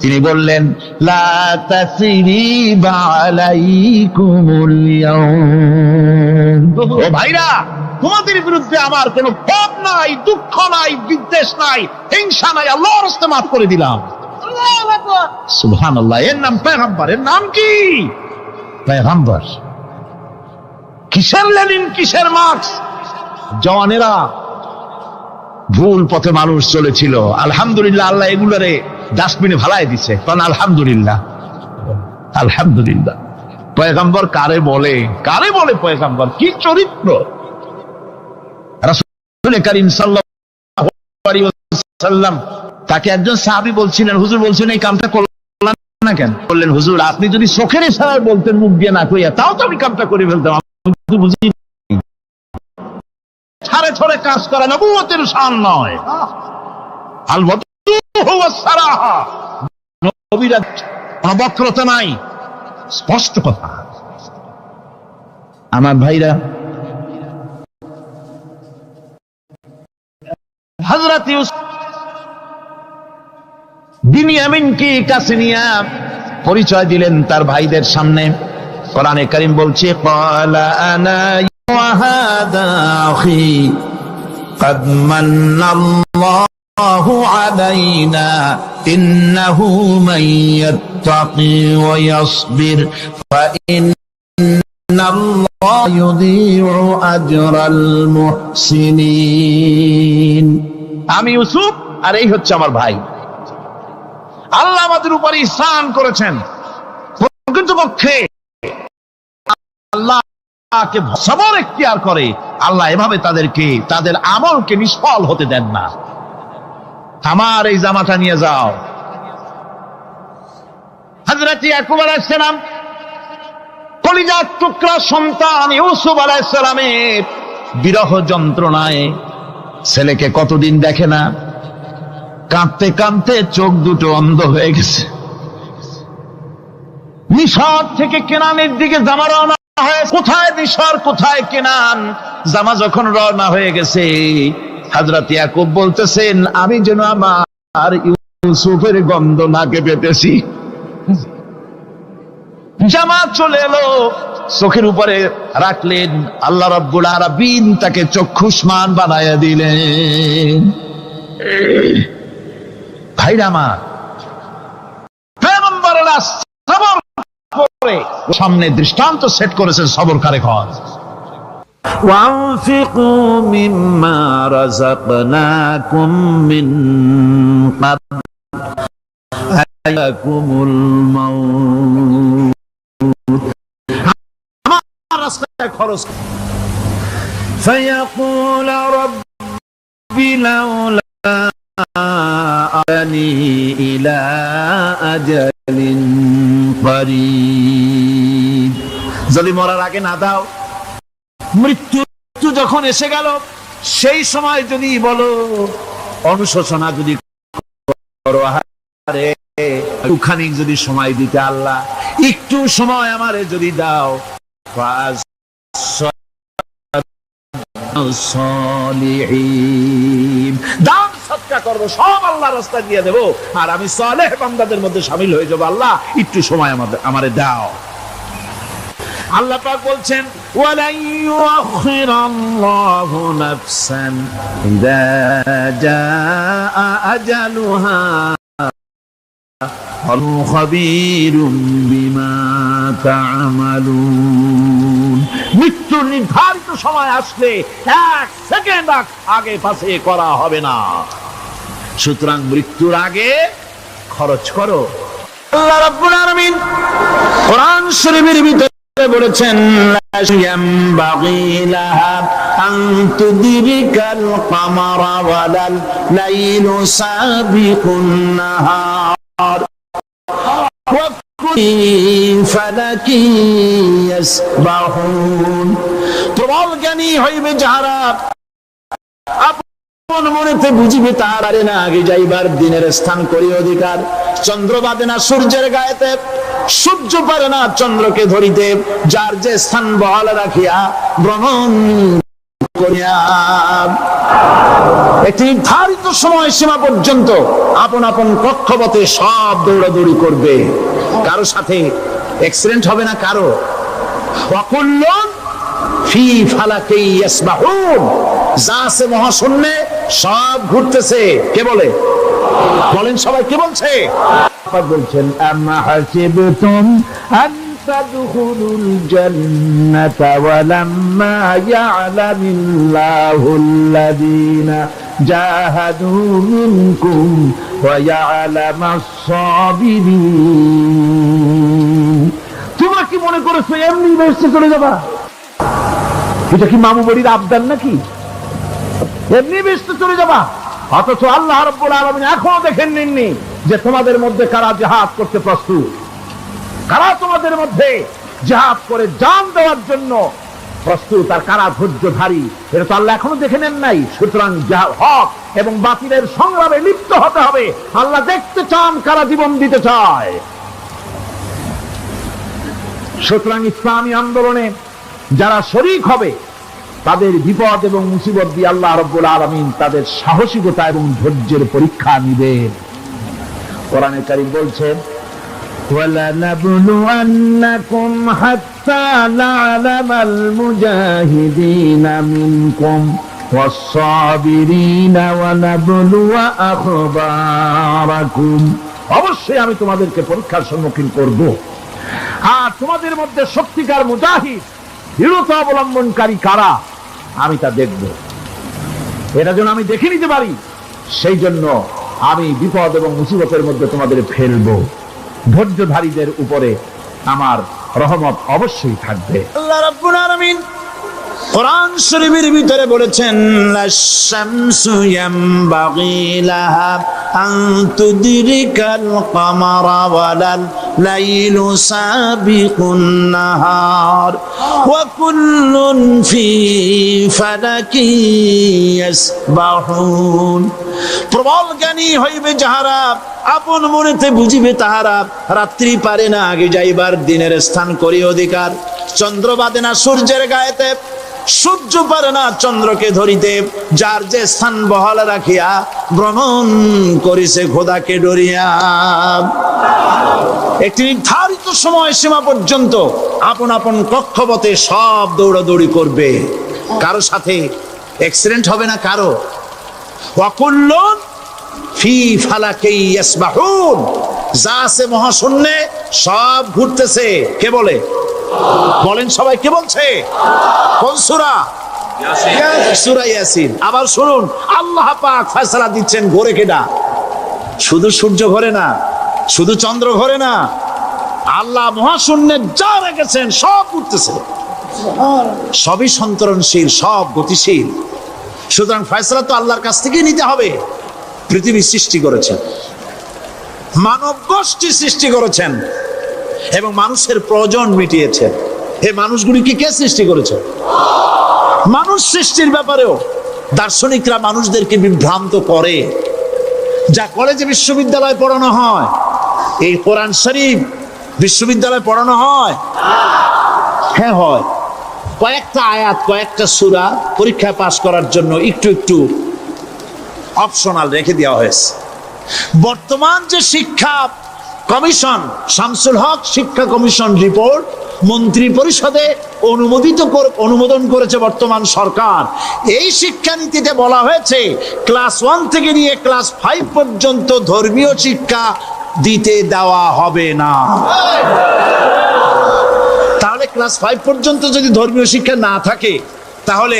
তিনি বললেন, লা তাসরিবা আলাইকুমুল ইয়াউম। ও ভাইরা, তোমাদের বিরুদ্ধে আমার কোনো পাপ নাই, দুঃখ নাই, বিদ্বেষ নাই, হিংসা নাই, আল্লাহর রাস্তে মাফ করে দিলাম। সুবহানাল্লাহ। এর নাম পয়গম্বর। এর নাম কি? পয়গম্বর। কিসের লেনিন, কিসের মার্কস? জওয়ানেরা, ভুল পথে মানুষ চলেছিল, আলহামদুলিল্লাহ আল্লাহ এগুলোরে ডাস্টবিনে ভালাই দিছে। কারণ আলহামদুলিল্লাহ, আলহামদুলিল্লাহ। পয়গম্বর কারে বলে? কারে বলে পয়গম্বর? কি চরিত্র! রাসূল করিম সাল্লাল্লাহু আলাইহি ওয়াসাল্লাম তাকে একজন সাহাবী বলছিলেন, হুজুর বলছেন এই কামটা করলেন না কেন? বললেন, হুজুর আপনি যদি চোখের ইশারায় বলতেন, মুখ দিয়ে না কইয়া, তাও তো আমি কামটা করে ফেলতাম। আমি বুঝি ছাড়ে ছড়ে কাজ করা নবুয়তের শান নয়। আল ওয়াদুহু ওয়াস সারাহা, নবীরা কোনো বক্রতা নাই, স্পষ্ট কথা। আমার ভাইরা, হযরত ইউসুফ বিনিয়ামিনকে কাছে নিয়ে পরিচয় দিলেন তার ভাইদের সামনে। কোরআনে কারীম বলছে, ক্বালা আনা ওয়া হাদা আখি قد من الله علينا إنه من يتقي ويصبر فإن الله يضيع أجر المحسنين। আমি ইউসুফ আর এই হচ্ছে আমার ভাই। আল্লাহ আমাদের উপর ইহসান করেছেন। প্রকৃতপক্ষে আল্লাহকে সবর এখতিয়ার করে, আল্লাহ এভাবে তাদেরকে, তাদের আমলকে নিষ্ফল হতে দেন না। আমার এই জামাটা নিয়ে যাও। হযরত ইয়াকুব আলাইহিস সালাম, কলিজার টুকরা সন্তান ইউসুফ আলাইহিস সালামের বিরহ যন্ত্রণায় ছেলেকে কতদিন দেখে না, কাঁদতে কাঁদতে চোখ দুটো অন্ধ হয়ে গেছে। মিশর থেকে কেনানের দিকে জামা রওনা হয়ে, কোথায় মিশর কোথায় কেনান, জামা যখন রওনা হয়ে গেছে, হযরত ইয়াকুব বলতেছেন, আমি যেন আমার ইউসুফের গন্ধ নাকে পেতেছি। জামা চলে এলো, চোখের উপরে রাখলেন, আল্লাহ রাব্বুল আলামিন তাকে চক্ষুষ্মান বানায়া দিলেন। ভাইরা আমার, পয়গম্বরেরা সবর করে সামনে দৃষ্টান্ত সেট করেছেন সবরকারী ঘর। وَأَنفِقُوا مِمَّا رَزَقْنَاكُم مِّن قَبْلِ أَن يَأْتِيَكُمُ الْمَوْتُ। আমার রাস্তায় খরচ فَيَقُولَ رَبِّ لَوْلَا أَخَّرْتَنِي إِلَى أَجَلٍ قَرِيبٍ। যদি মরার আগে না দাও, মৃত্যু যখন এসে গেল, সেই সময় যদি বলো, অনুশোচনা যদি করো, আরে একটুখানি যদি সময় দিতে, আল্লাহ একটু সময় আমারে যদি দাও, দান সদকা করবো, সব আল্লাহর রাস্তায় দিয়ে দেবো, আর আমি সালেহ বান্দাদের মধ্যে শামিল হয়ে যাবো। আল্লাহ একটু সময় আমারে দাও। আল্লাহ পাক বলছেন, ওয়ালা ইউআখিরাল্লাহু নাফসান ইযা জাআ আজালুহা আল্লাহু খাবীরুম বিমা তা'মালুন। মৃত্যুর নির্ধারিত সময় আসলে এক সেকেন্ড আগে পাশে করা হবে না। সুতরাং মৃত্যুর আগে খরচ করো। আল্লাহ রাব্বুল আলামিন কোরআন শরীফের ভিতরে বলেছেন, ইয়ামবাগি লাহা আন তুদরিকাল কামারা ওয়ালাল লাইলু সাবিকুন নাহার ওয়া কুল্লি ফালাকি ইয়াসবাহুন। প্রবল জ্ঞানী হইবে যাহারা, আপন মনেতে বুঝিবে তাহারে না আগে যাইবার দিনের স্থান করি অধিকার। চন্দ্র বাদে না সূর্যের গায়েতে, সূর্য পারে না চন্দ্রকে ধরিতে, যার যে স্থান বহাল রাখিয়া ভ্রমণ করিয়া একটি নির্ধারিত সময় সীমা পর্যন্ত আপন আপন কক্ষপথে সব দৌড়াদৌড়ি করবে, কারো সাথে অ্যাক্সিডেন্ট হবে না কারো। ওয়াকুল্লুন ফি ফালাকি ইয়াসবাহুন, যা আছে মহাশূন্যে সব ঘুরতেছে। কে বলে? বলেন সবাই, কে বলছে? বলছেন আম্মা হাসিবতুম আন তাদখুলুল জান্নাতা ওয়ালাম্মা ইয়া'লামিল্লাহুল্লাযীনা জাহাদু মিনকুম ওয়া ইয়া'লামাস সাবিরিন। তোমরা কি মনে করেছো এমনি বেহেশতে চলে যাবা? এটা কি মামু বাড়ির আবদার নাকি? এমনি বেহেশতে চলে যাবা? অথচ আল্লাহ রাব্বুল আলামিন এখনো দেখেন নিননি যে তোমাদের মধ্যে কারা জিহাদ করতে প্রস্তুত, কারা তোমাদের মধ্যে জিহাদ করে জান দেওয়ার জন্য প্রস্তুত, আর কারা ধৈর্যধারী, এটা তো আল্লাহ এখনো দেখে নেন নাই। সুতরাং হক এবং বাতিলের সংগ্রামে লিপ্ত হতে হবে। আল্লাহ দেখতে চান কারা জীবন দিতে চায়। সুতরাং ইসলামী আন্দোলনে যারা শরীক হবে তাদের বিপদ এবং মুসিবত দিয়ে আল্লাহ রাব্বুল আলামিন তাদের সাহসিকতা এবং ধৈর্যের পরীক্ষা নিবেন। কোরআনে কারীম বলছেন وَلَنَبْلُوَنَّكُمْ حَتَّى نَعْلَمَ الْمُجَاهِدِينَ مِنكُمْ وَالصَّابِرِينَ وَنَبْلُوَ أَخْبَارَكُمْ। অবশ্যই আমি তোমাদেরকে পরীক্ষার সম্মুখীন করব, আর তোমাদের মধ্যে সত্যিকার মুজাহিদ দৃঢ়তা অবলম্বনকারী কারা আমি তা দেখব। এটা যেন আমি দেখে নিতে পারি, সেই জন্য আমি বিপদ এবং মুসিবতের মধ্যে তোমাদের ফেলবো। ধৈর্যধারীদের উপরে আমার রহমত অবশ্যই থাকবে। আল্লাহ রাব্বুল আলামিন কোরআন শরীফের ভিতরে বলেছেন লাশ-শামসু ইয়ামবাগি লাহা আন তুদরিকাল কামারা ওয়ালাল লাইলু সাবিকুন নাহার ওয়া কুল্লুন ফি ফালাকি ইয়াসবাহুন। প্রবল জ্ঞানী হইবে যাহারা, আপন মনেতে বুঝিবে তাহারা, রাত্রি পারে না আগে যাইবার, দিনের স্থান করি অধিকার। চন্দ্র বাদে না সূর্যের গায়েতে, সূর্য পারে না চন্দ্রকে ধরিতে, যার যে স্থান বহাল রাখিয়া ভ্রমণ করিছে খোদাকে ডরিয়া। একটি নির্ধারিত সময় সীমা পর্যন্ত আপন আপন কক্ষপথে সব দৌড়াদৌড়ি করবে, কারো সাথে অ্যাক্সিডেন্ট হবে না কারো। ওয়াকুল্লুন ফি ফালাকি ইয়াসবাহুন, যা আছে মহাশূন্যে সব ঘুরতেছে। কে বলে? বলেন সবাই, কে বলছে? কোন সূরা? সূরা ইয়াসিন। আবার শুনুন, আল্লাহ পাক ফয়সালা দিচ্ছেন ঘোরে কেডা? শুধু সূর্য ঘোরে না, শুধু চন্দ্র ঘোরে না, আল্লাহ মহাশূন্যে যা রেখেছেন সব ঘুরতেছে, সবই সন্তরণশীল, সব গতিশীল। সুতরাং ফয়সালা তো আল্লাহর কাছ থেকে নিতে হবে। পৃথিবী সৃষ্টি করেছেন, মানব গোষ্ঠী সৃষ্টি করেছেন এবং মানুষের প্রয়োজন মিটিয়েছেন। এই মানুষগুলিকে কে সৃষ্টি করেছে? মানুষ সৃষ্টির ব্যাপারেও দার্শনিকরা মানুষদেরকে বিভ্রান্ত করে। যা কলেজে বিশ্ববিদ্যালয়ে পড়ানো হয়, এই কোরআন শরীফ বিশ্ববিদ্যালয়ে পড়ানো হয়? হ্যাঁ হয়। কয়েকটা আয়াত, কয়েকটা সূরা পরীক্ষায় পাস করার জন্য একটু একটু অপশনাল রেখে দেওয়া হয়েছে। বর্তমান যে শিক্ষা কমিশন, শামসুল হক শিক্ষা কমিশন রিপোর্ট মন্ত্রী পরিষদে অনুমোদন করেছে বর্তমান সরকার। এই শিক্ষানীতিতে বলা হয়েছে ক্লাস 1 থেকে নিয়ে ক্লাস 5 পর্যন্ত ধর্মীয় শিক্ষা দিতে দেওয়া হবে না। তাহলে ক্লাস 5 পর্যন্ত যদি ধর্মীয় শিক্ষা না থাকে, তাহলে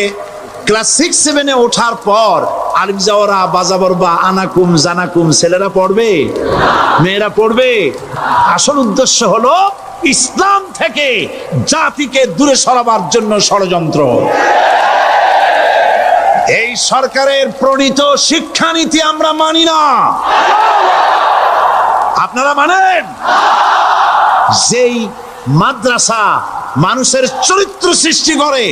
ক্লাস 6-7-এ ওঠার পর আলিফ জাওরা বাজাবর বা আনাকুম জানাকুম ছেলেরা পড়বে? মেয়েরা পড়বে? আসল উদ্দেশ্য হলো ইসলাম থেকে জাতিকে দূরে সরাবার জন্য ষড়যন্ত্র। এই সরকারের প্রণীত শিক্ষানীতি আমরা মানি না। আপনারা মানেন? যেই মাদ্রাসা মানুষের চরিত্র সৃষ্টি করে,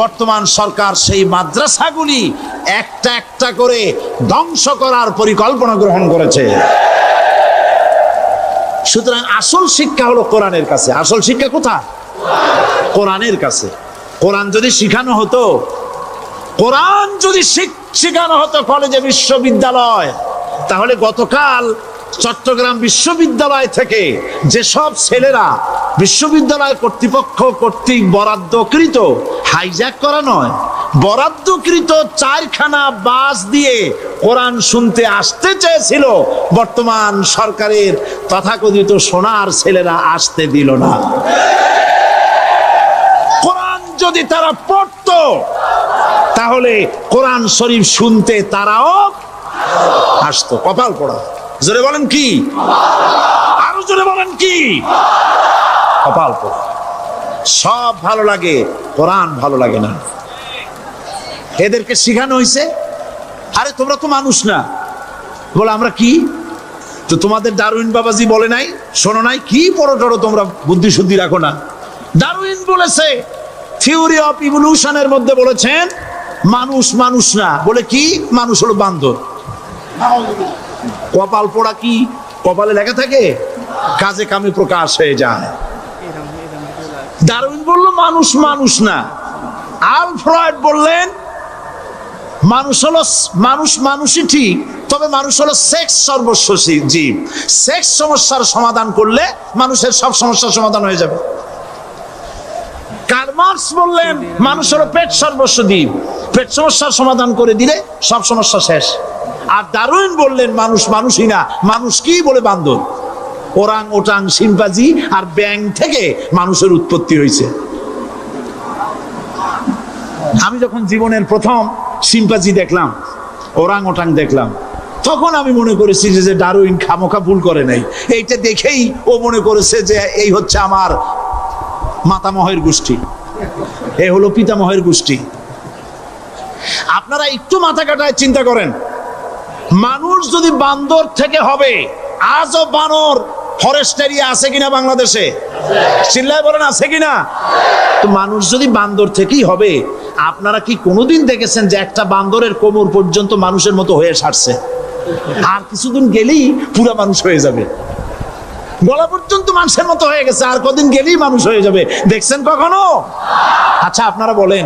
বর্তমান সরকার সেই মাদ্রাসাগুলি একটা একটা করে ধ্বংস করার পরিকল্পনা গ্রহণ করেছে। সুতরাং আসল শিক্ষা হলো কোরআনের কাছে। আসল শিক্ষা কোথায়? কোরআনের কাছে। কোরআন যদি শিখানো হতো কোরআন যদি শেখানো হতো কলেজে, বিশ্ববিদ্যালয়, তাহলে গতকাল চট্টগ্রাম বিশ্ববিদ্যালয় থেকে যেসব ছেলেরা বিশ্ববিদ্যালয় কর্তৃপক্ষ কর্তৃক বরাদ্দকৃত, হাইজ্যাক করা নয়, বরাদ্দকৃত 4খানা বাস দিয়ে কোরআন শুনতে আসতে চেয়েছিল, বর্তমান সরকারের তথাকথিত সোনার ছেলেরা আসতে দিল না। কোরআন যদি তারা পড়তো তাহলে কোরআন শরীফ শুনতে তারাও আসতো। কপাল পড়া। জোরে বলেন কি? আরো জোরে বলেন কি? কপাল পড়া। সব ভালো লাগে, কোরআন ভালো লাগে না। এদেরকে শিখানো হয়েছে, আরে তোমরা তো মানুষ না। বলে আমরা কি? তো তোমাদের ডারউইন বাবাজি বলে নাই, শোনো নাই? কি পড়ো টড়ো তোমরা, বুদ্ধি শুদ্ধি রাখো না। ডারউইন বলেছে, থিওরি অফ ইভলিউশনের মধ্যে বলেছেন মানুষ মানুষ না। বলে কি? মানুষ হলো বান্দর। কপাল পোড়া। কি কপালে লেখা থাকে? কাজে কামে প্রকাশ হয়ে যায়। ডারউইন বলল মানুষ মানুষ না। আলফ্রেড বললেন মানুষ হলো মানুষ, মানুষই ঠিক, তবে মানুষ হলো সেক্স সর্বস্ব জীব। সেক্স সমস্যার সমাধান করলে মানুষের সব সমস্যার সমাধান হয়ে যাবে। কার্ল মার্কস বললেন মানুষ হলো পেট সর্বস্ব জীব, পেট সমস্যার সমাধান করে দিলে সব সমস্যা শেষ। আর ডারউইন বললেন মানুষ মানুষই না, মানুষ কি? বলে বান্দর। ওরাং ওটাং শিম্পাজি আর ব্যাং থেকে মানুষের উৎপত্তি হয়েছে। আমি যখন জীবনের প্রথম শিম্পাজি দেখলাম, ওরাং ওটাং দেখলাম, তখন আমি মনে করেছি যে ডারউইন খামোখা ভুল করে নাই। এইটা দেখেই ও মনে করেছে যে এই হচ্ছে আমার মাতামহের গোষ্ঠী, এ হলো পিতামহের গোষ্ঠী। আপনারা একটু মাথা কাটায় চিন্তা করেন, মানুষ যদি বান্দর থেকে হবে, আজও বানর ফরেস্ট এরিয়া আছে কিনা বাংলাদেশে? চিল্লায় বলেন আছে কিনা? তো মানুষ যদি বান্দর থেকেই হবে, আপনারা কি কোনোদিন দেখেছেন যে একটা বান্দরের কোমর পর্যন্ত মানুষের মতো হয়ে সারছে? আর কিছুদিন গেলেই পুরা মানুষ হয়ে যাবে। গলা পর্যন্ত মানুষের মতো হয়ে গেছে, আর কদিন গেলেই মানুষ হয়ে যাবে। দেখছেন কখনো? আচ্ছা আপনারা বলেন,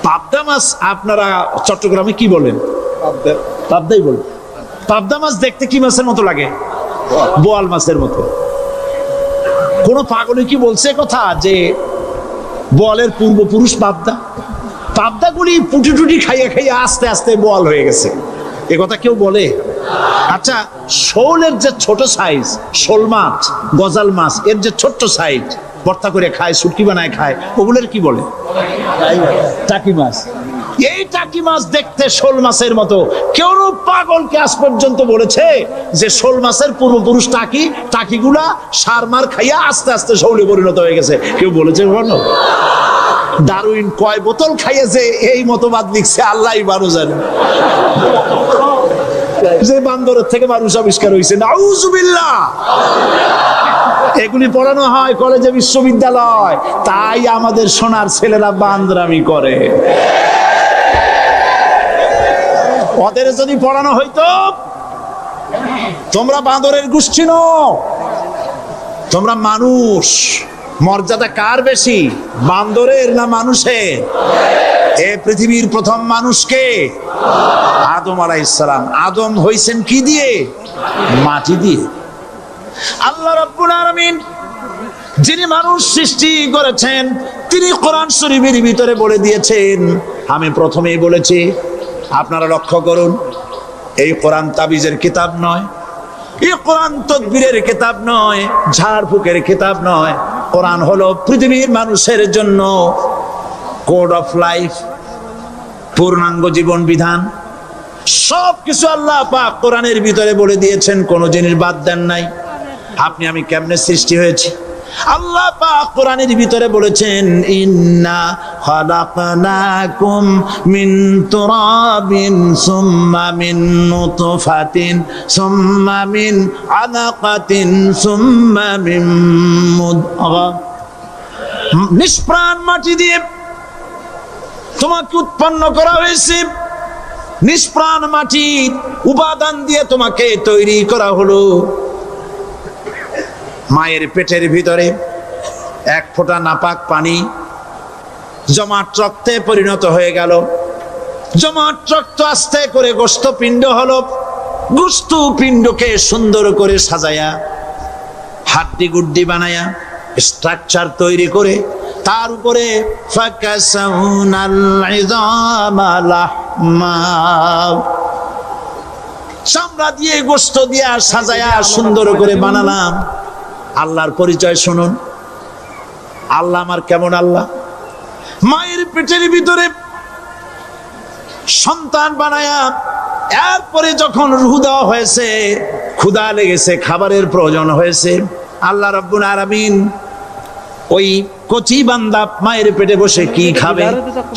পাবদা মাছ আপনারা চট্টগ্রামে কি বলেন? পাবদাই বলেন। পাবদা মাছ দেখতে কি মাছের মতো লাগে? বোয়াল মাছের মতো। কোন পাগলে কি বলছে কথা যে বোয়ালের পূর্বপুরুষ পাবদা? পাবদাগুলি পুটি টুটি খাইয়া খাইয়া আস্তে আস্তে বোয়াল হয়ে গেছে, এ কথা কেউ বলে? আচ্ছা শোলের যে ছোট সাইজ, শোল মাছ, গজাল মাছ, এর যে ছোট্ট সাইজ ভর্তা করে খায়, শুটকি বানায় খায়, ওগুলোর কি বলে? টাকি মাছ। এই টাকি মাছ দেখতে শোল মাছের মতো। কেউ পাগলকে আজ পর্যন্ত বলেছে যে শোল মাছের পূর্বপুরুষ টাকি, টাকিগুলা সার মার খাইয়া আস্তে আস্তে শৌলে পরিণত হয়ে গেছে? কেউ বলেছে কখনো? ডারউইন কয় বোতল খাইয়েছে এই মতবাদ লিখছে আল্লাহই ভালো জানে। যে বান্দরের থেকে মানুষ আবিষ্কার হয়েছে, নাউজুবিল্লাহ। এগুলি পড়ানো হয় কলেজে, বিশ্ববিদ্যালয়, তাই আমাদের সোনার ছেলেরা বান্দরামি করে। ওদের যদি পড়ানো হইতো তোমরা বান্দরের গোষ্ঠী নও, তোমরা মানুষ। মর্যাদা কার বেশি, বান্দরের না মানুষের? এ পৃথিবীর প্রথম মানুষকে আদম আলাইহিস সালাম। আদম হইছেন কি দিয়ে? মাটি দিয়ে। আল্লাহ রাব্বুল আলামিন যিনি মানুষ সৃষ্টি করেছেন, তিনি কোরআন শরীফের ভিতরে বলে দিয়েছেন, আমি প্রথমেই বলেছি, আপনারা লক্ষ্য করুন, এই কোরআন তাবিজের কিতাব নয়, এই কোরআন তদবিরের কিতাব নয়, ঝাড়ফুঁকের কিতাব নয়। কোরআন হলো পৃথিবীর মানুষের জন্য কোড অফ লাইফ, পূর্ণাঙ্গ জীবন বিধান। সবকিছু আল্লাহ পাক কোরআনের ভিতরে বলে দিয়েছেন, কোন জিনিস বাদ দেন নাই। আপনি আমি কেমনে সৃষ্টি হয়েছি আল্লাহ পাক কোরআনের ভিতরে বলেছেন, ইন্না খালাকনাকুম মিন তুরাবিন সুম্মা মিন নুতফাতিন সুম্মা মিন আলাকাতিন সুম্মা মিন মুদগা। নিষ্প্রাণ মাটি দিয়ে তোমাকে উৎপন্ন করা হয়েছে, নিষ্প্রাণ মাটির উপাদান দিয়ে তোমাকে তৈরি করা হলো। মায়ের পেটের ভিতরে এক ফোঁটা নাপাক পানি জমাট রক্তে পরিণত হয়ে গেল। জমাট রক্ত আস্তে করে গোস্ত পিণ্ড হলো। গোস্ত পিণ্ডকে সুন্দর করে সাজায়া, হাড্ডি গুড্ডি বানায়া, স্ট্রাকচার তৈরি করে তার উপরে ফাকাসাউনাল ইযামা লাহমা, চামড়া দিয়ে গোস্ত দিয়া সাজায়া সুন্দর করে বানালাম। আল্লাহর পরিচয় শুনুন। আল্লাহ আমার কেমন আল্লাহ? মায়ের পেটের ভিতরে সন্তান বানায়া, এরপরে যখন রূহ দেওয়া হয়েছে, ক্ষুধা লেগেছে, খাবারের প্রয়োজন হয়েছে, আল্লাহ রাব্বুল আলামিন ওই কচি বান্দা মায়ের পেটে বসে কি খাবে,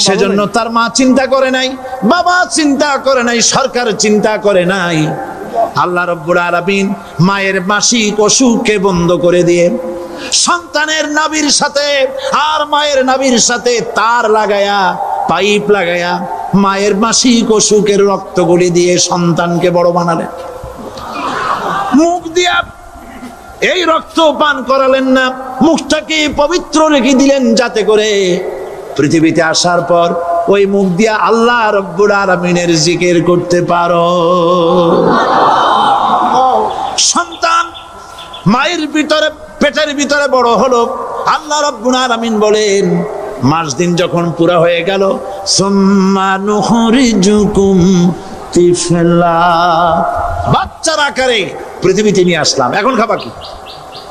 সেজন্য তার মা চিন্তা করে নাই, বাবা চিন্তা করে নাই, সরকার চিন্তা করে নাই। আল্লাহ রাব্বুল আলামিন মায়ের মাসিক অসুখকে বন্ধ করে দিয়ে সন্তানের নাভির সাথে আর মায়ের নাভির সাথে তার লাগায়া, পাইপ লাগায়া মায়ের মাসিক অসুখের রক্তগুলি দিয়ে সন্তানকে বড় বানালেন। মুখ দিয়া এই রক্ত পান করালেন না, মুখটাকে পবিত্র রেখে দিলেন যাতে করে পৃথিবীতে আসার পর ওই মুখ দিয়া আল্লাহ রাব্বুল আলামিনের জিকির করতে পারো। সন্তান মায়ের ভিতরে, পেটের ভিতরে বড় হলো। আল্লাহ রাব্বুল আলামিন বলেন, মাস দিন যখন পুরা হয়ে গেল, সুম্মা নুখরিজুকুম তিফলা, বাচ্চার আকারে পৃথিবীতে নিয়ে আসলাম। এখন খাবা কি?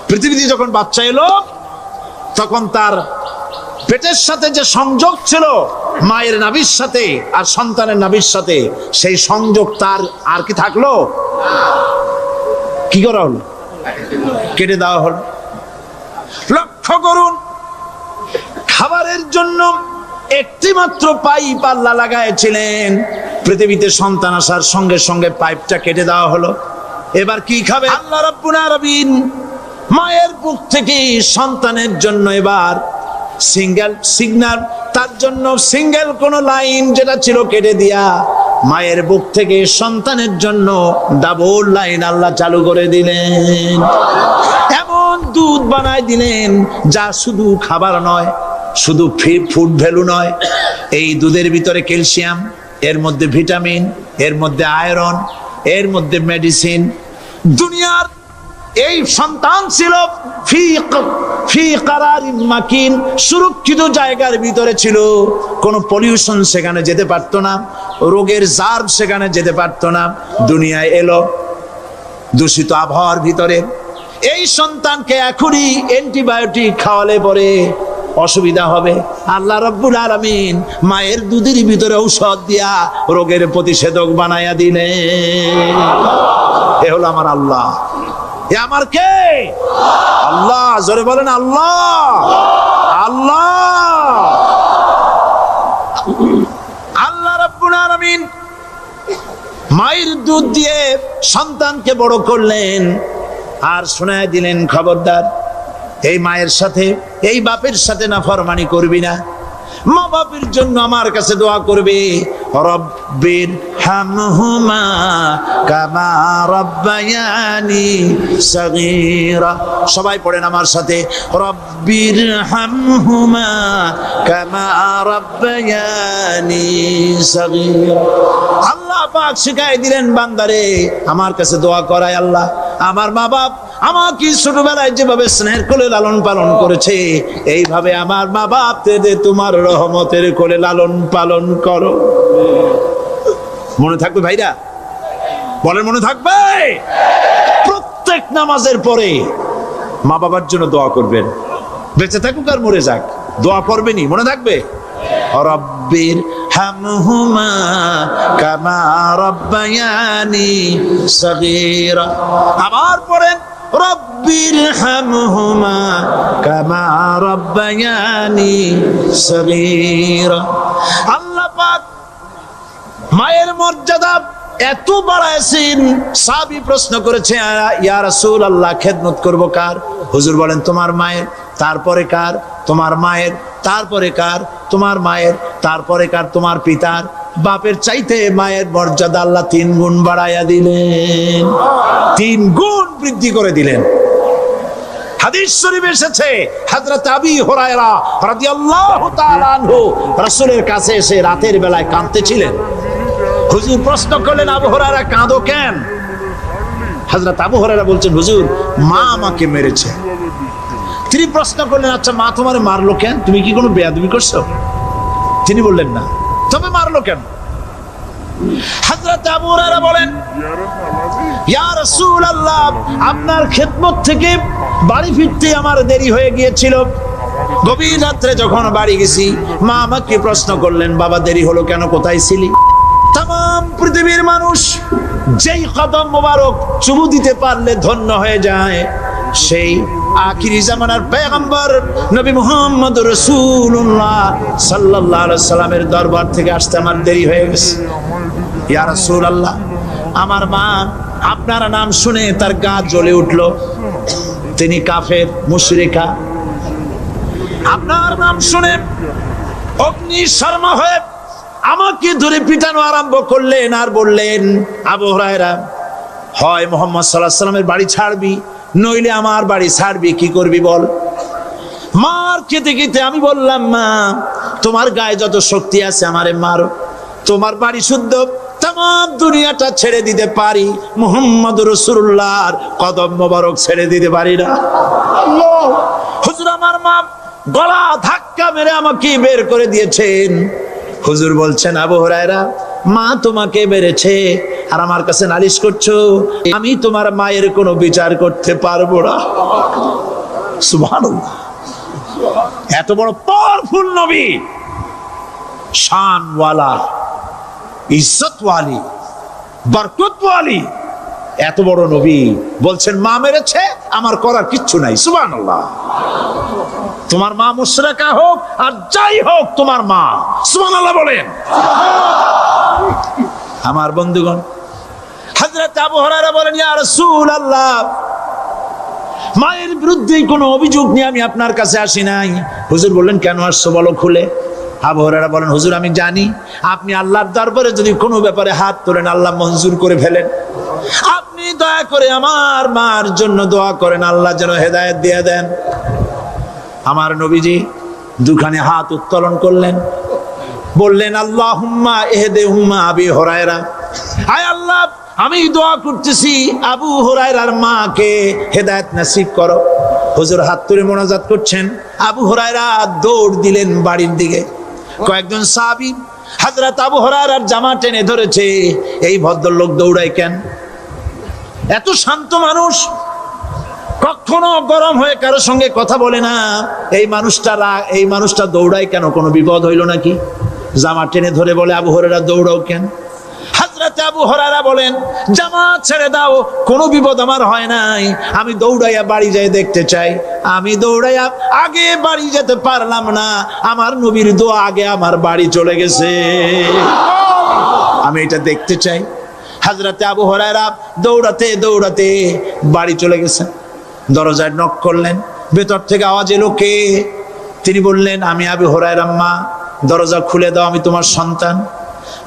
পৃথিবীতে যখন বাচ্চা এলো, তখন তার পেটের সাথে যে সংযোগ ছিল মায়ের নাভির সাথে আর সন্তানের নাভির সাথে, সেই সংযোগ তার আর কি থাকলো? কি করা হলো? কেটে দেওয়া হলো। লক্ষ্য করুন, খাবারের জন্য একটি মাত্র পাইপ আল্লাহ লাগাইছিলেন, পৃথিবীতে সন্তান আসার সঙ্গে সঙ্গে পাইপটা কেটে দেওয়া হলো। এবার কি খাবে? আল্লাহ রাব্বুল আলামিন মায়ের বুক থেকে সন্তানের জন্য এবার সিঙ্গেল সিগন্যাল, তার জন্য সিঙ্গেল কোন লাইন যেটা ছিল কেটে দিয়া মায়ের বুক থেকে সন্তানের জন্য ডাবল লাইন আল্লাহ চালু করে দিলেন। এমন দুধ বানায় দিলেন যা শুধু খাবার নয়, শুধু ফুড ভ্যালু নয়, এই দুধের ভিতরে ক্যালসিয়াম, এর মধ্যে ভিটামিন, এর মধ্যে আয়রন, এর মধ্যে মেডিসিন। দুনিয়ার এই সন্তান ছিল ফি কারারিন মাকিন, সুরক্ষিত জায়গার ভিতরে ছিল, কোনো পলিউশন সেখানে যেতে পারতো না, রোগের জার্ম সেখানে যেতে পারতো না। দুনিয়ায় এলো দূষিত আবহাওয়ার ভিতরে। এই সন্তানকে এখনই অ্যান্টিবায়োটিক খাওয়ালে পরে অসুবিধা হবে। আল্লাহ রাব্বুল আলামিন মায়ের দুধের ভিতরে ঔষধ দিয়া রোগের প্রতিষেধক বানায়া দিলেন। এ হলো আমার আল্লাহ। এ আমার কে? আল্লাহ। জোরে বলেন আল্লাহ। আল্লাহ। আল্লাহ রাব্বুল আলামিন মায়ের দুধ দিয়ে সন্তানকে বড় করলেন আর শোনায় দিলেন, খবরদার এই মায়ের সাথে, এই বাপের সাথে নাফরমানি করবি না। মা বাপের জন্য আমার কাছে দোয়া করবে, রব্বির হামহুমা কামা রব্বায়ানি সগীরা। সবাই পড়েন আমার সাথে, রব্বির হামহুমা কামা রব্বায়ানি সগীরা। আল্লাহ পাক শিখাই দিলেন বান্দারে আমার কাছে দোয়া করায়, আল্লাহ আমার মা বাপ আমাকে ছোটবেলায় যেভাবে স্নেহের কোলে লালন পালন করেছে, এইভাবে আমার মা বাপ তোমার রহমতের কোলে লালন পালন করো। মনে থাকবে ভাইরা? বলেন মনে থাকবে? প্রত্যেক নামাজের পরে মা বাবার জন্য দোয়া করবেন, বেঁচে থাকুক আর মরে যাক, দোয়া করবেনই। মনে থাকবে? রব্বির হামহুমা কামা রব্বায়ানি সগীরা। আবার পড়েন, রব্বির হামহুমা কামা রব্বায়ানি সগীরা। আল্লাহ পাক মায়ের মর্যাদা এত বাড়াইছেন, সাহাবী প্রশ্ন করেছে, ইয়া রাসূলুল্লাহ খেদমত করব কার? হুজুর বলেন তোমার মায়ের, তারপরে কার? তোমার মায়ের, তারপরে কার? তোমার মায়ের, তারপরে কার? তোমার পিতার। বাপের চাইতে মায়ের মর্যাদা আল্লাহ 3 গুণ বাড়াইয়া দিলেন, 3 গুণ বৃদ্ধি করে দিলেন। হাদিস শরীফে এসেছে হযরত আবী হুরায়রা রাদিয়াল্লাহু তাআলা আনহু রাসূলের কাছে এসে রাতের বেলায় কাঁদতেছিলেন। হুজুর প্রশ্ন করলেন, আবু হুরায়রা কাঁদো কেন? হযরত আবু হুরায়রা বলছেন, হুজুর মা আমাকে মেরেছে। তিনি প্রশ্ন করলেন, আচ্ছা মা তোমারে মারলো কেন? তুমি কি কোনো বেয়াদবি করছো? তিনি বললেন না। তবে মারলো কেন? হযরত আবু হুরায়রা বলেন, ইয়া রাসূলুল্লাহ, আপনার খেদমত থেকে বাড়ি ফিরতে আমার দেরি হয়ে গিয়েছিল। গভীর রাত্রে যখন বাড়ি গেছি, মা আমাকে প্রশ্ন করলেন, বাবা দেরি হলো কেন, কোথায় ছিলি? তাম পৃথিবীর মানুষ যেই কদম মোবারক চুমু দিতে পারলে ধন্য হয়ে যায়, সেই আখিরি জামানার পয়গম্বর নবী মুহাম্মদ রাসূলুল্লাহ সাল্লাল্লাহু আলাইহি সাল্লামের দরবার থেকে আসতে আমার দেরি হয়ে গেছে। ইয়া রাসূলুল্লাহ, আমার মা আপনার নাম শুনে তার গা জ্বলে উঠল। তিনি কাফের, মুশরিকা। আপনার নাম শুনে অগ্নি শর্মা হয়ে আমাকে ধরে পিটানো আরম্ভ করলেন আর বললেন, আবু হুরায়রা, হয় মুহাম্মদ সাল্লাল্লাহু আলাইহি সাল্লামের বাড়ি ছাড়বি, নইলে আমার বাড়ি ছাড়বি, কি করবি বল? মার খেতে খেতে আমি বললাম, মা তোমার গায়ে যত শক্তি আছে আমারে মারো, তোমার বাড়ি শুদ্ধ, তাম দুনিয়াটা ছেড়ে দিতে পারি, মুহাম্মদ রাসূলুল্লাহর কদম মোবারক ছেড়ে দিতে পারি না। হুজুর আমার মা গলা ধাক্কা মেরে আমাকে বের করে দিয়েছেন। হুজুর বলছেন, আবু হুরায়রা, মা তোমাকে মেরেছে আর আমার কাছে নালিশ করছো? আমি তোমার মায়ের কোনো বিচার করতে পারবো না। সুবহানাল্লাহ, এত বড় পাওয়ারফুল নবী, শানওয়ালা, ইজ্জতওয়ালি, বরকতওয়ালি, এত বড় নবী বলছেন মা মেরেছে, আমার করার কিচ্ছু নাই। সুবহানাল্লাহ। তোমার মা মুশরিকা হোক আর যাই হোক, তোমার মা। সুবহানাল্লাহ বলেন। আমার বন্ধুগণ, হযরত আবু হুরায়রা বলেন, ইয়া রাসূলুল্লাহ, মায়ের বিরুদ্ধে কোনো অভিযোগ নিয়ে আমি আপনার কাছে আসি নাই। হুজুর বললেন, কেন আসছো বলো খুলে। আবু হুরায়রা বলেন, হুজুর আমি জানি আপনি আল্লাহর দরবারে যদি কোনো ব্যাপারে হাত তোলেন আল্লাহ মঞ্জুর করে ফেলেন। আপনি দয়া করে আমার মার জন্য দোয়া করেন, আল্লাহ যেন হেদায়েত দিয়ে দেন। আমার নবীজি দুখানে হাত উত্তোলন করলেন, বললেন, আল্লাহুম্মা ইহদিহুম্মা আবি হুরায়রা, আয় আল্লাহ আমি দোয়া করতেছি আবু হুরায়রার মাকে হেদায়েত নসিব করো। হুজুর হাত তুলে মোনাজাত করছেন, আবু হুরায়রা দৌড় দিলেন বাড়ির দিকে। কয়েকজন সাহাবী হযরত আবু হুরায়রার জামা টেনে ধরেছে, এই ভদ্রলোক দৌড়ায় কেন? এত শান্ত মানুষ, কখনো গরম হয়ে কারোর সঙ্গে কথা বলে না, এই মানুষটা দৌড়ায় কেন? কোনো বিপদ হইল নাকি? জামা টেনে ধরে বলে, আবু হুরায়রা দৌড়াও কেন? হযরত আবু হুরায়রা বলেন, জামা ছেড়ে দাও, কোনো বিপদ আমার হয় নাই, আমি দৌড়াইয়া বাড়ি যাই দেখতে চাই। আমি দৌড়াইয়া আগে বাড়ি যেতে পারলাম না, আমার নবীর দোয়া আগে আমার বাড়ি চলে গেছে, আমি এটা দেখতে চাই। হযরত আবু হুরায়রা দৌড়াতে দৌড়াতে বাড়ি চলে গেছেন। দরজায় নক করলেন, ভেতর থেকে আওয়াজ এলো, কে? তিনি বললেন, আমি আবু হুরায়রা, মা দরজা খুলে দাও, আমি তোমার সন্তান।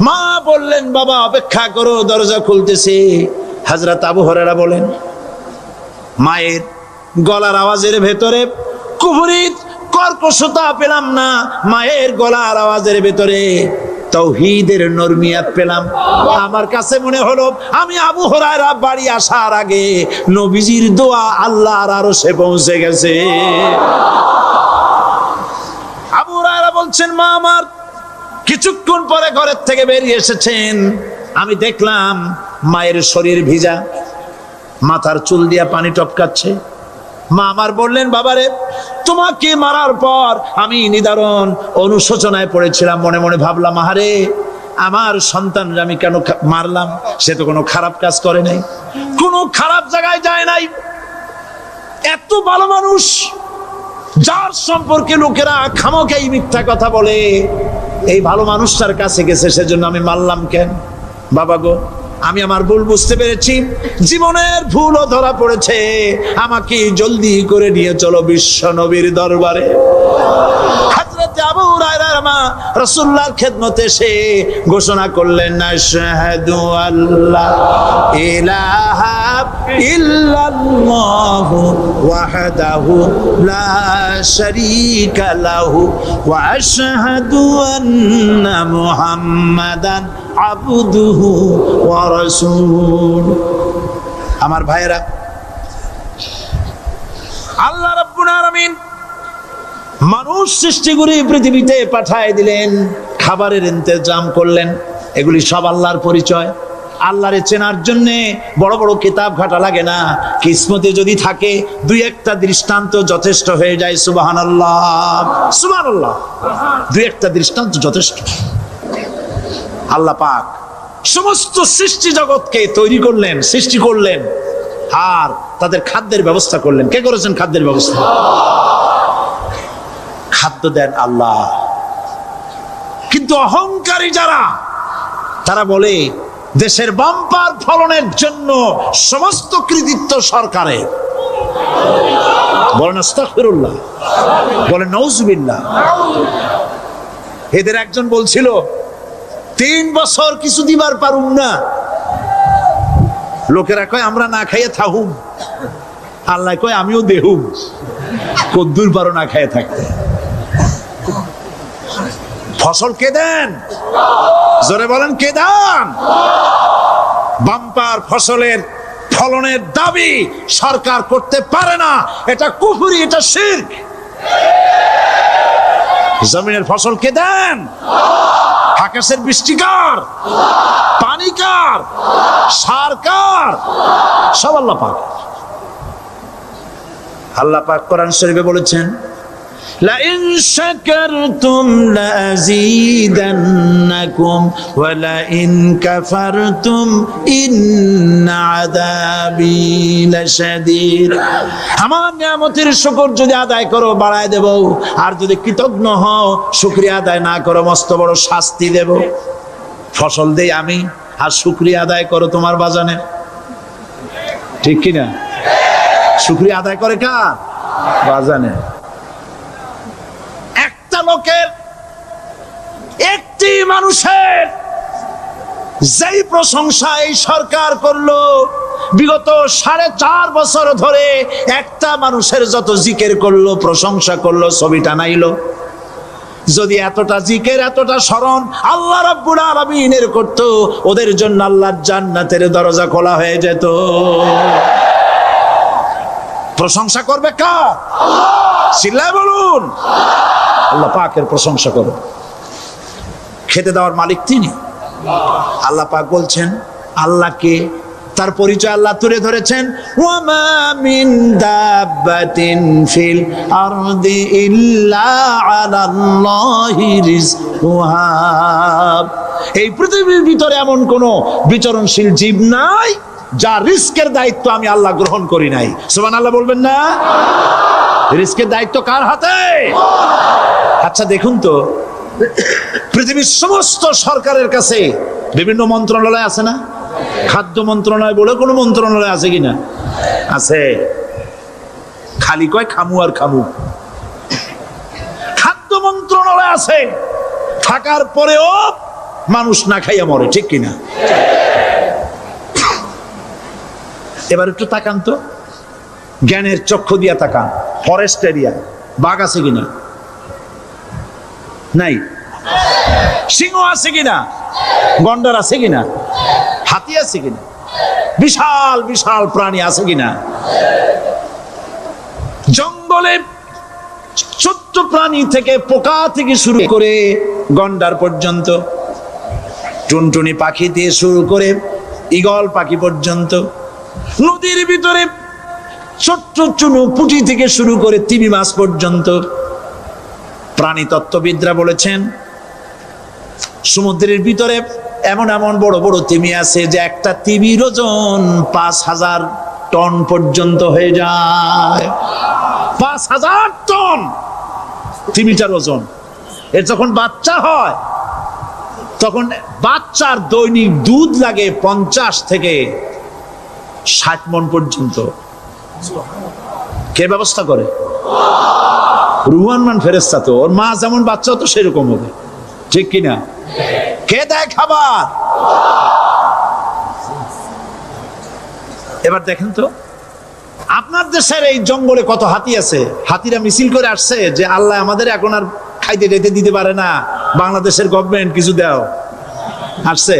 মা বললেন, বাবা অপেক্ষা করো, দরজা খুলতেছে। হযরত আবু হুরায়রা বলেন, মায়ের গলার আওয়াজের ভেতরে কুফরি কর্কশতা পেলাম না, মায়ের গলার আওয়াজের ভেতরে তাওহীদের নরমিয়াত পেলাম। আমার কাছে মনে হলো আমি আবু হুরায়রা বাড়ি আসার আগে নবীজির দোয়া আল্লাহর আরশে পৌঁছে গেছে। আবু হুরায়রা বলছেন, মা আমার কিছুক্ষণ পরে ঘরের থেকে বেরিয়ে এসেছেন, আমি দেখলাম মায়ের শরীর ভিজা, মাথার চুল দিয়া পানি টপকাচ্ছে। মা আমার বললেন, বাবারে তোমাকে মারার পর আমি নিদারুণ অনুশোচনায় পড়েছিলাম, মনে মনে ভাবলাম, আহারে আমার সন্তানরা আমি কেন মারলাম? সে তো কোনো খারাপ কাজ করে নাই, কোনো খারাপ জায়গায় যায় নাই, এত ভালো মানুষ, যার সম্পর্কে লোকেরা খামোখাই মিথ্যা কথা বলে, এই ভালো মানুষটার কাছে গেছে, সেজন্য আমি মারলাম কেন? বাবা গো, আমি আমার ভুল বুঝতে পেরেছি, জীবনের ভুলও ধরা পড়েছে, আমাকে জলদি করে নিয়ে চলো বিশ্ব নবীর দরবারে। হযরত আবু হুরায়রার মা রাসূলুল্লাহর খেদমতে এসে ঘোষণা করলেন, আশহাদু আল্লা ইলাহা ইল্লাল্লাহু ওয়াহদাহু লা শারীকা লাহু ওয়া আশহাদু আন্না মুহাম্মাদান আবদুহু ওয়া রাসূলুহু। আমার ভাইয়েরা, আল্লাহ রাব্বুল আলামিন মানুষ সৃষ্টি করে পৃথিবীতে পাঠায় দিলেন, খাবারের ইন্তজাম করলেন। এগুলি সব আল্লাহর পরিচয়। আল্লাহরে চেনার জন্য বড় বড় কিতাব ঘাটা লাগে না, কিসমতে যদি থাকে দুই একটা দৃষ্টান্ত যথেষ্ট হয়ে যায়। সুবহানাল্লাহ, সুবহানাল্লাহ, দুই একটা দৃষ্টান্ত যথেষ্ট। আল্লাহ পাক সমস্ত সৃষ্টি জগৎকে তৈরি করলেন, সৃষ্টি করলেন, আর তাদের খাদ্যের ব্যবস্থা করলেন। কে করেছেন খাদ্যের ব্যবস্থা? খাদ্য দেন আল্লাহ। কিন্তু অহংকারী যারা, তারা বলে দেশের বাম্পার ফলনের জন্য সমস্ত কৃতিত্ব সরকারের। বলেন আস্তাগফিরুল্লাহ, বলেন নাউজুবিল্লাহ। এদের একজন বলছিল 3 বছর কিছু দিবার পারুম না। লোকেরা কয় আমরা না খাইয়ে থাকুম, আল্লাহ কয় আমিও দেহুম। কদ্দুর পারো না খাইয়ে থাকতে। ফসল কে দেন? জোরে বলেন কে দেন? বাম্পার ফসলের ফলনের দাবি সরকার করতে পারে না। এটা কুফরি, এটা শিরক। জমিনের ফসল কে দেন? আকাশের বৃষ্টি কার? পানি কার? সার কার? সব আল্লাহ পাক। আল্লাহ পাক কোরআন শরীফে বলেছেন, লাইন শাকারতুম লাযীদান্নাকুম ওয়া লাইন কাফারতুম ইন্না আযাবী লাশাদীদ। আমার নিয়ামতের শুকর যদি আদায় করো বাড়ায় দেব, আর যদি কৃতজ্ঞ হও, শুকরিয়া আদায় না করো, মস্ত বড় শাস্তি দেব। ফসল দেই আমি, আর শুকরিয়া আদায় করো তোমার বাজানে। ঠিক কিনা? শুকরিয়া আদায় করে কার? বাজানে। একটা লোকের, একটি মানুষের যেই প্রশংসা এই সরকার করলো, বিগত 4.5 বছর ধরে একটা মানুষের যত জিকির করলো, প্রশংসা করলো, ছবি টানাইলো, যদি এতটা জিকির, এতটা স্মরণ আল্লাহ রাব্বুল আলামিনের করতো, ওদের জন্য আল্লাহর জান্নাতের দরজা খোলা হয়ে যেত। প্রশংসা করবে কার? চিল্লায় বলুন, আল্লাহ পাকের প্রশংসা করো। খেতে দেওয়ার মালিক তিনি। আল্লাহ পাক বলছেন, আল্লাহকে, তার পরিচয় আল্লাহ তুলে ধরেছেন, ওয়ামা মিন দাব্বাতিন ফিল আরদি ইল্লা আলাল্লাহি রিজকুহা। এই পৃথিবীর ভিতরে এমন কোন বিচরণশীল জীব নাই যার রিস্কের দায়িত্ব আমি আল্লাহ গ্রহণ করি নাই। সুবহানাল্লাহ বলবেন না? রিস্কের দায়িত্ব কার হাতে? আচ্ছা দেখুন তো, পৃথিবীর সমস্ত সরকারের কাছে বিভিন্ন মন্ত্রণালয় আছে না? খাদ্য মন্ত্রণালয় বলে কোনো মন্ত্রণালয় আছে কিনা? আছে। খালি কয় খামু আর খামু। খাদ্য মন্ত্রণালয় আছে, থাকার পরেও মানুষ না খাইয়া মরে। ঠিক কিনা? এবার একটু তাকান তো, জ্ঞানের চক্ষু দিয়া তাকান। ফরেস্ট এরিয়া, বাঘ আছে কিনা? নাই। সিংহ আছে কিনা? গন্ডার আছে কিনা? হাতি আছে কিনা? বিশাল বিশাল প্রাণী আছে কিনা? জঙ্গলে ছোট্ট প্রাণী থেকে, পোকা থেকে শুরু করে গন্ডার পর্যন্ত, টুনটুনি পাখি দিয়ে শুরু করে ঈগল পাখি পর্যন্ত, নদীর ভিতরে ছোট্ট চুনো পুঁটি থেকে শুরু করে তিমি মাছ পর্যন্ত। প্রাণী তত্ত্ববিদরা বলেছেন, সমুদ্রের ভিতরে এমন এমন বড় বড় তিমি আছে যে একটা তিমির ওজন 5000 টন পর্যন্ত হয়ে যায়। 5000 টন তিমিটার ওজন। এর যখন বাচ্চা হয়, তখন বাচ্চার দৈনিক দুধ লাগে 50 থেকে 60 মণ পর্যন্ত। কে ব্যবস্থা করে? রুহান মান ফেরেশতা। তো ওর মা যেমন, বাচ্চা তো সেরকম হবে। ঠিক কিনা? কে দেয় খাবার? এবার দেখেন তো, আপনার দেশের এই জঙ্গলে কত হাতি আছে, হাতিরা মিছিল করে আসছে যে আল্লাহ আমাদের এখন আর খাইতে টাইতে দিতে পারে না, বাংলাদেশের গভর্নমেন্ট কিছু দাও, আসছে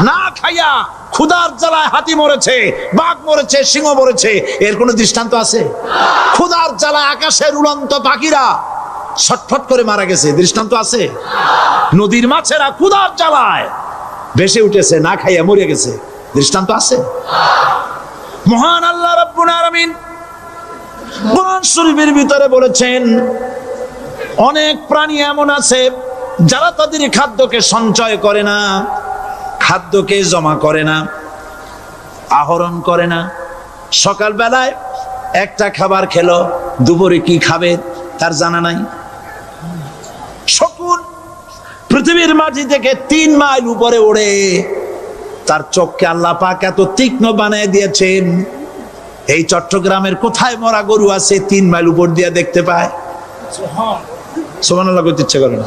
না খাইয়া ক্ষুধার জ্বালায় হাতি মরেছে, বাঘ মরেছে, সিংহ মরেছে, এর কোনো দৃষ্টান্ত আছে? ক্ষুধার জ্বালায় আকাশের উড়ন্ত পাখিরা ছটফট করে মারা গেছে, দৃষ্টান্ত আছে? নদীর মাছেরা ক্ষুধার জ্বালায় ভেসে উঠেছে, না খাইয়া মরে গেছে, দৃষ্টান্ত আছে? মহান আল্লাহ রাব্বুল আলামিন কোরআন শরীফের ভিতরে বলেছেন অনেক প্রাণী এমন আছে যারা তাদের খাদ্যকে সঞ্চয় করে না, খাদ্যকে জমা করে না, আহরণ করে না। সকাল বেলায় একটা খাবার খেলো, দুপুরে কি খাবে তার জানা নাই। শকুন পৃথিবীর মাটি থেকে 3 মাইল উপরে ওড়ে, তার চোখকে আল্লাহ পাক এত তীক্ষ্ণ বানিয়ে দিয়েছেন, এই চট্টগ্রামের কোথায় মরা গরু আছে 3 মাইল উপর দিয়ে দেখতে পায়? সুবহানাল্লাহ করতে ইচ্ছে করে না।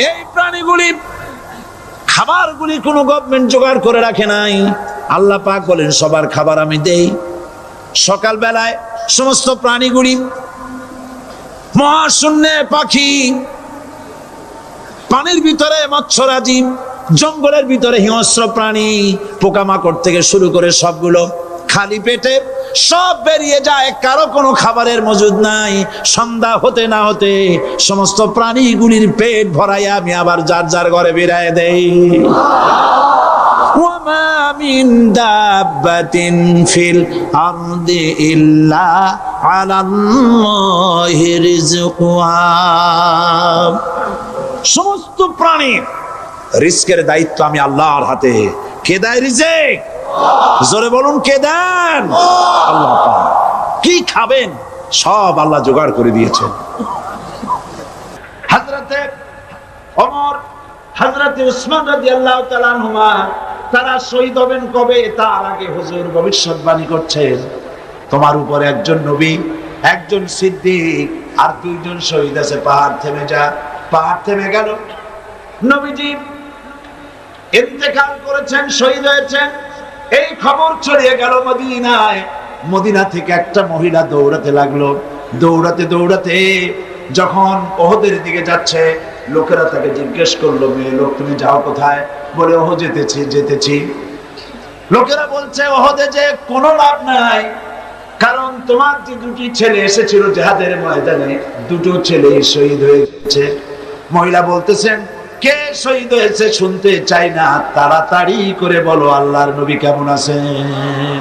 এই প্রাণীগুলি খাবারগুলি কোনো গভর্নমেন্ট জোগাড় করে রাখে নাই, আল্লাহ পাক বলেন সবার খাবার আমি দেই। সকাল বেলায় সমস্ত প্রাণীগুলি, মহাশূন্যে পাখি, পানির ভিতরে মৎস্যরাজি, জঙ্গলের ভিতরে হিংস্র প্রাণী, পোকামাকড় থেকে শুরু করে সবগুলো খালি পেটে সব বেরিয়ে যায়, কারো কোনো খাবারের মজুদ নাই। সন্ধ্যা হতে না হতে সমস্ত প্রাণীগুলির পেট ভরাইয়া আমি আবার যার যার ঘরে বেরায় দেই। ওয়ামা মিন দাব্বাতিন ফিল আরদি ইল্লা আলাল্লাহি রিজকুহা। সমস্ত প্রাণীর রিজকের দায়িত্ব আমি আল্লাহর হাতে। কে দেয় রিজেক? জোরে বলুন, কে দেন? আল্লাহ পাক। কি খাবেন সব আল্লাহ জোগাড় করে দিয়েছেন। হযরতে ওমর, হযরতে উসমান রাদিয়াল্লাহু তাআলা আনহুমা তারা শহীদ হবেন কবে তার আগে হুজুর ভবিষ্যৎবাণী করছেন, তোমার উপরে একজন নবী, একজন সিদ্দিক আর 2 জন শহীদ আছে, পাহাড় থেমে যা। পাহাড় থেমে গেল, নবীজি ইন্তেকাল করেছেন, শহীদ হয়েছেন। এই খবর ছড়িয়ে গেল মদিনায়। মদিনা থেকে একটা মহিলা দৌড়াতে লাগলো, দৌড়াতে দৌড়াতে যখন ওহদের দিকে যাচ্ছে, লোকেরা তাকে জিজ্ঞেস করলো, মেয়ে লোক তুমি যাও কোথায়? বলে ওহ যেতেছি। লোকেরা বলছে ওহদে যে কোনো লাভ নাই, কারণ তোমার যে 2টি ছেলে এসেছিল জিহাদের ময়দানে, 2টো ছেলে শহীদ হয়েছে। মহিলা বলতেছেন কে শহীদ হয়েছে শুনতে চাই না, তাড়াতাড়ি করে বলো আল্লাহর নবী কেমন আছেন।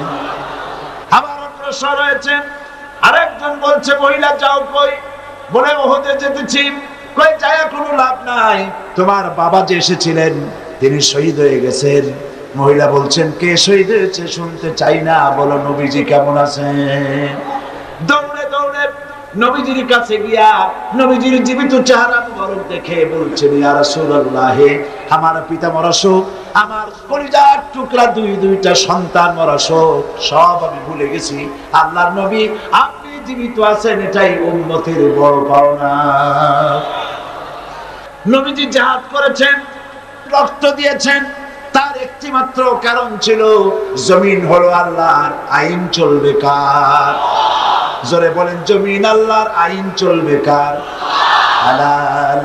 আবার অগ্রসর হয়েছেন, আরেকজন বলছে মহিলা যাও কই? বলে ওহদে যেতেছি। কই যায় কোনো লাভ নাই, তোমার বাবা যে এসেছিলেন তিনি শহীদ হয়ে গেছেন। মহিলা বলছেন কে শহীদ হয়েছে শুনতে চাই না, বলো নবীজি কেমন আছেন। দৌড়ে দৌড়ে নবীজির কাছে গিয়া নবীজির জীবিত চেহারা মুবারক দেখে বলছেন ইয়া রাসূলুল্লাহ, আমার পিতা মরা শোক, আমার কলিজার টুকরা 2টা সন্তান মরা শোক সব আমি ভুলে গেছি। আল্লাহর নবী আপনি জীবিত আছেন, এটাই উম্মতের বড় পাওনা। নবীজি জিহাদ করেছেন, রক্ত দিয়েছেন, তার একটি মাত্র কারণ ছিল জমিন হলো আল্লাহর, আইন চলবে কার? জোরে বলেন, জমিন আল্লাহর, আইন চলবে কার? আলা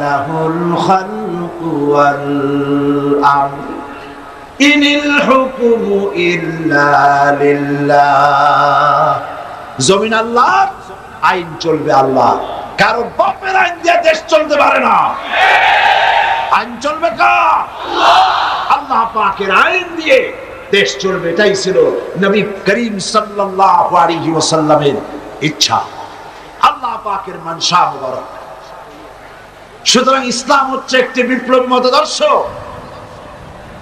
লাহুল খালকু ওয়াল আমর ইনিল হুকমু ইল্লা লিল্লাহ। জমিন আল্লাহর, আইন চলবে আল্লাহ। কারো বাপের আইন দিয়ে দেশ চলতে পারে না। আইন চলবে কার? আল্লাহ পাকের আইন দিয়ে দেশ চলবে। এটাই ছিল নবী করিম সাল্লাল্লাহু আলাইহি ওয়াসাল্লামের ইচ্ছা, আল্লাহ পাকের মানসা মুবারক। সুতরাং ইসলাম হচ্ছে একটি বিপ্লবী মতাদর্শ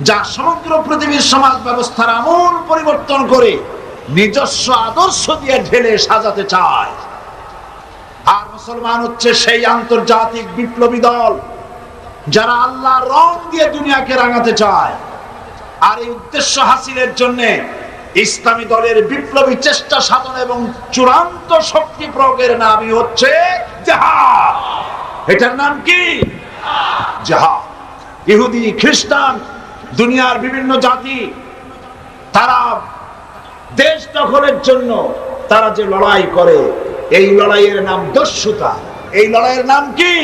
যা সমগ্র পৃথিবীর সমাজ ব্যবস্থার আমূল পরিবর্তন করে নিজস্ব আদর্শ দিয়ে ঢেলে সাজাতে চায়। আর মুসলমান হচ্ছে সেই আন্তর্জাতিক বিপ্লবী দল যারা আল্লাহর রং দিয়ে দুনিয়াকে রাঙাতে চায়। আর এই উদ্দেশ্য হাসিলের জন্য ইসলামী দলের বিপ্লবী চেষ্টা সাধন এবং চূড়ান্ত শক্তি প্রয়োগের নামই হচ্ছে জিহাদ। এটার নাম কি? জিহাদ। ইহুদি, খ্রিস্টান, দুনিয়ার বিভিন্ন জাতি তারা দেশ দখলের জন্য তারা যে লড়াই করে, এই লড়াইয়ের নাম দস্যুতা। এই লড়াইয়ের নাম কি?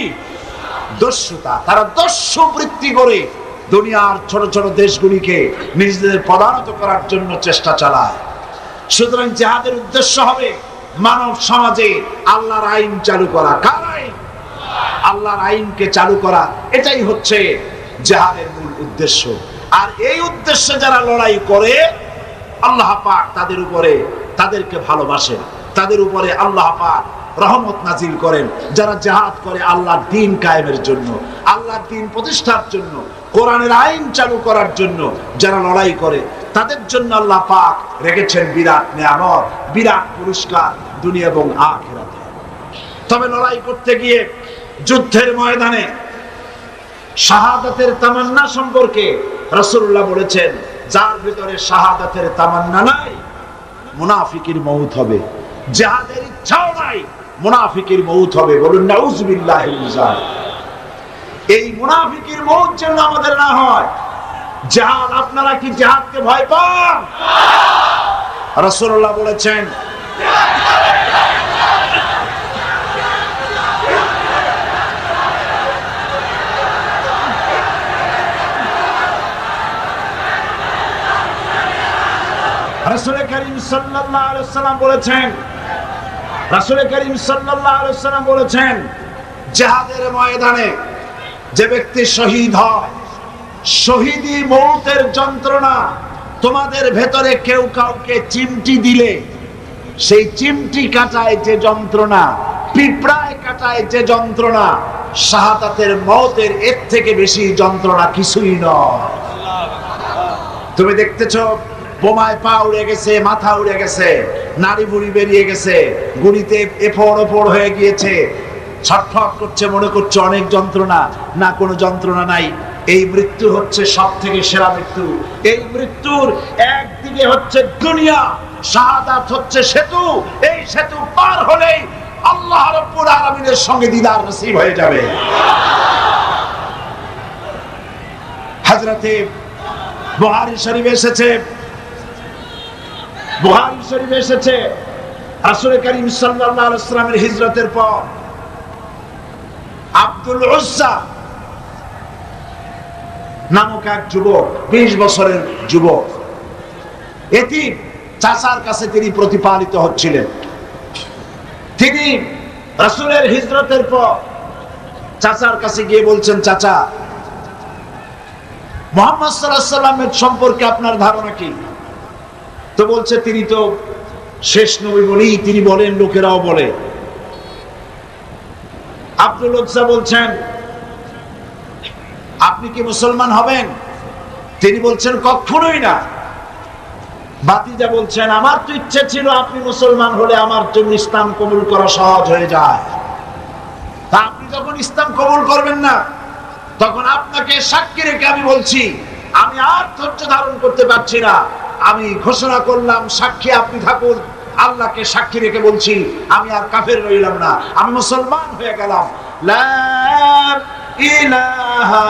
দস্যুতা। তারা দস্যু বৃত্তি করে দুনিয়ার ছোট ছোট দেশগুলিকে নিজেদের পদানত করার জন্য চেষ্টা চালায়। সুতরাং জিহাদের উদ্দেশ্য হবে মানব সমাজে আল্লাহর আইন চালু করা। কার আইন? আল্লাহর আইনকে চালু করা। এটাই হচ্ছে জিহাদের মূল উদ্দেশ্য। আর এই উদ্দেশ্যে যারা লড়াই করে, আল্লাহ পাক তাদের উপরে, তাদেরকে ভালোবাসেন, তাদের উপরে আল্লাহ পাক রহমত নাজিল করেন। যারা জিহাদ করে আল্লাহর দ্বীন কায়েমের জন্য, আল্লাহর দ্বীন প্রতিষ্ঠার জন্য, কোরআনের আইন চালু করার জন্য যারা লড়াই করে, তাদের জন্য আল্লাহ পাক রেখেছেন বিরাট নিয়ামত, বিরাট পুরস্কার দুনিয়া এবং আখিরাতে। তবে লড়াই করতে গিয়ে যুদ্ধের ময়দানে শাহাদাতের তামান্না সম্পর্কে রাসূলুল্লাহ বলেছেন, যার ভিতরে শাহাদাতের তামান্না নাই, মুনাফিকের মউত হবে। জিহাদের ইচ্ছাও নাই, মুনাফিকের মউত হবে। বলুন নাউযুবিল্লাহি মিন যালিক। এই মুনাফিকের মউত যেন আমাদের না হয়। জিহাদ, আপনারা কি জিহাদকে ভয় পান? রাসূলুল্লাহ বলেছেন, রাসূল করিম সাল্লাল্লাহু আলাইহি ওয়াসাল্লাম বলেছেন, রাসূল করিম সাল্লাল্লাহু আলাইহি ওয়াসাল্লাম বলেছেন, জিহাদের ময়দানে যে ব্যক্তি শহীদ হয়, শহীদি মওতের যন্ত্রণা তোমাদের ভেতরে কেউ কাউকে চিমটি দিলে সেই চিমটি কাটায় যে যন্ত্রণা, পিঁপড়ায় কাটায় যে যন্ত্রণা, শাহাদাতের মওতের এর থেকে বেশি যন্ত্রণা কিছুই নয়। তুমি দেখতেছো বোমায় পা উড়ে গেছে, মাথা উড়ে গেছে, নাড়ি বুড়ি বেরিয়ে গেছে, গুড়িতে এফড় ওপড় হয়ে গিয়েছে, ছটফট করছে, মনে করছে অনেক যন্ত্রণা। না, কোনো যন্ত্রণা নাই। এই মৃত্যু হচ্ছে সব থেকে সেরা মৃত্যু। এই মৃত্যুর একদিকে হচ্ছে দুনিয়া, শাহাদাত হচ্ছে সেতু। এই সেতু পার হলেই আল্লাহ রাব্বুল আলামিনের সঙ্গে দিদার নসিব হয়ে যাবে। হযরতে বুখারী শরীফে এসেছে, বুখারী শরীফে এসেছে, রাসূল করিম সাল্লাল্লাহু আলাইহি ওয়াসাল্লামের হিজরতের পর আব্দুল উজ্জা নামক এক যুবক, 20 বছরের যুবক, এতিম, চাচার কাছে তিনি প্রতিপালিত হচ্ছিলেন। তিনি রাসূলের হিজরতের পর চাচার কাছে গিয়ে বলছেন, চাচা, মুহাম্মদ সাল্লাল্লাহু আলাইহি ওয়াসাল্লামের সম্পর্কে আপনার ধারণা কি? তো বলছে, তিনি তো শেষ নবী বলেই তিনি বলেন, লোকেরাও বলে। আব্দুল উজ্জা বলছেন, আপনি কি মুসলমান হবেন? তিনি বলছেন, কখনোই না। ভাতিজা বলছেন, আমার তো ইচ্ছে ছিল আপনি মুসলমান হলে আমার জন্য ইসলাম কবুল করা সহজ হয়ে যায়। তা আপনি যখন ইসলাম কবুল করবেন না, তখন আপনাকে সাক্ষী রেখে আমি বলছি, আমি আর ধৈর্য ধারণ করতে পারছি না। আমি ঘোষণা করলাম, সাক্ষী আপনি থাকুন। আল্লাহকে সাক্ষী রেখে বলছি, আমি আর কাফের রইলাম না, আমি মুসলমান হয়ে গেলাম। লা ইলাহা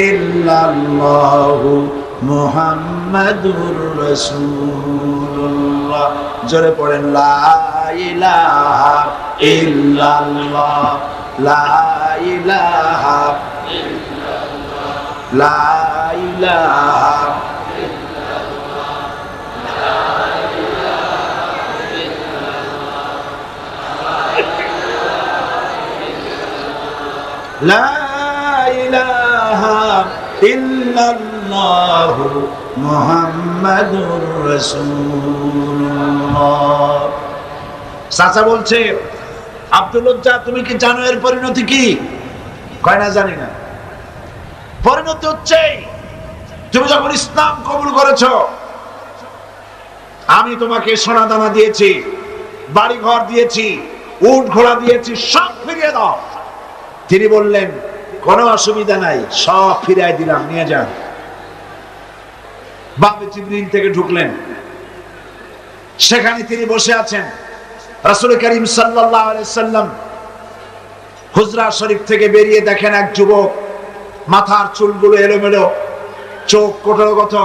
ইল্লাল্লাহু মুহাম্মাদুর রাসূলুল্লাহ। জোরে পড়েন, লা ইলাহা ইল্লাল্লাহ, লা ইলাহা ইল্লাল্লাহ, লা ইলাহা লা ইলাহা ইল্লাল্লাহু মুহাম্মাদুর রাসূলুল্লাহ। চাচা বলছে, আব্দুল উজ্জা, তুমি কি জানো এর পরিণতি কি? কয় না, জানি না। পরিণতি হচ্ছে, তুমি যখন ইসলাম কবুল করেছো, আমি তোমাকে সোনা দানা দিয়েছি, বাড়ি ঘর দিয়েছি, উট ঘোড়া দিয়েছি, সব ফিরিয়ে দাও। তিনি বললেন, কোনো অসুবিধা নাই, সব ফিরিয়ে দিলাম, নিয়ে যান। বাবে জিবরিল থেকে ঢুকলেন, সেখানে তিনি বসে আছেন। রাসূল করিম সাল্লাল্লাহু আলাইহি ওয়াসাল্লাম হুজরা শরীফ থেকে বেরিয়ে দেখেন এক যুবক, মাথার চুলগুলো এলোমেলো, চোখ কোটরগত,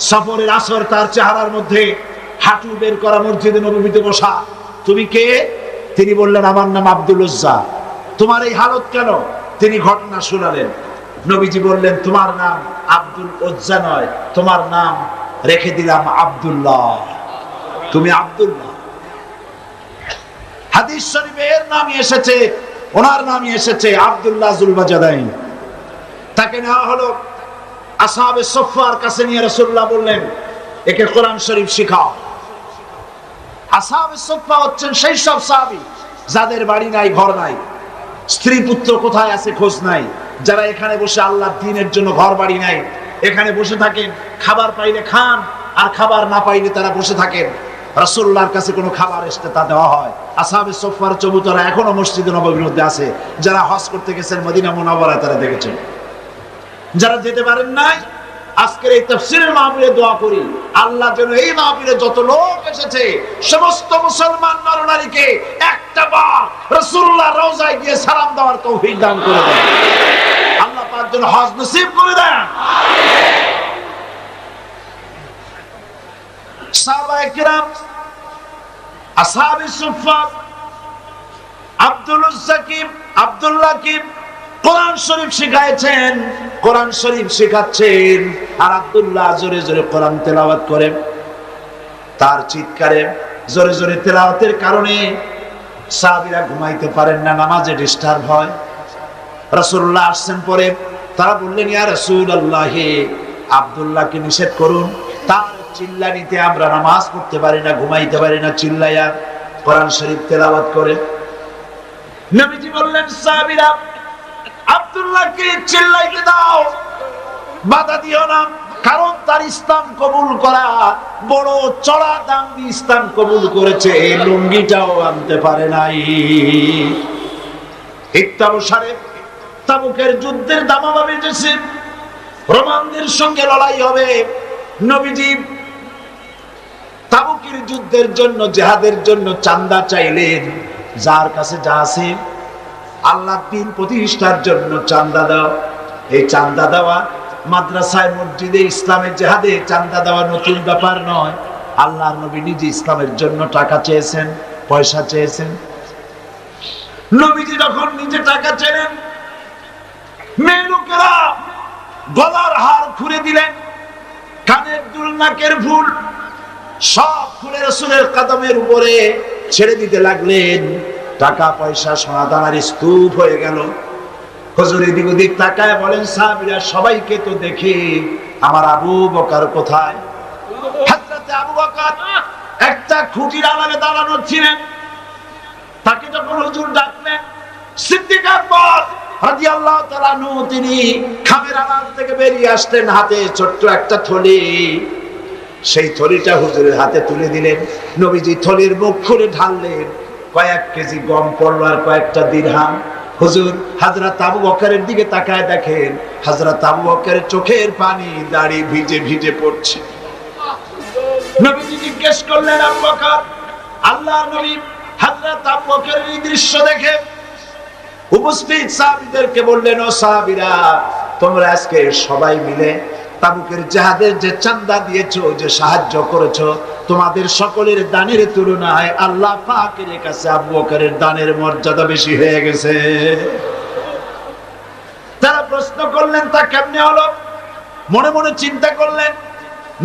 সফরের আসর তার চেহারার মধ্যে, হাঁটু বের করা, মসজিদে নববীতে বসা। তুমি কে? তিনি বললেন আমার নাম আব্দুল উজ্জা। তোমার এই হালত কেন? তিনি ঘটনা শোনালেন। নবীজি বললেন তোমার নাম আব্দুল উজ্জা নয়, তোমার নাম রেখে দিলাম আব্দুল্লাহ, তুমি আব্দুল্লাহ। হাদিস শরীফে এর নামই এসেছে, ওনার নামই এসেছে আব্দুল্লাহ জুলবাজাদাইন। তাকে নেওয়া হলো আসহাবে সুফফার কাছে, নিয়ে রাসূলুল্লাহ বললেন একে কোরআন শরীফ শিখাও। আসহাবে সুফফা হচ্ছেন সেই সব সাহাবী যাদের বাড়ি নাই, ঘর নাই, স্ত্রী পুত্র কোথায় আছে খোঁজ নাই, যারা এখানে বসে আল্লাহর দ্বীনের জন্য ঘর বাড়ি নাই, এখানে বসে থাকেন, খাবার পাইলে খান আর খাবার না পাইলে তারা বসে থাকেন। রাসূলুল্লাহর কাছে কোনো খাবার এসে তা দেওয়া হয়। আসহাবে সুফফার চবুতরা এখনো মসজিদে নববীর মধ্যে আছে। যারা হজ করতে গেছেন মদিনা মুনাওয়ারায় তারা দেখেছেন। যারা যেতে পারেন নাই, আজকের এই তাফসীরের মাহফিলে দোয়া করি আল্লাহ যেন এই মাহফিলে যত লোক এসেছে সমস্ত মুসলমান নরনারীকে একটা বার রাসূলুল্লাহর রওজায় গিয়ে সালাম দেওয়ার তৌফিক দান করে দেন। আল্লাহ পাক যেন হজ নসিব করে দেন। সাহাবায়ে কিরাম, আসহাবে সুফফা, আব্দুল উজ্জাকিব, আব্দুল্লাহ কিব কোরআন শরীফ শিখাইছেন, কোরআন শরীফ শেখাচ্ছেন। আর আব্দুল্লাহ জোরে জোরে কোরআন তেলাওয়াত করে। তার চিৎকারে, জোরে জোরে তেলাওয়াতের কারণে সাহাবীরা ঘুমাইতে পারেন না, নামাজে ডিস্টার্ব হয়। রাসূলুল্লাহ আসছেন পরে, তারা বললেন ইয়া রাসূলুল্লাহ, আব্দুল্লাহকে নিষেধ করুন, তার চিল্লানিতে আমরা নামাজ পড়তে পারি না, ঘুমাইতে পারি না, চিল্লাইয়া কোরআন শরীফ তেলাওয়াত করে। নবীজি বললেন সাহাবীরা আব্দুল্লাহকে চিল্লাইতে দাও, বাধা দিও না, কারণ তার ইসলাম কবুল করা বড় চড়া দাম দিয়ে ইসলাম কবুল করেছে, এই লুঙ্গিটাও আনতে পারে নাই। ইত্তাবসারে তাবুকের যুদ্ধের দামামা বেজেছে, রোমানদের সঙ্গে লড়াই হবে। নবীজি তাবুকের যুদ্ধের জন্য, জিহাদের জন্য চাঁদা চাইলেন। যার কাছে যা আছে আল্লাহর দ্বীন প্রতিষ্ঠার জন্য চাঁদা দাও। এই চাঁদা দেওয়া মাদ্রাসায়, মসজিদে, ইসলামের জিহাদে চাঁদা দেওয়া নতুন ব্যাপার নয়। আল্লাহর নবী নিজে ইসলামের জন্য টাকা চেয়েছেন, পয়সা চেয়েছেন। নবীজি যখন নিজে টাকা চেলেন, মেয়ে লোকেরা গলার হার খুলে দিলেন, কানের দুল, নাকের ফুল সব খুলে রাসূলের কদমের উপরে ছেড়ে দিতে লাগলেন। টাকা পয়সা সোনা দানার স্তূপ হয়ে গেল। হুজুর এদিক ওদিক তাকায় বলেন সাহাবীরা সবাইকে তো দেখে আমার আবু বকর কোথায়? হযরতে আবু বকর একটা খুঁটির আড়ালে দাঁড়ানো ছিলেন। তাকে যখন হুজুর ডাকলেন, সিদ্দিক আকবর রাদিয়াল্লাহু তাআলা আনহু তিনি খামের আড়াল থেকে বেরিয়ে আসলেন, হাতে ছোট্ট একটা থলি। সেই থলিটা হুজুরের হাতে তুলে দিলেন। নবীজি থলির মুখ খুলে ঢাললেন, কয়েক কেজি গম পড়লো আর কয়েকটা দিরহাম। হুজুর হযরত আবু বকরের দিকে তাকায় দেখেন, হযরত আবু বকরের চোখের পানি দাড়ি ভিজে ভিজে পড়ছে। নবীজি জিজ্ঞেস করলেন আবু বকর, আল্লাহর নবী হযরত আবু বকরের এই দৃশ্য দেখে উপস্থিত সাহাবীদেরকে বললেন, ও সাহাবীরা, তোমরা আজকে সবাই মিলে তাবুকের জিহাদের যে চাঁদা দিয়েছো, যে সাহায্য করেছো, তোমাদের সকলের দানের তুলনায় আল্লাহ পাকের কাছে আবু বকরের দানের মর্যাদা বেশি হয়ে গেছে। তারা প্রশ্ন করলেন তা কেমনে হলো? মনে মনে চিন্তা করলেন।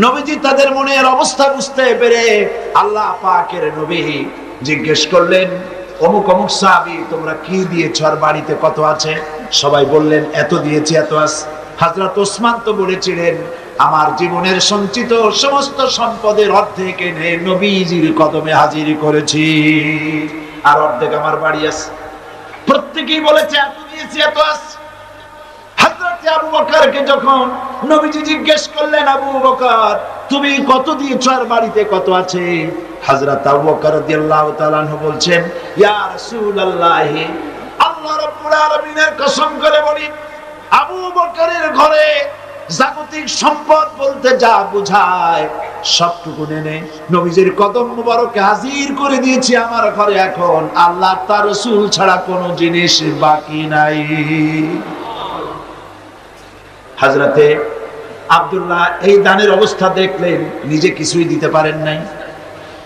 নবীজি তাদের মনের অবস্থা বুঝতে পেরে আল্লাহ পাকের নবী জিজ্ঞেস করলেন, অমুক অমুক সাহাবী, তোমরা কি দিয়েছো আর বাড়িতে কত আছে? সবাই বললেন এত দিয়েছি, এত আছে। হযরত ওসমান তো বলেছিলেন, আমার জীবনের সঞ্চিত সমস্ত সম্পদের অর্ধেক এনে নবীজির কদমে হাজির করেছি, আর অর্ধেক আমার বাড়ি আছে। প্রত্যেকেই বলেছে এত দিয়েছি, এত আছে। হযরত আবু বকরকে যখন নবীজি জিজ্ঞেস করলেন, আবু বকর তুমি কত দিয়েছো আর বাড়িতে কত আছে? হযরত আবু বকর রাদিয়াল্লাহু তাআলা আনহু বলছেন, ইয়া রাসূলুল্লাহ, আল্লাহ রাব্বুল আলামিনের কসম করে বলি, আবু বকরের ঘরে জাগতিক সম্পদ বলতে যা বোঝায় সবটুকু এনে নবীজির কদম মুবারকে হাজির করে দিয়েছি আমার ঘরে। এখন আল্লাহ তার রাসূল ছাড়া কোনো জিনিস বাকি নাই। হযরতে আব্দুল্লাহ এই দানের অবস্থা দেখলেন, নিজে কিছুই দিতে পারেন নাই।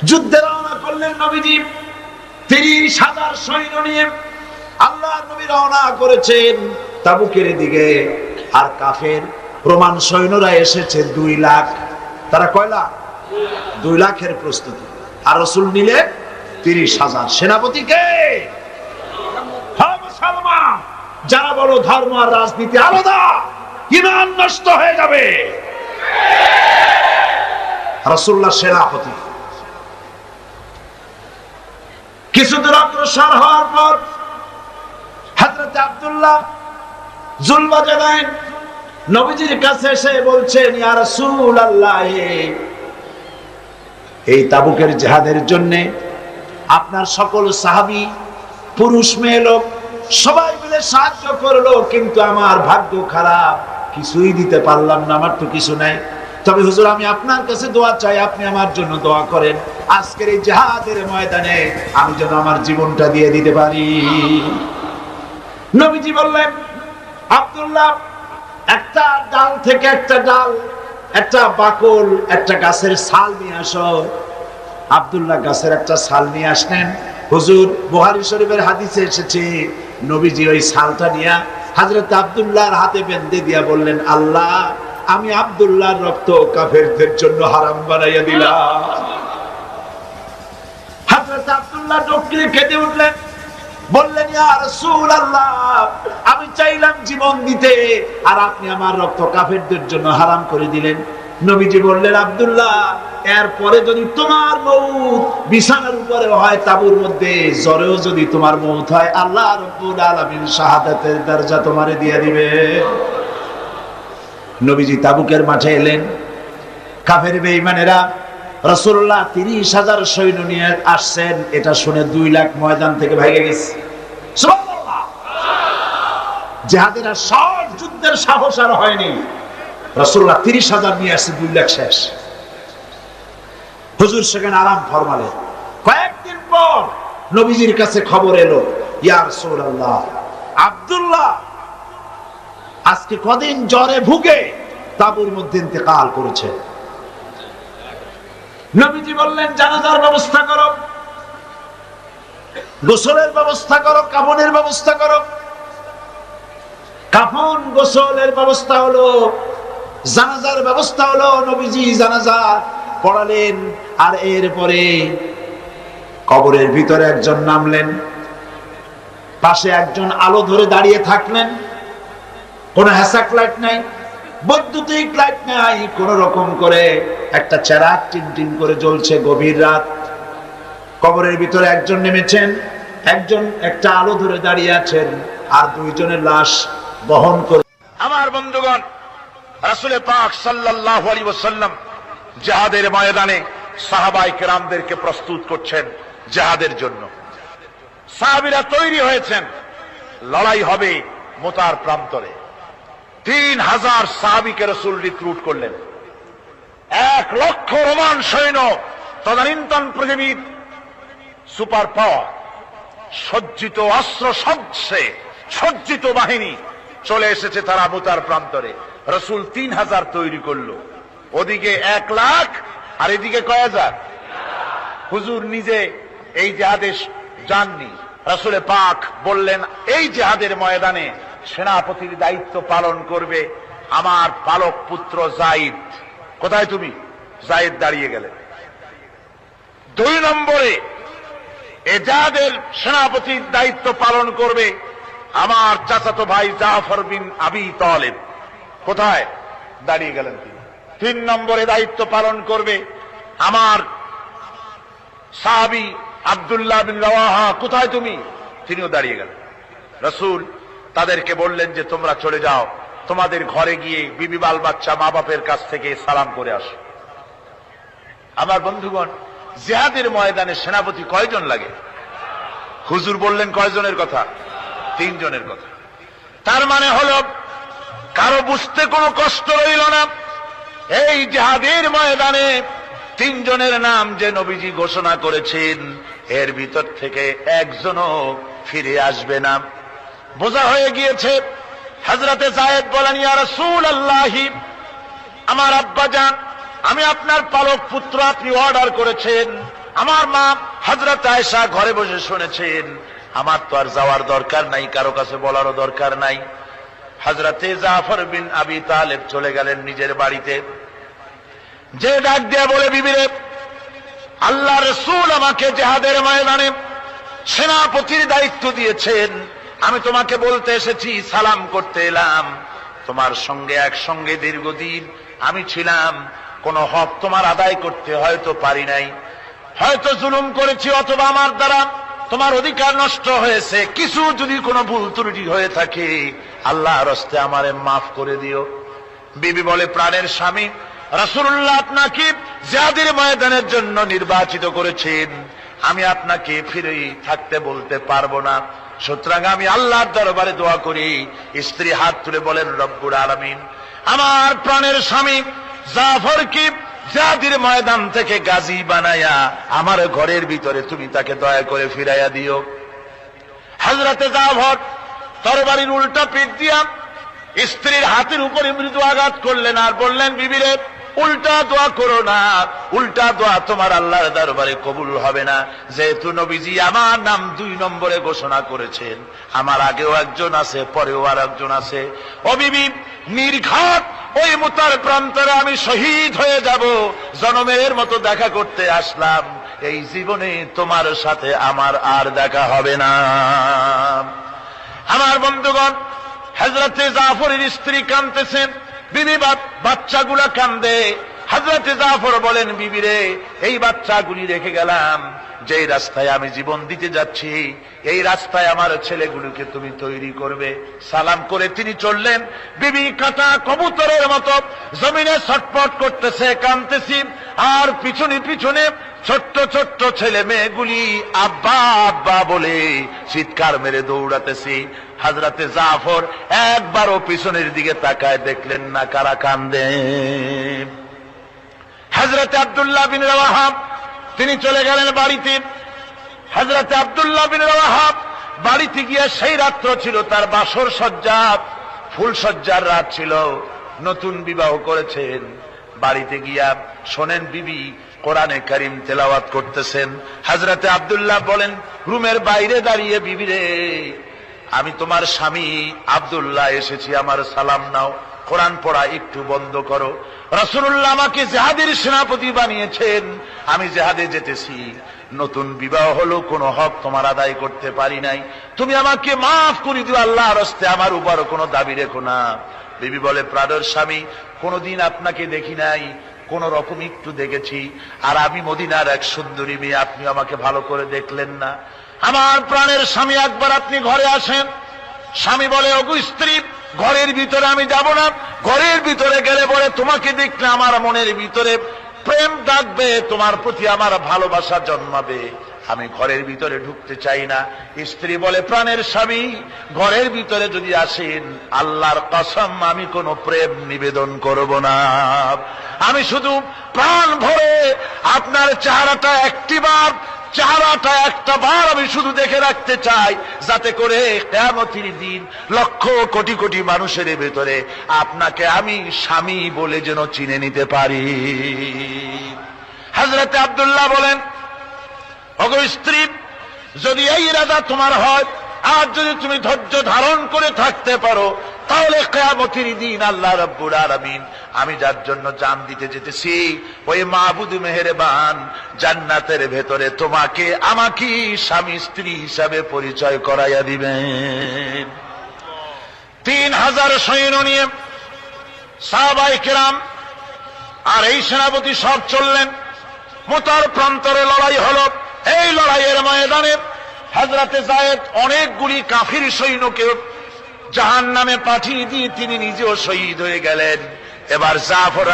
যুদ্ধে রওনা করলেন নবীজি 30,000 সৈন্য নিয়ে। আল্লাহর নবী রওনা করেছেন তাবুকের দিকে, আর কাফের প্রমাণ সৈন্যরা এসেছে 2 লাখ। তারা কয় লাখ? 2 লাখের প্রস্তুতি। আর রাসূল নিলে 30,000। সেনাপতি কে? হ্যাঁ মুসলমান, যারা বলো ধর্ম আর রাজনীতি আলাদা, ঈমান নষ্ট হয়ে যাবে। রাসূলুল্লাহ সেনাপতি। কিছু দূর অগ্রসর হওয়ার পর হযরত আব্দুল্লাহ জুলবাজাদাইন নবীজির কাছে এসে বলছেন, ইয়া রাসূলুল্লাহ, এই তাবুকের জিহাদের জন্য আপনার সকল সাহাবী, পুরুষ মেয়ে লোক সবাই মিলে সাহায্য করলো, কিন্তু আমার ভাগ্য খারাপ, কিছুই দিতে পারলাম না, আমার তো কিছু নাই। তবে হুজুর, আমি আপনার কাছে দোয়া চাই, আপনি আমার জন্য দোয়া করেন, আজকের এই জিহাদের ময়দানে আমি যেন আমার জীবনটা দিয়ে দিতে পারি। নবীজি বললেন, আব্দুল্লাহ, একটা ডাল থেকে একটা ডাল, একটা বাকল, একটা গাছের ছাল নিয়ে আসো। আব্দুল্লাহ গাছের একটা ছাল নিয়ে আসলেন। হুজুর, বুখারী শরীফের হাদিসে এসেছে, নবীজি ওই ছালটা নিয়ে হযরত আব্দুল্লাহর হাতে বেঁধে দিয়া বললেন, আল্লাহ, আমি আব্দুল্লাহর রক্ত কাফেরদের জন্য হারাম বানাইয়া দিলাম। হযরত আব্দুল্লাহ ডোকরে কেঁদে উঠলেন, বললেন, ইয়া রাসূলুল্লাহ, আমি চাইলাম জীবন দিতে, আর আপনি আমার রক্ত কাফেরদের জন্য হারাম করে দিলেন। নবীজি বললেন, আব্দুল্লাহ, এরপরে যদি তোমার মউত বিছানার উপরে হয়, তাবুর মধ্যে জ্বরেও যদি তোমার মউত হয়, আল্লাহ রাব্বুল আলামিন শাহাদাতের দরজা তোমারে দিয়ে দিবে। নবীজি তাবুকের মাঠে এলেন। কাফের বেঈমানেরা রাসূলুল্লাহ 30,000 সৈন্য নিয়ে আসছেন, এটা শুনে 2 লাখ ময়দান থেকে ভাগে গেছে। সুবহানাল্লাহ! জিহাদের সব যুদ্ধের সাহস আর হয়নি। রাসূলুল্লাহ 30,000 নিয়ে আসছে, 2 লাখ শেষ। হুজুর সেখানে আরাম ফরমালেন। কয়েকদিন পর নবীজির কাছে খবর এলো, ইয়া রাসূলুল্লাহ, আব্দুল্লাহ আজকে কদিন জ্বরে ভুগে তাবুর মধ্যে ইন্তেকাল করেছে। নবীজি বললেন, জানাজার ব্যবস্থা করো, গোসলের ব্যবস্থা করো, কাফনের ব্যবস্থা করো। কাফন গোসলের ব্যবস্থা হলো, জানাজার ব্যবস্থা হলো। নবীজি জানাজা পড়ালেন, আর এরপরে কবরের ভিতরে একজন নামলেন, পাশে একজন আলো ধরে দাঁড়িয়ে থাকলেন। কোন হ্যাসাক লাইট নাই, বৈদ্যুতিক লাইট নাই, কোন রকম করে একটা চেরাগ টিনটিন করে জ্বলছে। গভীর রাত, কবরের ভিতরে একজন নেমেছেন, একজন একটা আলো ধরে দাঁড়িয়ে আছেন, আর 2 জনের লাশ বহন করে। আমার বন্ধুগণ, রাসূল পাক সাল্লাল্লাহু আলাইহি ওয়াসাল্লাম জিহাদের ময়দানে সাহাবায়ে কেরামদেরকে প্রস্তুত করছেন জিহাদের জন্য। সাহাবীরা তৈরি হয়েছেন, লড়াই হবে মুতার প্রান্তরে। 3,000 সাহাবীকে রাসূল রিক্রুট করলেন। 1 লক্ষ রোমান সৈন্য, তদানীন্তন পৃথিবীর সুপার পাওয়ার, সজ্জিত অস্ত্র সজ্জিত বাহিনী চলে এসেছে তারা মুতার প্রান্তরে। রাসূল 3,000 তৈরি করলো। ওদিকে 1 লাখ, আর এদিকে কয় হাজার। হুজুর নিজে এই জিহাদে যাননি। রাসূল পাক বললেন, এই জিহাদের ময়দানে সেনাপতির দায়িত্ব পালন করবে আমার পালক পুত্র যায়েদ। কোথায় তুমি? যায়েদ দাঁড়িয়ে গেলেন। 2 নম্বরে এই জিহাদের সেনাপতির দায়িত্ব পালন করবে আমার চাচাতো ভাই জাফর বিন আবি তালেব। কোথায়? দাঁড়িয়ে গেলেন তিনি। 3 নম্বরে দায়িত্ব পালন করবে আমার সাহাবী আব্দুল্লাহ বিন রাওয়াহা। কোথায় তুমি? তিনিও দাঁড়িয়ে গেলেন। রাসূল তাদেরকে বললেন যে তোমরা চলে যাও, তোমাদের ঘরে গিয়ে বিবি বাল বাচ্চা মা বাপের কাছ থেকে সালাম করে আসো। আমার বন্ধুগণ, জিহাদের ময়দানে সেনাপতি কয়জন লাগে? হুজুর বললেন কয়জনের কথা? 3 জনের কথা। তার মানে হলো কারো বুঝতে কোনো কষ্ট রইল না। এই জিহাদের ময়দানে 3 জনের নাম যে নবীজি ঘোষণা করেছেন, এর ভিতর থেকে একজনও ফিরে আসবে না। বোঝা হয়ে গিয়েছে। হযরতে যায়েদ বলেন, ইয়া রাসূলুল্লাহ, আমার আব্বা জান, আমি আপনার পালক পুত্র, আপনি অর্ডার করেছেন আমার মা হযরত আয়েশা ঘরে বসে শুনেছেন। আমার তো আর যাওয়ার দরকার নাই, কারো কাছে বলারও দরকার নাই। হযরতে জাফর বিন আবি তালেব চলে গেলেন নিজের বাড়িতে, যে ডাক দিয়া বলে, বিবিরে, আল্লাহ রাসূল আমাকে জিহাদের ময়দানে সেনাপতির দায়িত্ব দিয়েছেন, আমি তোমাকে বলতে এসেছি, সালাম করতে এলাম। তোমার সঙ্গে একসঙ্গে দীর্ঘদিন আমি ছিলাম, কোন হক তোমার আদায় করতে হয়তো পারি নাই, হয়তো জুলুম করেছি, অথবা আমার দ্বারা তোমার অধিকার নষ্ট হয়েছে। কিছু যদি কোনো ভুল ত্রুটি হয়ে থাকে, আল্লাহর হস্তে আমারে মাফ করে দিও। বিবি বলে, প্রাণের স্বামী রাসূলুল্লাহ আপনাকে জিহাদের ময়দানের জন্য নির্বাচিত করেছেন, আমি আপনাকে ফিরে থাকতে বলতে পারবো না, সুতরাং আমি আল্লাহর দরবারে দোয়া করি। স্ত্রী হাত তুলে বলেন, রব্বুল আলামিন, আমার প্রাণের স্বামী জাফরকে জিহাদের ময়দান থেকে গাজী বানায়া আমার ঘরের ভিতরে তুমি তাকে দয়া করে ফিরাইয়া দিও। হযরতে জাফর তরবারির উল্টা পিঠ দিয়া স্ত্রীর হাতের উপরে মৃদু আঘাত করলেন আর বললেন, বিবিরে, উল্টা দোয়া করো না, উল্টা দোয়া তোমার আল্লাহর দরবারে কবুল হবে না। যেহেতু নবীজি আমার নাম 2 নম্বরে ঘোষণা করেছেন, আমার আগেও একজন আছে, পরেও আর একজন আছে। ও বিবি, নির্ঘাত ওই মুতার প্রান্তরে আমি শহীদ হয়ে যাব, জনমের মতো দেখা করতে আসলাম, এই জীবনে তোমার সাথে আমার আর দেখা হবে না। আমার বন্ধুগণ, হযরতে জাফরের স্ত্রী কাঁদতেছেন, বিবি বাচ্চাগুলা কান্দে। হযরতে জাফর বলেন, বিবিরে, এই বাচ্চাগুলি রেখে গেলাম, যেই রাস্তায় আমি জীবন দিতে যাচ্ছি, এই রাস্তায় আমার ছেলেগুলোকে তুমি তৈরি করবে। সালাম করে তিনি চললেন। বিবি কাটা কবুতরের মতো জমিনে ছটফট করতেছে, কাঁদতেছি, আর পিছনে পিছনে ছোট্ট ছোট্ট ছেলে মেয়েগুলি আব্বা আব্বা বলে চিৎকার মেরে দৌড়াতেছি। হযরতে জাফর একবারও পিছনের দিকে তাকায় দেখলেন না কারা কান্দে। হযরতে আব্দুল্লাহ বিন রাওয়াহা তিনি চলে গেলেন বাড়িতে। হযরতে আব্দুল্লাহ বিন রাওয়াহা বাড়িতে গিয়ে, সেই রাত্র ছিল তার বাসর সজ্জা, ফুল সজ্জার রাত ছিল, নতুন বিবাহ করেছেন। বাড়িতে গিয়া শোনেন বিবি কোরআনে কারীম তেলাওয়াত করতেছেন। হযরতে আব্দুল্লাহ বলেন, রুমের বাইরে দাঁড়িয়ে, বিবিরে, আমি তোমার স্বামী আব্দুল্লাহ এসেছি, আমার সালাম নাও, কোরআন পড়া একটু বন্ধ করো। রাসূলুল্লাহ আমাকে জিহাদের সেনাপতি বানিয়েছেন, আমি জিহাদে যেতেছি, নতুন বিবাহ হলো, কোনো হক তোমার আদায় করতে পারি নাই, তুমি আমাকে মাফ করে দিও, আল্লাহর হস্তে আমার উপর কোনো দাবি রেখো না। বিবি বলে, প্রাণের স্বামী, কোনদিন আপনাকে দেখি নাই, কোন রকম একটু দেখেছি, আর আমি মদিনার এক সুন্দরী মেয়ে, আপনি আমাকে ভালো করে দেখলেন না। আমার প্রাণের স্বামী, একবার আপনি ঘরে আসেন। স্বামী বলে, ওগো স্ত্রী, ঘরের ভিতরে আমি যাব না, ঘরের ভিতরে গেলে পরে তোমাকে দেখলে আমার মনের ভিতরে প্রেম ডাকবে, তোমার প্রতি আমার ভালোবাসা জন্মাবে, আমি ঘরের ভিতরে ঢুকতে চাই না। স্ত্রী বলে, প্রাণের স্বামী, ঘরের ভিতরে যদি আসেন, আল্লাহর কসম আমি কোনো প্রেম নিবেদন করব না, আমি শুধু প্রাণ ভরে আপনার চেহারাটা একটা বার আমি শুধু দেখে রাখতে চাই, যাতে করে কিয়ামতের দিন লক্ষ কোটি কোটি মানুষের ভেতরে আপনাকে আমি স্বামী বলে যেন চিনে নিতে পারি। হযরতে আব্দুল্লাহ বলেন, ওগো স্ত্রী, যদি এই ইরাদা তোমার হয়, আর যদি তুমি ধৈর্য ধারণ করে থাকতে পারো, তাহলে কিয়ামতের দিন আল্লাহ রাব্বুল আলামিন আমি যার জন্য জান দিতে যেতেছি, ওই মাবুদ মেহেরবান জান্নাতের ভেতরে তোমাকে আমাকে স্বামী স্ত্রী হিসাবে পরিচয় করাইয়া দিবেন। 3000 সৈন্য নিয়ে সাহাবায়ে কেরাম আর এই সেনাপতি সব চললেন। মুতার প্রান্তরে লড়াই হলো। এই লড়াইয়ের ময়দানে হযরতে যায়েদ অনেকগুলি কাফির সৈন্যকে জাহান্নামে পাঠিয়ে দিয়ে তিনি নিজেও শহীদ হয়ে গেলেন। এবার জাফর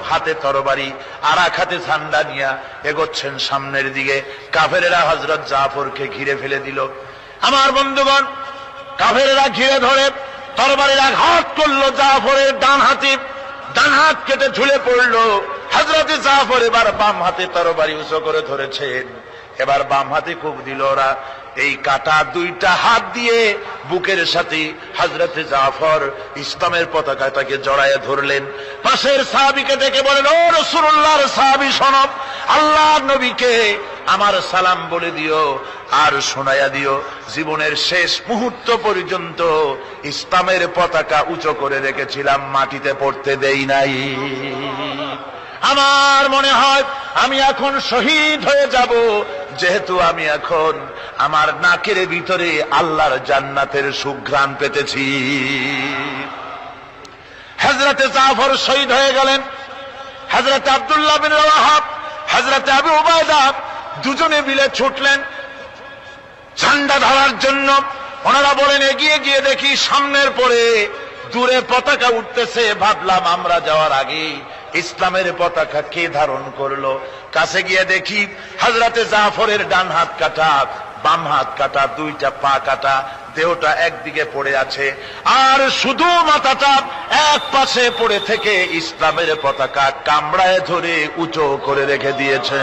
হাতে তরবারি, আর এক হাতে ঝান্ডা নিয়ে এগোচ্ছেন সামনের দিকে। কাফেরেরা হযরত জাফরকে ঘিরে ফেলে দিল। আমার বন্ধুগণ, কাফেরেরা ঘিরে ধরে তরবারির আঘাত করলো জাফরের ডান হাতে, ডান হাত কেটে ঝুলে পড়লো। হযরতে জাফর এবার বাম হাতে তরবারি উঁচু করে ধরেছেন। এবার বাম হাতে কোপ দিল ওরা। এই কাটা দুইটা হাত দিয়ে বুকের সাথে হযরতে জাফর ইসলামের পতাকাটাকে জড়ায় ধরলেন। পাশের সাহাবীকে ডেকে বলেন, ও রাসূলুল্লাহর সাহাবী শোনো, আল্লাহর নবীকে আমার সালাম বলে দিও আর শোনায়া দিও, জীবনের শেষ মুহূর্ত পর্যন্ত ইসলামের পতাকা উঁচু করে রেখেছিলাম, মাটিতে পড়তে দেই নাই। আমার মনে হয় আমি এখন শহীদ হয়ে যাব, যেহেতু আমি এখন আমার নাকের ভিতরে আল্লাহর জান্নাতের সুঘ্রাণ পেতেছি। হযরতে জাফর শহীদ হয়ে গেলেন। হযরতে আব্দুল্লাহ বিন রাওয়াহা, হযরতে আবু উবাইদা দুজনে মিলে ছুটলেন ঝান্ডা ধরার জন্য। ওনারা বলেন, এগিয়ে গিয়ে দেখি সামনের পরে দূরে পতাকা উঠতেছে। ভাবলাম আমরা যাওয়ার আগে ইসলামের পতাকা কে ধারণ করলো। কাছে গিয়ে দেখি হযরতে জাফরের ডান হাত কাটা, বাম হাত কাটা, দুইটা পা কাটা, দেহটা একদিকে পড়ে আছে, আর শুধু মাথাটা এক পাশে পড়ে থেকে ইসলামের পতাকা কামড়ায় ধরে উঁচু করে রেখে দিয়েছে।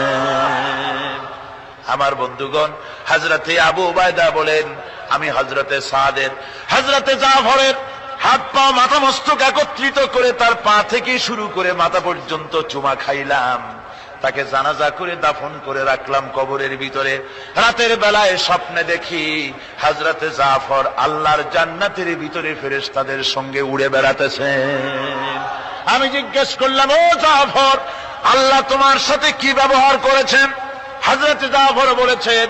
আমার বন্ধুগণ, হযরতে আবু উবাইদা বলেন, আমি হযরতে সাদের, হযরতে জাফরের হাত পা মাথা মস্তক একত্রিত করে তার পা থেকে শুরু করে মাথা পর্যন্ত চুমা খাইলাম। তাকে জানাজা করে দাফন করে রাখলাম কবরের ভিতরে। রাতের বেলায় স্বপ্নে দেখি হযরতে জাফর আল্লাহর জান্নাতের ভিতরে ফেরেশতাদের সঙ্গে উড়ে বেড়াতেছেন। আমি জিজ্ঞেস করলাম, ও জাফর, আল্লাহ তোমার সাথে কি ব্যবহার করেছেন? হযরতে জাফর বলেছেন,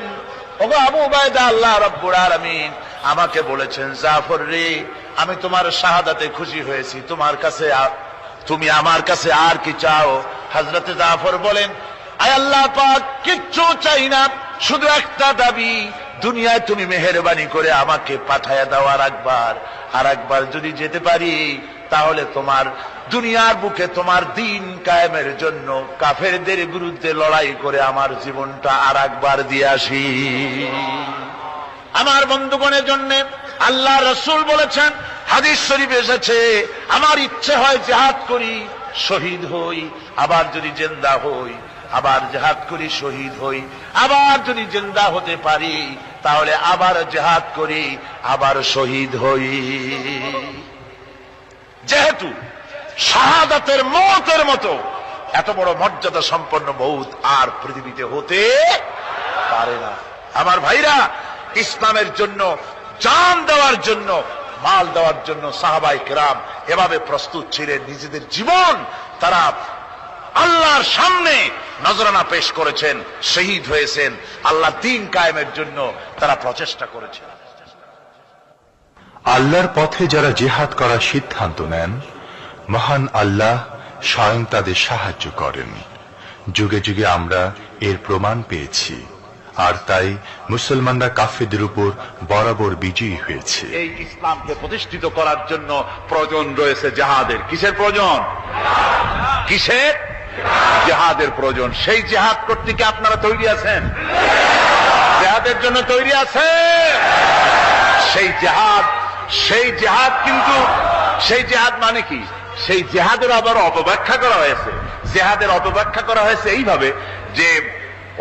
ওগো আবু উবাইদা, আল্লাহ রাব্বুল আলামিন আমাকে বলেছেন, জাফর রে, আমি তোমার শাহাদাতে খুশি হয়েছি, তুমি আমার কাছে আর কি চাও? হযরতে জাফর বলেন, আয় আল্লাহ পাক, কিচ্ছু চাই না, শুধু একটা দাবি, দুনিয়ায় তুমি মেহেরবানি করে আমাকে পাঠায়া দাও আর একবার যদি যেতে পারি, তাহলে তোমার দুনিয়ার বুকে তোমার দিন কায়েমের জন্য কাফেরদের বিরুদ্ধে লড়াই করে আমার জীবনটা আর একবার দিয়ে আসি। আমার বন্ধুগণের জন্য আল্লাহ রাসূল বলেছেন, হাদিস শরীফ এসেছে, আমার ইচ্ছে হয় জিহাদ করি, শহীদ হই, আবার যদি জিন্দা হই, আবার জিহাদ করি, শহীদ হই, আবার যদি জিন্দা হতে পারি তাহলে আবার জিহাদ করি, আবার শহীদ হই। যেহেতু শাহাদাতের মওতের মতো এত বড় মর্যাদা সম্পন্ন মওত আর পৃথিবীতে হতে পারে না। আমার ভাইরা, ইসলামের জন্য জান দেওয়ার জন্য, মাল দেওয়ার জন্য সাহাবায়ে কেরাম এভাবে প্রস্তুত ছিলেন। নিজেদের জীবন তারা আল্লাহর সামনে নজরানা পেশ করেছেন, শহীদ হয়েছেন, আল্লাহ দ্বীন কায়েমের জন্য তারা প্রচেষ্টা করেছেন। আল্লাহর পথে যারা জিহাদ করার সিদ্ধান্ত নেন, মহান আল্লাহ স্বয়ং তাদের সাহায্য করেন। যুগে যুগে আমরা এর প্রমাণ পেয়েছি, আর তাই মুসলমানরা কাফেরদের উপর বরাবর বিজয়ী হয়েছে। এই ইসলামকে প্রতিষ্ঠিত করার জন্য প্রয়োজন রয়েছে জিহাদের। কিসের প্রয়োজন? কিসের? জিহাদের প্রয়োজন। সেই জিহাদ করতে কি আপনারা তৈরি আছেন? জিহাদের জন্য তৈরি আছেন? সেই জিহাদ কিন্তু সেই জিহাদ মানে কি? সেই জিহাদের আবার অপব্যাখ্যা করা হয়েছে। জিহাদের অপব্যাখ্যা করা হয়েছে এইভাবে যে,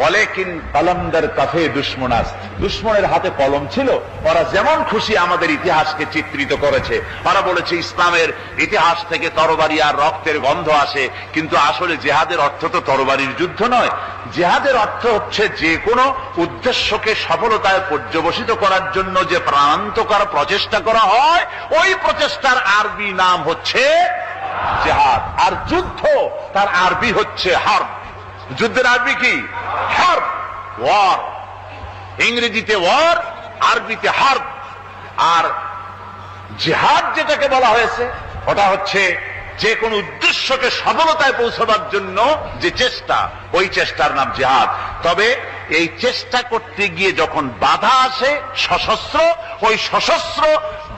ওয়ালাকিন কলমদার কাফে দুশমনাস, দুশমনের হাতে কলম ছিল, ওরা যেমন খুশি আমাদের ইতিহাসকে চিত্রিত করেছে। ওরা বলেছে ইসলামের ইতিহাস থেকে তরবারি আর রক্তের গন্ধ আসে, কিন্তু আসলে জিহাদের অর্থ তো তরবারির যুদ্ধ নয়। জিহাদের অর্থ হচ্ছে যে কোনো উদ্দেশ্যকে সফলতায় পর্যবসিত করার জন্য যে প্রাণান্তকর প্রচেষ্টা করা হয়, ওই প্রচেষ্টার আরবি নাম হচ্ছে জিহাদ। আর যুদ্ধ তার আরবি হচ্ছে হার্ব। যুদ্ধের আরবি কি? হার্ব, ওয়ার। ইংরেজিতে ওয়ার, আরবিতে হার্ব। আর জিহাদ যেটাকে বলা হয়েছে, ওটা হচ্ছে যে কোন উদ্দেশ্যকে সফলতায় পৌঁছবার জন্য যে চেষ্টা, ওই চেষ্টার নাম জিহাদ। তবে এই চেষ্টা করতে গিয়ে যখন বাধা আসে সশস্ত্র, ওই সশস্ত্র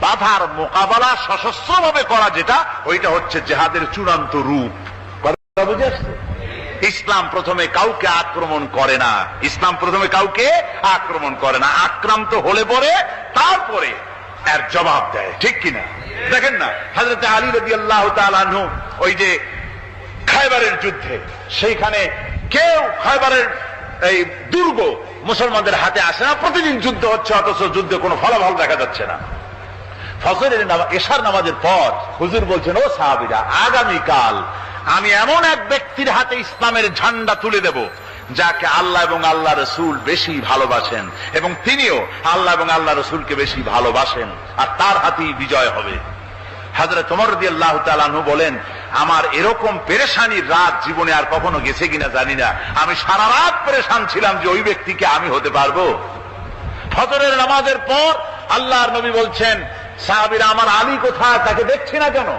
বাধার মোকাবেলা সশস্ত্রভাবে করা যেটা, ওইটা হচ্ছে জিহাদের চূড়ান্ত রূপ। কথা বুঝে আসছে? ইসলাম প্রথমে কাউকে আক্রমণ করে না। ইসলাম প্রথমে কাউকে আক্রমণ করে না, আক্রান্ত হলে পরে তারপরে এর জবাব দেয়। ঠিক কিনা? দেখেন না, হযরত আলী রাদিয়াল্লাহু তাআলা আনহু ওই যে খায়বারের যুদ্ধে, সেইখানে কেউ খায়বারের এই দুর্গ মুসলমানদের হাতে আসে না, প্রতিদিন যুদ্ধ হচ্ছে, অথচ যুদ্ধে কোনো ফলাফল দেখা যাচ্ছে না। ফজরের এশার নামাজের পর হুজুর বলছেন, ও সাহাবীরা, আগামীকাল আমি এমন এক ব্যক্তির হাতে ইসলামের ঝান্ডা তুলে দেব যাকে আল্লাহ এবং আল্লাহ রসুল বেশি ভালোবাসেন, এবং তিনিও আল্লাহ এবং আল্লাহ রসুলকে বেশি ভালোবাসেন, আর তার হাতেই বিজয় হবে। হযরত ওমর রাদিয়াল্লাহু তাআলা আনহু বলেন, আমার এরকম পেরেশানির রাত জীবনে আর কখনো গেছে কিনা জানি না, আমি সারা রাত পেরেশান ছিলাম যে ওই ব্যক্তিকে আমি হতে পারবো। ফজরের নামাজের পর আল্লাহর নবী বলছেন, সাহাবীরা, আমার আলী কোথায়, তাকে দেখছি না কেন?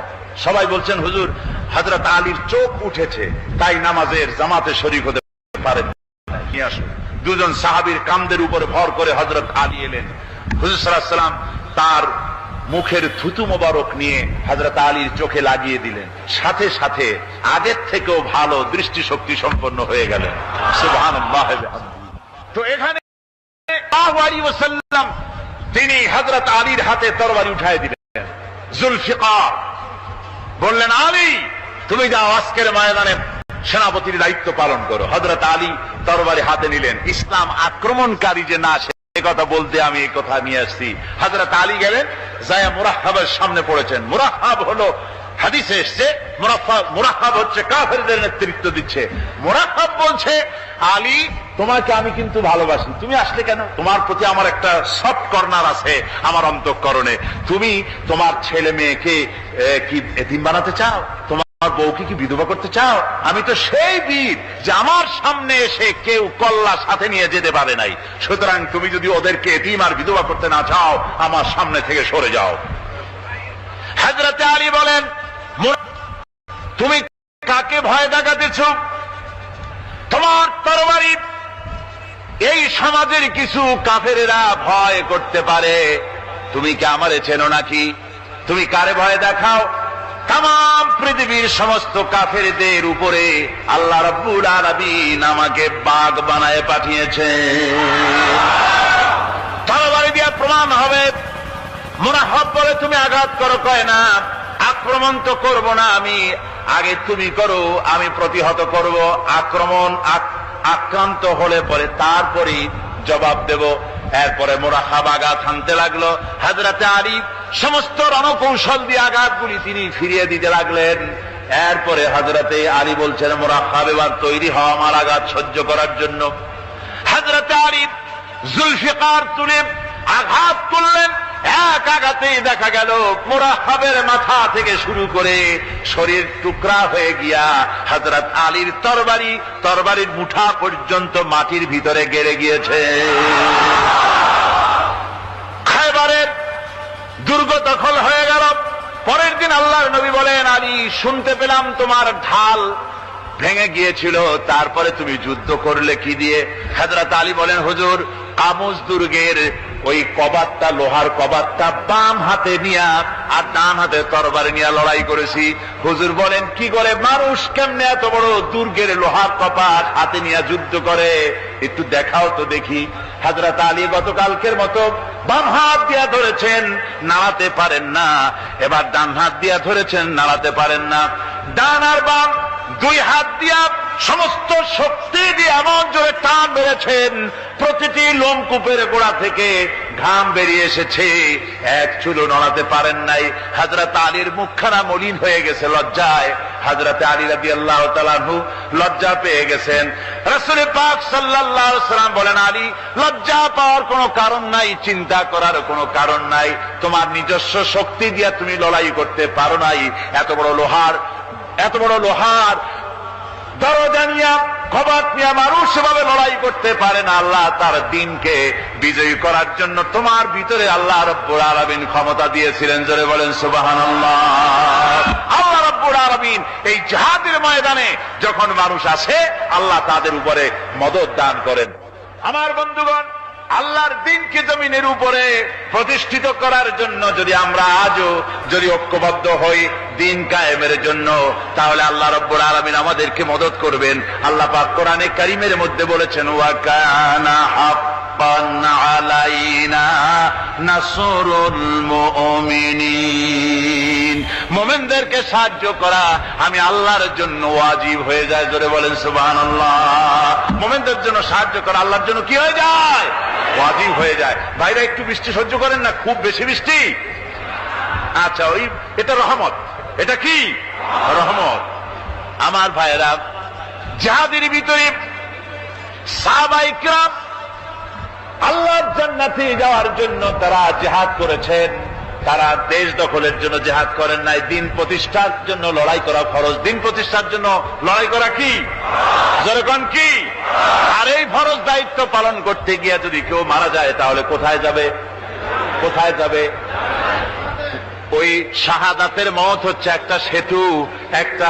সবাই বলছেন, হুজুর, হযরত আলীর চোখ উঠেছে, তাই নামাজের জামাতে শরীক হতে পারেন না। কি আসো, দুজন সাহাবীর কাঁধের উপরে ভর করে হযরত আলী এলেন। হুজুর সাল্লাল্লাহু আলাইহি ওয়াসাল্লাম তার মুখের থুতু মোবারক নিয়ে হযরত আলীর চোখে লাগিয়ে দিলেন, সাথে সাথে আগের থেকেও ভালো দৃষ্টিশক্তি সম্পন্ন হয়ে গেলেন। সুবহানাল্লাহ। তো এখানে সাল্লাল্লাহু আলাইহি ওয়াসাল্লাম তিনি হযরত আলীর হাতে তরবারি উঠায় দিলেন, জুলফিকার। বললেন, আলী, তুমি যাও, আজকের ময়দানে সেনাপতির দায়িত্ব পালন করো। হযরত আলী তরবারি হাতে নিলেন। ইসলাম আক্রমণকারী যে না, সে কথা বলতে আমি এই কথা নিয়ে আসছি। হযরত আলী গেলেন, যায়া মুরাহহাবের সামনে পড়েছেন। মুরাহহাব হলো, হাদিসে এসেছে, মুরাহহাব হচ্ছে কাফেরদের নেতৃত্ব দিচ্ছে। মুরাহহাব বলছে, আলী, তোমাকে আমি কিন্তু ভালোবাসি, তুমি আসলে কেন? তোমার প্রতি আমার একটা সফট কর্নার আছে আমার অন্তঃকরণে। তুমি তোমার ছেলে মেয়েকে কি এতিম বানাতে চাও? তোমার বউকে কি বিধবা করতে চাও? আমি তো সেই বীর যে আমার সামনে এসে কেউ কল্লা সাথে নিয়ে যেতে পারে নাই। সুতরাং তুমি যদি ওদেরকে এতিম আর বিধবা করতে না চাও, আমার সামনে থেকে সরে যাও। হযরত আলী বলেন, তুমি কাকে ভয় দেখাতেছ? তোমার তরবারি এই সমাজের কিছু কাফেরেরা ভয় করতে পারে, তুমি কি আমারে চেনো নাকি? তুমি কারে ভয় দেখাও? তাম পৃথিবীর সমস্ত কাফেরদের উপরে আল্লাহ রাব্বুল আলামিন আমাকে বাগ বানায় পাঠিয়েছেন। তরবারি দিয়ে প্রমাণ হবে। মুনাফিক বলে, তুমি আঘাত করো। কয় না, আক্রমণ তো করব না আমি, আগে তুমি করো, আমি প্রতিহত করব। আক্রান্ত হলে পরে তারপরেই জবাব দেব। এরপরে মুরাহহাব আঘাত হানতে লাগলো। হযরত আলী সমস্ত রণকৌশল দিয়ে আঘাতগুলি তিনি ফিরিয়ে দিতে লাগলেন। এরপরে হযরত আলী বলছেন, মুরাহহাব, এবার তৈরি হও আমার আঘাত সহ্য করার জন্য। হযরত আলী জুলফিকার তুলে আঘাত করলেন। এক আঘাতেই দেখা গেল মুরাহহাবের মাথা থেকে শুরু করে শরীর টুকরা হয়ে গিয়া হযরত আলীর তরবারির মুঠা পর্যন্ত মাটির ভিতরে গেড়ে গিয়েছে। খায়বারের দুর্গ দখল হয়ে গেল। পরের দিন আল্লাহর নবী বলেন, আলী, শুনতে পেলাম তোমার ঢাল ভেঙে গিয়েছিল, তারপরে তুমি যুদ্ধ করলে কি দিয়ে? হযরত আলী বলেন, হুজুর, কামুজ দুর্গের ওই কবাতটা, লোহার কবাতটা বাম হাতে নিয়া আর ডান হাতে তরবারি নিয়ে লড়াই করেছি। হুজুর বলেন, কি করে? মানুষ কেমনে এত বড় দুর্গের লোহার কপাট হাতে নিয়ে যুদ্ধ করে? একটু দেখাও তো দেখি। হযরত আলী গতকালকের মতো বাম হাত দিয়া ধরেছেন, নাড়াতে পারেন না। এবার ডান হাত দিয়া ধরেছেন, নাড়াতে পারেন না। ডান আর বাম দুই হাত দিয়া সমস্ত শক্তি দিয়ে এমন জোরে টান মেরেছেন, প্রতিটি লোমকূপের গোড়া থেকে ঘাম বেরিয়ে এসেছে, এক চুলও নড়াতে পারেন নাই। হযরত আলীর মুখখানা মলিন হয়ে গেছে লজ্জায়। হযরত আলী রাদিয়াল্লাহু তাআলা আনহু লজ্জা পেয়ে গেছেন। রাসূল পাক সাল্লাল্লাহু আলাইহি ওয়াসাল্লাম বলেন, আলী, লজ্জা পাওয়ার কোনো কারণ নাই, চিন্তা করার কোনো কারণ নাই। তোমার নিজস্ব শক্তি দিয়ে তুমি লড়াই করতে পারো নাই। এত বড় লোহার দরজা নিয়ে, কবাত নিয়ে মানুষ সেভাবে লড়াই করতে পারে না। আল্লাহ তার দ্বীনকে বিজয়ী করার জন্য তোমার ভিতরে আল্লাহ রাব্বুল আলামিন ক্ষমতা দিয়েছিলেন। জোরে বলেন সুবহানাল্লাহ। আল্লাহ রাব্বুল আলামিন এই জিহাদের ময়দানে যখন মানুষ আসে, আল্লাহ তাদের উপরে মদদ দান করেন। আমার বন্ধুগণ, আল্লাহর দ্বীনকে জমিনের উপরে প্রতিষ্ঠিত করার জন্য যদি আমরা আজও যদি ঐক্যবদ্ধ হই দ্বীন কায়েমের জন্য, তাহলে আল্লাহ রাব্বুল আলামিন আমাদেরকে মদত করবেন। আল্লাহ পাক কোরআনে কারীমের মধ্যে বলেছেন, ওয়া কানা হাক্কান আলাইনা নাসরুল মুমিনিন। মোমেনদেরকে সাহায্য করা আমি আল্লাহর জন্য ওয়াজিব হয়ে যায়। জোরে বলেন সুবহানাল্লাহ। মোমেনদের জন্য সাহায্য করা আল্লাহর জন্য কি হয়ে যায়? ওয়াজিব হয়ে যায়। ভাইরা একটু বৃষ্টি সহ্য করেন না, খুব বেশি বৃষ্টি। আচ্ছা, ওই এটা রহমত। এটা কি রহমত? আমার ভাইরা, জিহাদের ভিতরে সাহাবায়ে কিরাম আল্লাহর জান্নাতে যাওয়ার জন্য তারা জিহাদ করেছেন। তারা দেশ দখলের জন্য জিহাদ করেন নাই, দিন প্রতিষ্ঠার জন্য লড়াই করা ফরজ। দিন প্রতিষ্ঠার জন্য লড়াই করা কি? যেরকম কি? আর এই ফরজ দায়িত্ব পালন করতে গিয়ে যদি কেউ মারা যায় তাহলে কোথায় যাবে? কোথায় যাবে? ওই শাহাদাতের মওত হচ্ছে একটা সেতু, একটা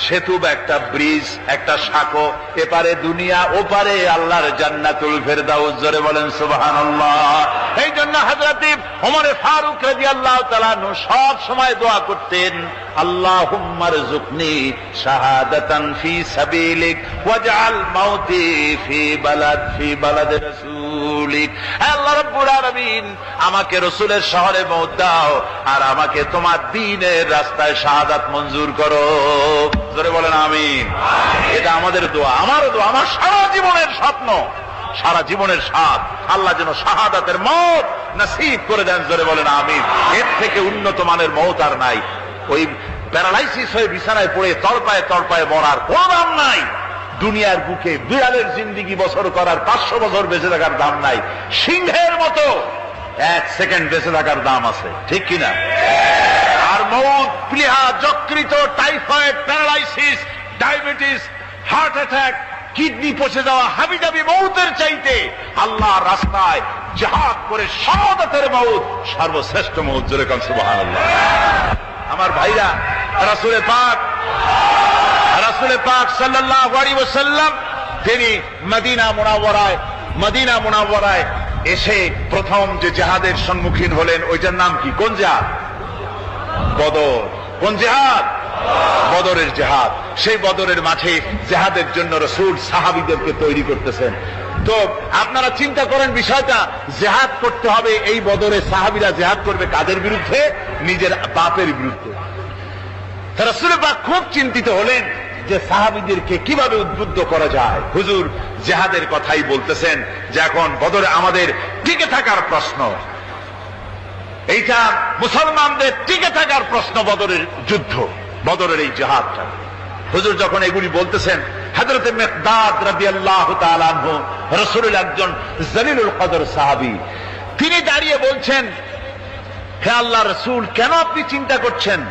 সেতু বা একটা ব্রিজ, একটা সাঁকো, এপারে দুনিয়া ওপারে আল্লাহর জান্নাতুল ফেরদাউস। জোরে বলেন সুবহানাল্লাহ। এই জন্য হযরত ওমর ফারুক রাদিয়াল্লাহু তাআলা আনহু সব সময় দোয়া করতেন, আল্লাহুম্মা রযুকনি শাহাদাতান ফি সাবিলিক ওয়াজআল মাউতি ফি বালাদ রাসূলিক। আল্লাহ রাব্বুল আলামিন, আমাকে রাসূলের শহরে মওত দাও আর আমাকে তোমার দ্বীনের রাস্তায় শাহাদাত মঞ্জুর করো। জোরে বলেন আমিন। এটা আমাদের দোয়া, আমার দোয়া, আমার সারা জীবনের স্বপ্ন, সারা জীবনের স্বাদ, আল্লাহ যেন শাহাদাতের মওত নসিব করে দেন। জোরে বলেন আমিন। এর থেকে উন্নত মানের মওত আর নাই। ওই প্যারালাইসিস হয়ে বিছানায় পড়ে তড়পায় তড়পায় মরার কোন দাম নাই। দুনিয়ার বুকে বিড়ালের জিন্দিগি বছর করার 500 বছর বেঁচে থাকার দাম নাই। সিংহের মতো 1 সেকেন্ড বেঁচে থাকার দাম আছে, ঠিক কিনা? আর মওত, প্লীহা, যকৃত, typhoid, paralysis, diabetes, heart attack, kidney পচে যাওয়া, হাবিজাবি মওতের চাইতে আল্লাহর রাস্তায় জিহাদ করে শাহাদাতের মওত সর্বশ্রেষ্ঠ মওত। জোরে বলেন সুবহানাল্লাহ। আমার ভাইরা, রাসূলে পাক সাল্লাল্লাহু আলাইহি ওয়াসাল্লাম তিনি মদিনা মুনাওয়ারায় এসে প্রথম যে জিহাদের সম্মুখীন হলেন, ওইটার নাম কি? কোন জিহাদ? বদর। কোন জিহাদ? বদরের জিহাদ। সেই বদরের মাঠে জিহাদের জন্য রাসূল সাহাবীদেরকে তৈরি করতেছেন। তো আপনারা চিন্তা করেন বিষয়টা, জিহাদ করতে হবে। এই বদরে সাহাবীরা জিহাদ করবে কাদের বিরুদ্ধে? নিজের বাপের বিরুদ্ধে। রাসূল পাক খুব চিন্তিত হলেন যে সাহাবীদেরকে কিভাবে উদ্বুদ্ধ করা যায়। হুজুর জিহাদের কথাই বলতেছেন যে এখন বদরে আমাদের টিকে থাকার প্রশ্ন, এইটা মুসলমানদের টিকে থাকার প্রশ্ন, বদরের যুদ্ধ, বদরের এই জিহাদটা। হুজুর যখন এগুলি বলতেছেন, হযরত মিকদাদ রাদিয়াল্লাহু তাআলা আনহু রাসূলের একজন জলিলুল কদর সাহাবী, তিনি দাঁড়িয়ে বলছেন, হে আল্লাহর রাসূল, কেন আপনি চিন্তা করছেন?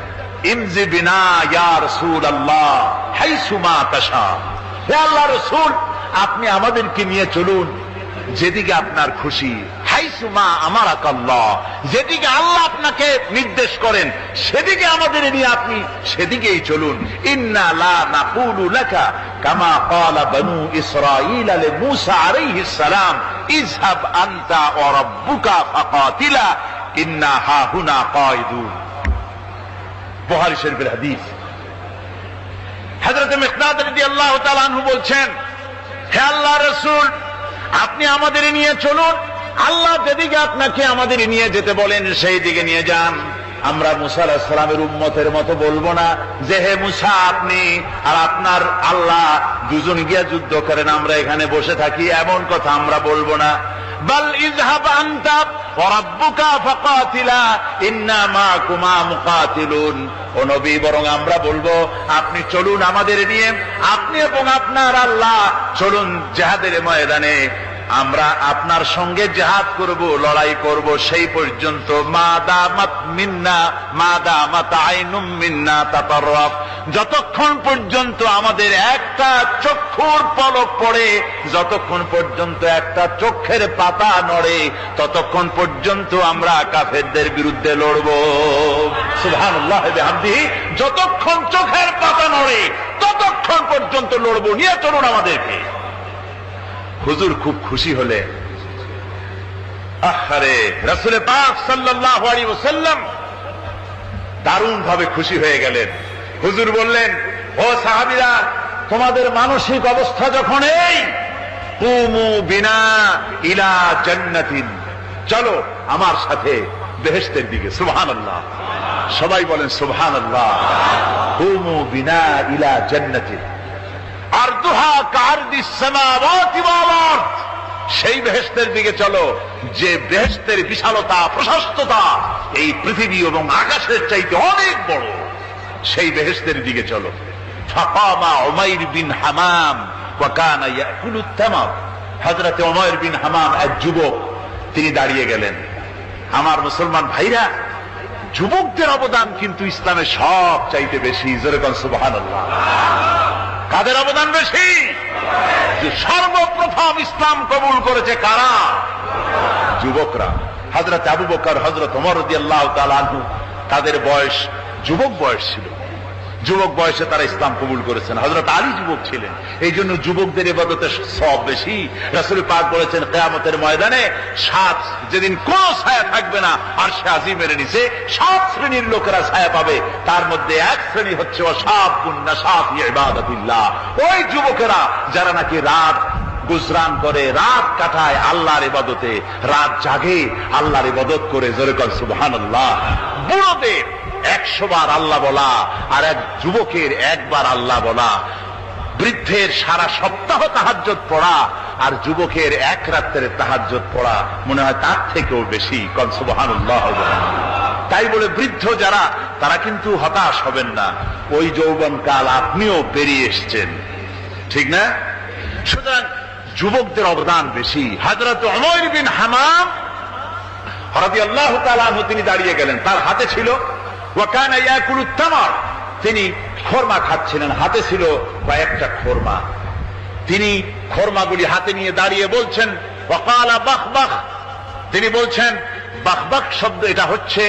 ইমজি বিনা ইয়া রাসূলুল্লাহ হাইসুমা তাশা। হে আল্লাহর রাসূল, আপনি আমাদেরকে নিয়ে চলুন যেদিকে আপনার খুশি। হাইসুমা আমারাকাল্লাহ, যেদিকে আল্লাহ আপনাকে নির্দেশ করেন সেদিকে আমাদের নিয়ে আপনি সেদিকেই চলুন। ইন্না লা নাকুলু লাকা কামা ক্বালা বনু ইসরাঈল লিমূসা আলাইহিস সালাম ইযহাব আনতা ওয়া রাব্বুকা ফাকাতিলা ইন্না হাহুনা কায়িদুন। বুখারী শরীফের হাদিস। হযরত মিকদাদ রাদিয়াল্লাহু তাআলা আনহু বলছেন, হে আল্লাহর রাসূল, আপনি আমাদের নিয়ে চলুন, আল্লাহ যেদিকে আপনাকে আমাদের নিয়ে যেতে বলেন সেই দিকে নিয়ে যান। আমরা মুসা আলাইহিস সালামের উম্মতের মতো বলবো না যে হে মুসা আপনি আর আপনার আল্লাহ দুজন গিয়া যুদ্ধ করেন, আমরা এখানে বসে থাকি, এমন কথা আমরা বলবো না। বাল ইযহাব আনতা ওয়া রাব্বুকা ফাকাতিলা ইন্না মাকুমা মুকাতিলুন। ও নবী, বরং আমরা বলবো আপনি চলুন আমাদের নিয়ে, আপনি এবং আপনার আল্লাহ চলুন জিহাদের ময়দানে, আমরা আপনার সঙ্গে জিহাদ করব, লড়াই করব সেই পর্যন্ত। মাদামাত মিন্না মাদামাত আইনুম মিন্না তাতাররাফ, যতক্ষণ পর্যন্ত আমাদের একটা চক্ষুর পলক পড়ে, যতক্ষণ পর্যন্ত একটা চোখের পাতা নড়ে, ততক্ষণ পর্যন্ত আমরা কাফেরদের বিরুদ্ধে লড়ব। সুবহানাল্লাহ ওয়া বিহামদিহি। যতক্ষণ চোখের পাতা নড়ে ততক্ষণ পর্যন্ত লড়ব, নিয়ে চলুন আমাদেরকে। হুজুর খুব খুশি হলেন। আহারে, রাসূল পাক সাল্লাল্লাহু আলাইহি ওয়াসাল্লাম দারুণ ভাবে খুশি হয়ে গেলেন। হুজুর বললেন, ও সাহাবীরা, তোমাদের মানসিক অবস্থা যখন এই, কুমু বিনা ইলা জান্নাতিন, চলো আমার সাথে বেহেশতের দিকে। সুবহানাল্লাহ। সবাই বলেন সুবহানাল্লাহ। হুমু বিনা ইলা জান্নাতি আরদুহা কারদিস সামাওয়াতি ওয়াল আরদ, সেই বেহেশতের দিকে চলো যে বেহেশতের বিশালতা প্রশস্ততা এই পৃথিবী এবং আকাশের চাইতে অনেক বড়, সেই বেহেশতের দিকে চলো। ফাকামা উমাইর বিন হামাম ওয়া কানা ইয়াকুলু তামাম, হযরত উমাইর বিন হামাম এক যুবক, তিনি দাঁড়িয়ে গেলেন। আমার মুসলমান ভাইরা, যুবকদের অবদান কিন্তু ইসলামে সব চাইতে বেশি। জোরে বলেন সুবহানাল্লাহ। কাদের অবদান বেশি? যে সর্বপ্রথম ইসলাম কবুল করেছে কারা? যুবকরা। হযরত আবু বকর, হযরত ওমর রাদিয়াল্লাহু তাআলা আনহু, তাদের বয়স যুবক বয়স ছিল, যুবক বয়সে তারা ইসলাম কবুল করেছেন। হযরত আলী যুবক ছিলেন, এই জন্য যুবকদের ইবাদতে সওয়াব বেশি। রাসূল পাক বলেছেন কিয়ামতের ময়দানে যেদিন কোন ছায়া থাকবে না, আরশে আজিমের নিচে 7 শ্রেণীর লোকেরা ছায়া পাবে। তার মধ্যে এক শ্রেণী হচ্ছে ওয়াশাবুন নাশা ফি ইবাদাতিল্লাহ, ওই যুবকেরা যারা নাকি রাত গুজরান করে, রাত কাটায় আল্লাহর ইবাদতে, রাত জাগে আল্লাহর ইবাদত করে। জোরে কর সুবহানাল্লাহ। বুড়োদের 100 বার আল্লাহ বলা আর এক যুবকের একবার আল্লাহ বলা, বৃদ্ধের সারা সপ্তাহ তাহাজ্জুদ পড়া আর যুবকের এক রাতের তাহাজ্জুদ পড়া মনে হয় তার থেকেও বেশি। কন সুবহানাল্লাহ। তাই বলে বৃদ্ধ যারা, তারা কিন্তু হতাশ হবেন না, ওই যৌবনকাল আপনিও পেরিয়ে এসছেন, ঠিক না? সুতরাং যুবকদের অবদান বেশি। হযরত উমাইর বিন হামাম রাদিয়াল্লাহু তাআলা আনহু, তিনি দাঁড়িয়ে গেলেন, তার হাতে ছিল ওয়া কানা ইয়াকুলু তামার, তিনি খোরমা খাচ্ছিলেন, হাতে ছিল কয়েকটা খোরমা। তিনি খোরমাগুলি হাতে নিয়ে দাঁড়িয়ে বলছেন ওয়া ক্বালা বাখবাখ, তিনি বলছেন বাখবাখ শব্দ, এটা হচ্ছে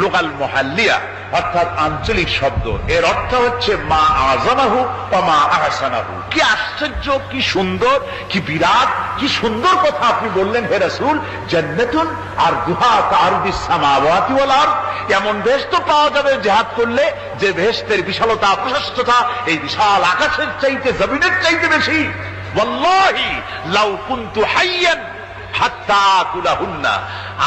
লুগাল মুহাল্লিয়া, অর্থাৎ আঞ্চলিক শব্দ। এর অর্থ হচ্ছে মা আযামাহু ওয়া মা আহসানাহু। কি আশ্চর্য, কি সুন্দর, কি বিরাট, কি সুন্দর কথা আপনি বললেন হে রাসূল। জান্নাতুন আরদুহা কারদিস সামাওয়াতি ওয়াল আরদ, এমন বেহেশত পাওয়া যাবে জিহাদ করলে যে বেহেশতের বিশালতা প্রশস্ততা এই বিশাল আকাশের চাইতে, জমিনের চাইতে বেশি। ওয়াল্লাহি লাউ কুনতু হাইয়ান হাত্তা আকুলাহুন্না,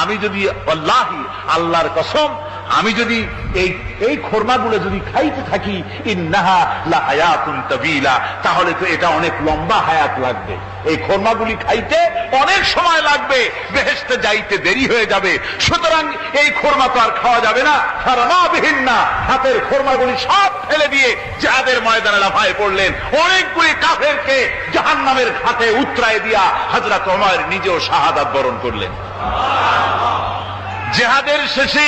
আমি যদি, আল্লাহি আল্লাহর কসম, আমি যদি এই খোরমাগুলো যদি খাইতে থাকি, ইন্নাহা লা হায়াতুন তাবিলা, তাহলে তো এটা অনেক লম্বা হায়াত লাগবে। এই খোরমাগুলি খাইতে অনেক সময় লাগবে, বেহেশতে যাইতে দেরি হয়ে যাবে। সুতরাং এই খোরমা তো আর খাওয়া যাবে না। ফারামাবিহিন না, হাতের খোরমাগুলি সব ফেলে দিয়ে জিহাদের ময়দানে লাফায় পড়লেন। অনেকগুলি কাফেরকে জাহান্নামের ঘাটে উতরায় দিয়া হযরত ওমর নিজেও শাহাদাত বরণ করলেন। জিহাদের শেষে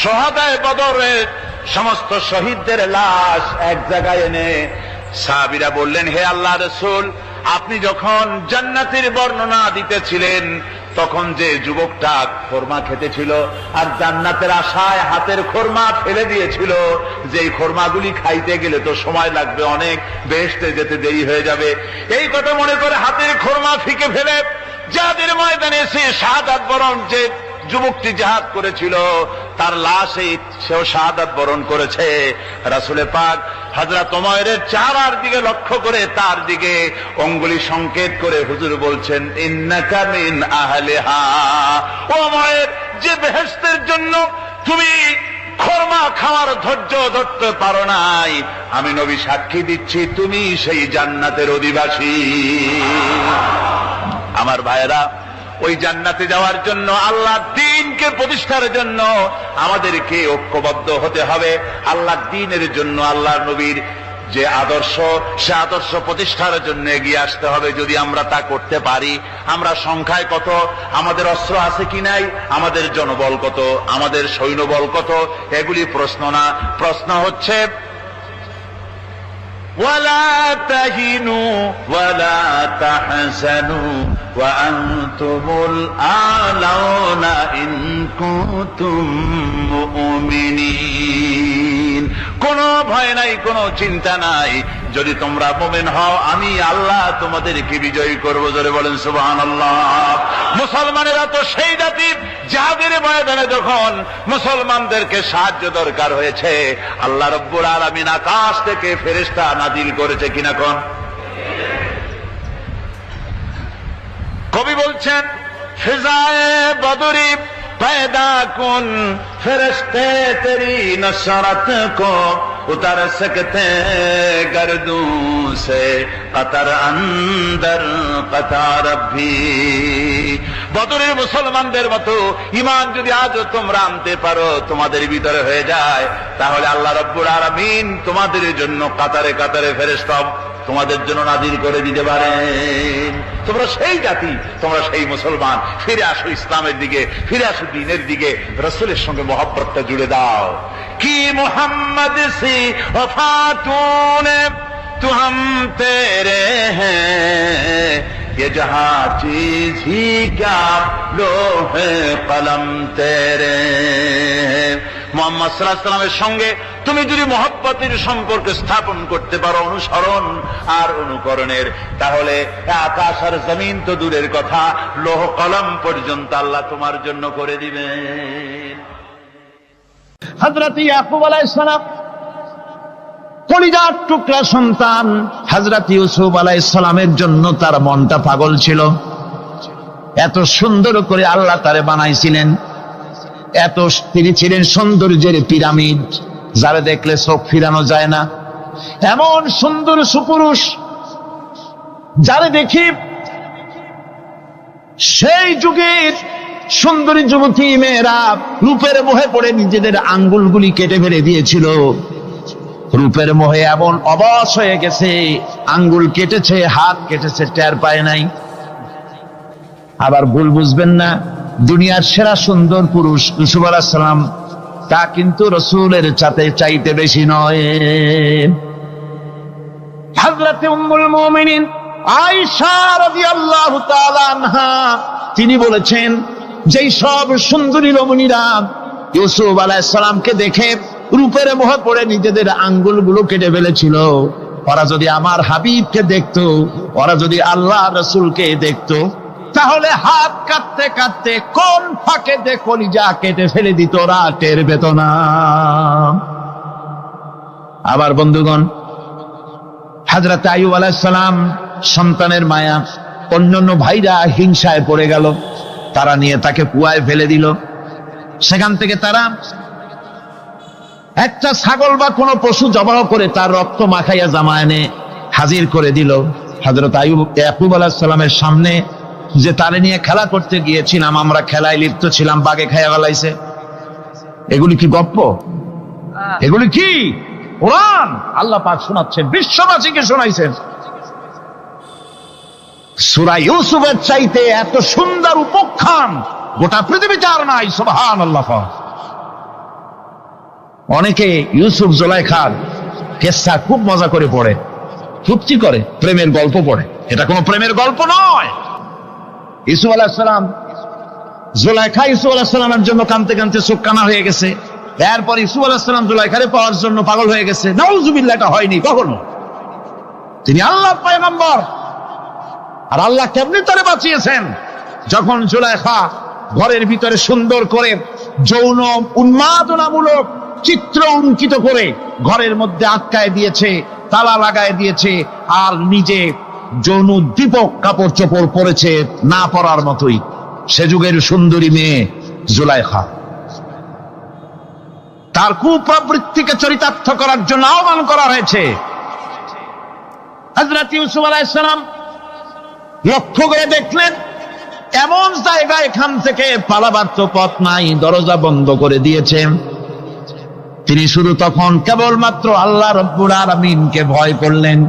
শহাদায়ে বদরের সমস্ত শহীদদের লাশ এক জায়গায় এনে সাহাবীরা বললেন, হে আল্লাহর রাসূল, আপনি যখন জান্নাতের বর্ণনা দিতেছিলেন তখন যে যুবকটা খোরমা খেতেছিল আর জান্নাতের আশায় হাতের খোরমা ফেলে দিয়েছিল, যে এই খোরমাগুলি খাইতে গেলে তো সময় লাগবে অনেক, বেহেশতে যেতে দেরি হয়ে যাবে, এই কথা মনে করে হাতের খোরমা ফিকে ফেলে যাদের ময়দানে এসে শাহাদাত বরণ, যে যুবকটি জিহাদ করেছিল তার লাশে সেও শাহাদাত বরণ করেছে। রাসূল পাক হযরত ওমরের চেহারার দিকে লক্ষ্য করে তার দিকে অঙ্গুলি সংকেত করে হুজুর বলছেন, ইন্নাকা মিন আহলিহা, ওমর, যে বেহেশতের জন্য তুমি খোরমা খাওয়ার ধৈর্য ধরতে পারো নাই, আমি নবী সাক্ষী দিচ্ছি তুমি সেই জান্নাতের অধিবাসী। আমার ভাইয়েরা, ওই জান্নাতে যাওয়ার জন্য, আল্লাহর দ্বীনকে প্রতিষ্ঠার জন্য আমাদেরকে ঐক্যবদ্ধ হতে হবে। আল্লাহর দ্বীনের জন্য আল্লাহর নবীর যে আদর্শ, সে আদর্শ প্রতিষ্ঠার জন্য এগিয়ে আসতে হবে। যদি আমরা তা করতে পারি, আমরা সংখ্যায় কত, আমাদের অস্ত্র আছে কি নাই, আমাদের জনবল কত, আমাদের সৈন্যবল কত, এগুলি প্রশ্ন না। প্রশ্ন হচ্ছে ওয়ালা তাহিনু ওয়ালা তাহজানু ওয়া আনতুমুল আ'লাউনা ইন কুনতুম মুমিনিন। কোনো ভয় নাই, কোনো চিন্তা নাই, যদি তোমরা মুমিন হও আমি আল্লাহ তোমাদেরকে বিজয়ী করব। জোরে বলেন সুবহানাল্লাহ। মুসলমানেরা তো সেই জাতি, যাদের ময়দানে যখন মুসলমানদেরকে সাহায্য দরকার হয়েছে, আল্লাহ রাব্বুল আলামিন আকাশ থেকে ফেরেশতা নাজিল করেছে কিনা কোন? কবি বলছেন, ফিজায়ে বদরি पैदा कुन फरिश्ते तेरी नसरत को उतर सकते गर्दों से कतर अंदर कतार भी। বদরের মুসলমানদের মতো ঈমান যদি আজও তোমরা আনতে পারো, তোমাদের ভিতরে হয়ে যায়, তাহলে আল্লাহ রাব্বুল আলামিন তোমাদের জন্য কাতারে কাতারে ফেরেশতা তোমাদের জন্য নাজিল করে দিতে পারেন। তোমরা সেই জাতি, তোমরা সেই মুসলমান। ফিরে আসো ইসলামের দিকে, ফিরে আসো দ্বীনের দিকে, রাসূলের সঙ্গে মহব্বতটা জুড়ে দাও। কি মুহাম্মদ সি ওফা তূনে তু হাম তেরে হ্যাঁ, ये जहां चीज ही क्या लोहे कलम तेरे। মুহাম্মদ সাল্লাল্লাহু আলাইহি ওয়াসাল্লামের সঙ্গে তুমি যদি মহব্বতের সম্পর্ক স্থাপন করতে পারো, অনুসরণ আর অনুকরণের, তাহলে আকাশ আর জমিন তো দূরের কথা, লোহ কলম পর্যন্ত আল্লাহ তোমার জন্য করে দিবেন। হযরত ইয়াকুব আলাইহিস সালাম কলিজার টুকরা সন্তান হযরত ইউসুফ আলাইহিস সালামের জন্য তার মনটা পাগল ছিল। এত সুন্দর করে আল্লাহ তারে বানাইছিলেন, এত তিনি ছিলেন সৌন্দর্যের পিরামিড, যারা দেখলে চোখ ফিরানো যায় না, এমন সুন্দর সুপুরুষ যারা দেখি সেই যুগের সুন্দরী যুবতী মেয়েরা রূপের মোহে পড়ে নিজেদের আঙ্গুলগুলি কেটে ফেলে দিয়েছিল। রূপের মোহে এমন অবশ হয়ে গেছে, আঙ্গুল কেটেছে, হাত কেটেছে, টের পায় নাই। আবার ভুল বুঝবেন না, দুনিয়ার সেরা সুন্দর পুরুষ ইউসুফ আলাইহিস সালাম, তা কিন্তু রাসূলের চাইতে বেশি নয়। হযরত উম্মুল মুমিনিন আয়েশা রাদিয়াল্লাহু তাআলা আনহা তিনি বলেছেন, যেই সব সুন্দরী রমণীরা ইউসুফ আলাইহিস সালামকে দেখে রূপের মোহে পড়ে নিজেদের আঙ্গুলগুলো কেটে ফেলেছিল, ওরা যদি আমার হাবিবকে দেখতো, ওরা যদি আল্লাহ রাসূলকে দেখতো, তাহলে হাত কাটতে কাটতে কোন ফাঁকে দিয়ে কলিজা কেটে ফেলে দিত, ওরা টের পেত না। আবার বন্ধুগণ, হযরত আইয়ুব আলাইহিস সালাম সন্তানের মায়া, অন্যান্য ভাইরা হিংসায় পড়ে গেল, তারা নিয়ে তাকে কুয়ায় ফেলে দিল। সেখান থেকে তারা একটা ছাগল বা কোনো পশু জবাহ করে তার রক্ত মাখাইয়া জামা এনে হাজির করে দিল হযরত ইয়াকুব আলাইহিস সালামের সামনে, যে তারে নিয়ে খেলা করতে গিয়েছিলাম, আমরা খেলায় লিপ্ত ছিলাম, বাগে খাইয়া ফেলাইছে। এগুলি কি গপ্প? এগুলি কি কোরআন? আল্লাহ পাক শোনাচ্ছেন, বিশ্ববাসীকে শোনাইছেন। সূরা ইউসুফের চাইতে এত সুন্দর উপাখ্যান গোটা পৃথিবীতে আর নাই। সুবহানাল্লাহ। অনেকে ইউসুফ জুলাইখার কেসা খুব মজা করে পড়ে, ফুর্তি করে, প্রেমের গল্প পড়ে। এটা কোনো প্রেমের গল্প নয়। ইউসুফ আলাইহিস সালাম, জুলাইখা ইউসুফ আলাইহিস সালামের জন্য কাঁদতে কাঁদতে চোখ কানা হয়ে গেছে। এরপর ইউসুফ আলাইহিস সালাম জুলাইখারে পাওয়ার জন্য পাগল হয়ে গেছে। নাউজুবিল্লাহ, এটা হয়নি কখনো। তিনি আল্লাহর পয়গম্বর, আর আল্লাহ কেমনি তারে বাঁচিয়েছেন, যখন জুলাইখা ঘরের ভিতরে সুন্দর করে যৌন উন্মাদনামূলক চিত্র অঙ্কিত করে ঘরের মধ্যে আটকায় দিয়েছে, তালা লাগায় দিয়েছে, আর নিজে যৌন দীপক কাপড় চোপড় পরেছে না পরার মতোই। সে যুগের সুন্দরী মেয়ে জুলাইখা, তার কুপ্রবৃত্তিকে চরিতার্থ করার জন্য আহ্বান করা হয়েছে। হযরত ইউসুফ আলাইহিস সালাম লক্ষ্য করে দেখলেন এমন জায়গা, এখান থেকে পালাবার তো পথ নাই, দরজা বন্ধ করে দিয়েছে। তিনি শুধু তখন কেবলমাত্র আল্লাহ রাব্বুল আলামিনকে ভয় করলেন।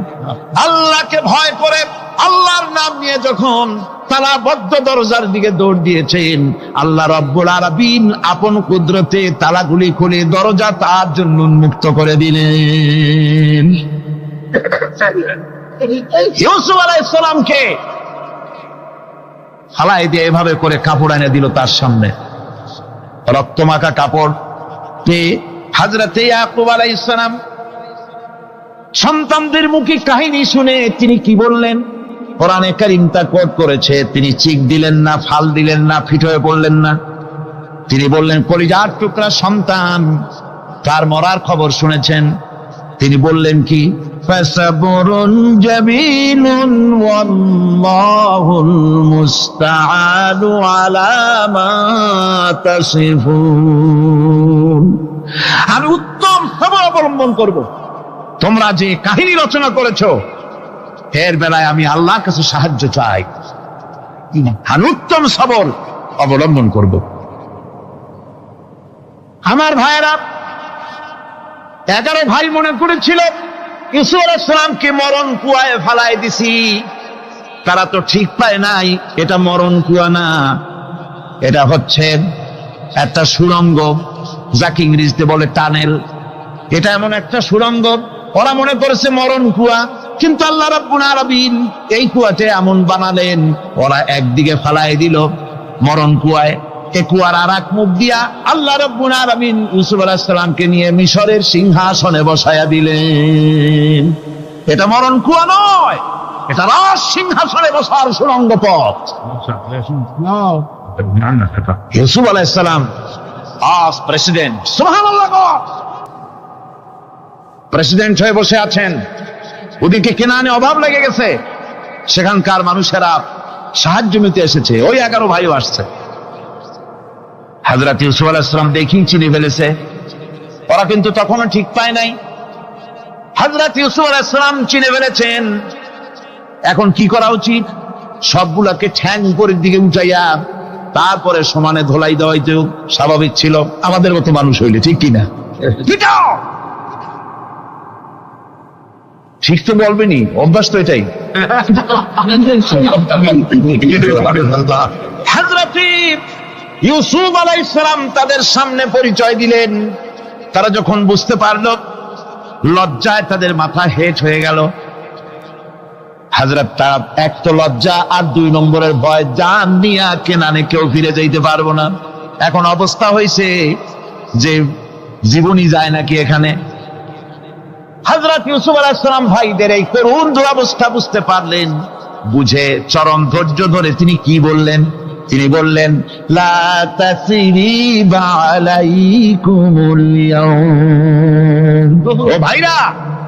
আল্লাহকে ভয় করে আল্লাহর নাম নিয়ে যখন তালাবদ্ধ দরজার দিকে দৌড় দিয়েছেন, আল্লাহ রাব্বুল আলামিন আপন কুদরতে তালাগুলি খুলে দরজা তার জন্য উন্মুক্ত করে দিলেন। ইউসুফ আলাইহিস সালামকে ফালাই দিয়ে এভাবে করে কাপড় এনে দিল তার সামনে, রক্তমাখা কাপড় পেয়ে হযরত ইয়াকুব আলাইহিস সালাম সন্তানদের মুখে কাহিনী শুনে তিনি কি বললেন? কোরআনে কারীম তা কোট করেছে। তিনি চিক দিলেন না, ফাল দিলেন না, ফিট হয়ে পড়লেন না। তিনি বললেন, কলিজার টুকরা সন্তান তার মরার খবর শুনেছেন। তিনি বললেন কি? فصبر جميل والله المستعان على ما تصفون। আমি উত্তম সবর অবলম্বন করব। তোমরা যে কাহিনী রচনা করেছো এর বেলায় আমি আল্লাহর কাছে সাহায্য চাই, আমি উত্তম সবর অবলম্বন করব। আমার ভাইয়েরা, 11 ভাই মনে করেছিল ইউসুফ আলাইহিস সালামকে মরণ কুয়ায় ফালায় দিছি, তারা তো ঠিক পায় নাই এটা মরণ কুয়া না, এটা হচ্ছে একটা সুড়ঙ্গ, যাকে ইংরেজিতে বলে টানেল। এটা এমন একটা সুড়ঙ্গ, ওরা মনে করেছে মরণ কুয়া, কিন্তু আল্লাহ রাব্বুল আলামিন এই কুয়াতে এমন বানালেন, ওরা একদিকে ফালায় দিল মরণ কুয়ায়, এই কুয়ার আর এক মুখ দিয়া আল্লাহ রাব্বুল আলামিন ইউসুফ আলাইহিস সালামকে নিয়ে মিশরের সিংহাসনে বসায়া দিলেন। এটা মরণ কুয়া নয়, এটা রাজ সিংহাসনে বসার সুড়ঙ্গ পথ। ইউসুফ আলাইহিস সালাম আজ প্রেসিডেন্ট, সুবহানাল্লাহ, প্রেসিডেন্ট হয়ে বসে আছেন। ওদিকে কেনানে অভাব লেগে গেছে, সেখানকার মানুষেরা সাহায্য নিতে এসেছে, ওই 11 ভাইও আসছে। হযরত ইউসুফ আলাইহিস সালাম দেখেই চিনে ফেলেছে, ওরা কিন্তু তখনও ঠিক পায় নাই। হযরত ইউসুফ আলাইহিস সালাম চিনে ফেলেছেন, এখন কি করা উচিত? সবগুলাকে ঠ্যাং উপরের দিকে উঠাইয়া তারপরে সমানে ধোলাই দেওয়াই তো স্বাভাবিক ছিল, আমাদের মতো মানুষ হইলে, ঠিক কিনা? ঠিক তো বলবেনি, অভ্যাস তো এটাই। হযরত ইউসুফ আলাইহিস সালাম তাদের সামনে পরিচয় দিলেন। তারা যখন বুঝতে পারল, লজ্জায় তাদের মাথা হেট হয়ে গেল। হযরত, তার এক তো লজ্জা, আর 2 নম্বরের ভয়, জান নিয়া কেনানে কেউ ফিরে যাইতে পারবো না। এখন অবস্থা হয়েছে যে জীবনই যায় নাকি এখানে। হযরত ইউসুফ আলাইহিস সালাম ভাইদের এই করুণ দুরবস্থা বুঝতে পারলেন, বুঝে চরম ধৈর্য ধরে তিনি কি বললেন? তিনি বললেন, লা তাসরিবা আলাইকুমুল ইয়াউম। ও ভাইরা,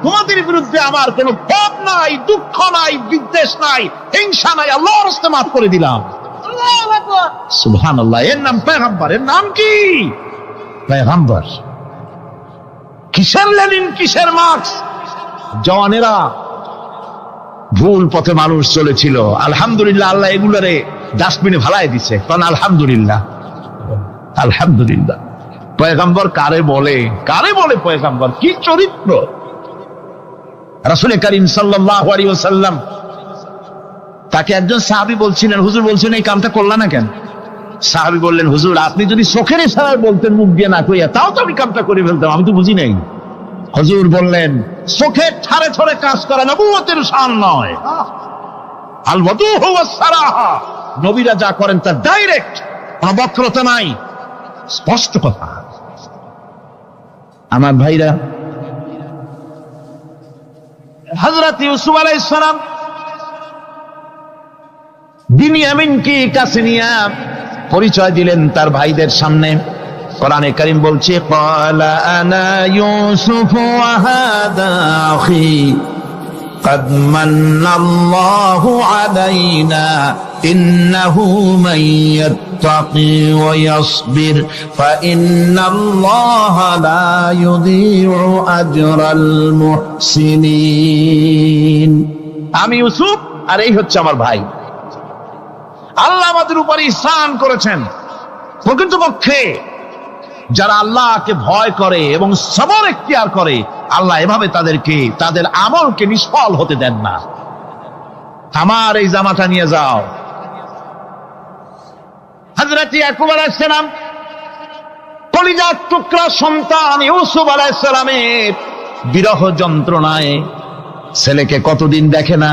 তোমাদের বিরুদ্ধে আমার কোনো পাপ নাই, দুঃখ নাই, বিদ্বেষ নাই, হিংসা নাই, আল্লাহর রাস্তায় মাফ করে দিলাম। আল্লাহু আকবার, সুবহানাল্লাহ। এর নাম পয়গম্বর। এর নাম কি? পয়গম্বর। কিসের লেনিন, কিসের মার্কস? জওয়ানেরা, ভুল পথে মানুষ চলেছিল, আলহামদুলিল্লাহ আল্লাহ এগুলারে ডাস্টবিনে ফালাই দিছে, কারণ আলহামদুলিল্লাহ, আলহামদুলিল্লাহ। পয়গম্বর কারে বলে? কারে বলে পয়গম্বর? কি চরিত্র! রাসূল করিম সাল্লাল্লাহু আলাইহি ওয়াসাল্লাম, তাকে একজন সাহাবী বলছিলেন, হুজুর বলছেন এই কামটা করলা না কেন? সাহাবী বললেন, হুজুর আপনি যদি চোখের ইশারায় বলতেন, মুখ দিয়ে না কইয়া, তাও তো আমি কামটা করে ফেলতাম, আমি তো বুঝি নাই। হুজুর বললেন, চোখের ঠারে ঠারে কাজ করা নবুয়তের শান নয়। আল ওয়াদুহু ওয়াস সারাহা, নবীরা যা করেন তা ডাইরেক্ট, কোনো বক্রতা নাই, স্পষ্ট কথা। আমার ভাইরা, হযরত ইউসুফ আলাইহিস সালাম বিনিয়ামিনকে কাছে নিয়ে পরিচয় দিলেন তার ভাইদের সামনে। কোরআনে কারীম বলছে, ক্বালা আনা ইউসুফ ওয়া হাদা আখি قد من الله علينا إنه من يتقي ويصبر فإن الله لا يضيع أجر المحسنين। আমি ইউসুফ, আর এই হচ্ছে আমার ভাই। আল্লাহ আমাদের উপর ইহসান করেছেন। প্রকৃতপক্ষে যারা আল্লাহকে ভয় করে এবং সবর এখতিয়ার করে, আল্লাহ এভাবে তাদেরকে, তাদের আমলকে নিষ্ফল হতে দেন না। আমার এই জামাটা নিয়ে যাও। হযরত ইয়াকুব আলাইহিস সালাম, কলিজার টুকরা সন্তান ইউসুফ আলাইহিস সালামের বিরহ যন্ত্রণায় ছেলেকে কতদিন দেখে না,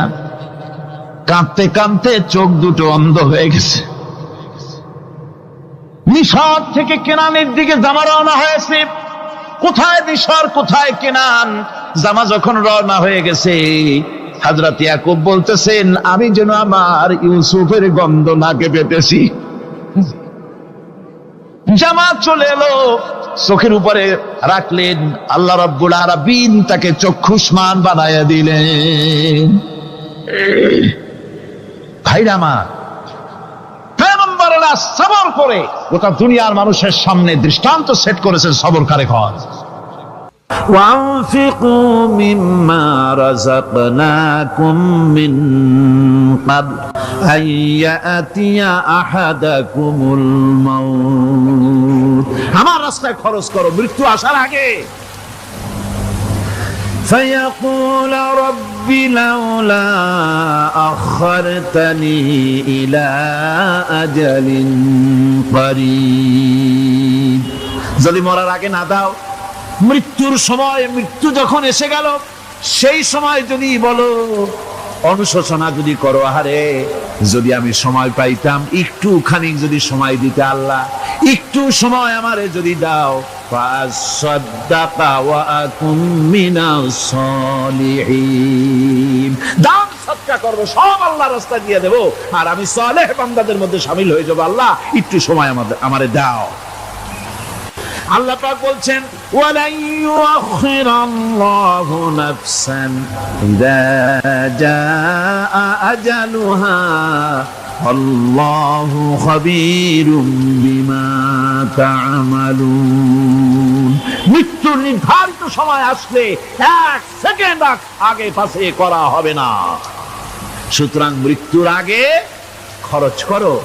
কাঁদতে কাঁদতে চোখ দুটো অন্ধ হয়ে গেছে। মিশর থেকে কেনানের দিকে জামা রওনা হয়েছে। কোথায় মিশর, কোথায় কেনান? জামা যখন রওনা হয়ে গেছে, হযরত ইয়াকুব বলতেছেন, আমি যেন আমার ইউসুফের গন্ধ নাকে পেতেছি। জামা চলে এলো, চোখের উপরে রাখলেন, আল্লাহ রাব্বুল আলামিন তাকে চক্ষুষ্মান বানায়া দিলেন। ভাইরা আমার, পয়গম্বরেরা সবর করে গোটা দুনিয়ার মানুষের সামনে দৃষ্টান্ত সেট করেছেন সবরকারী হন। وأنفقوا مما رزقناكم من قبل أن يأتي أحدكم الموت আমার রাস্তায় খরচ করো মৃত্যু আসার আগে। فيقول رب لولا أخرتني إلى أجل قريب যদি মরার আগে না দাও, মৃত্যুর সময়, মৃত্যু যখন এসে গেল সেই সময় যদি বলো, অনুশোচনা যদি করো, আহারে যদি আমি সময় পাইতাম, একটুখানি যদি সময় দিতে আল্লাহ, একটু সময় আমারে যদি দাও, ফাসাদদাকা ওয়া আকুম মিনাস সালিহিন, দান সদকা করব, সব আল্লাহর রাস্তায় দিয়ে দেব, আর আমি সালেহ বান্দাদের মধ্যে শামিল হয়ে যাব। আল্লাহ একটু সময় আমারে দাও। আল্লাহ পাক বলছেন, ওয়ালাই ইউআখিরাল্লাহু নাফসান ইযা জাআ আজালুহা আল্লাহু খাবীরুম বিমা তা'মালুন। মৃত্যুর নির্ধারিত সময় আসলে এক সেকেন্ড আগে পাশে করা হবে না। সুতরাং মৃত্যুর আগে খরচ করো।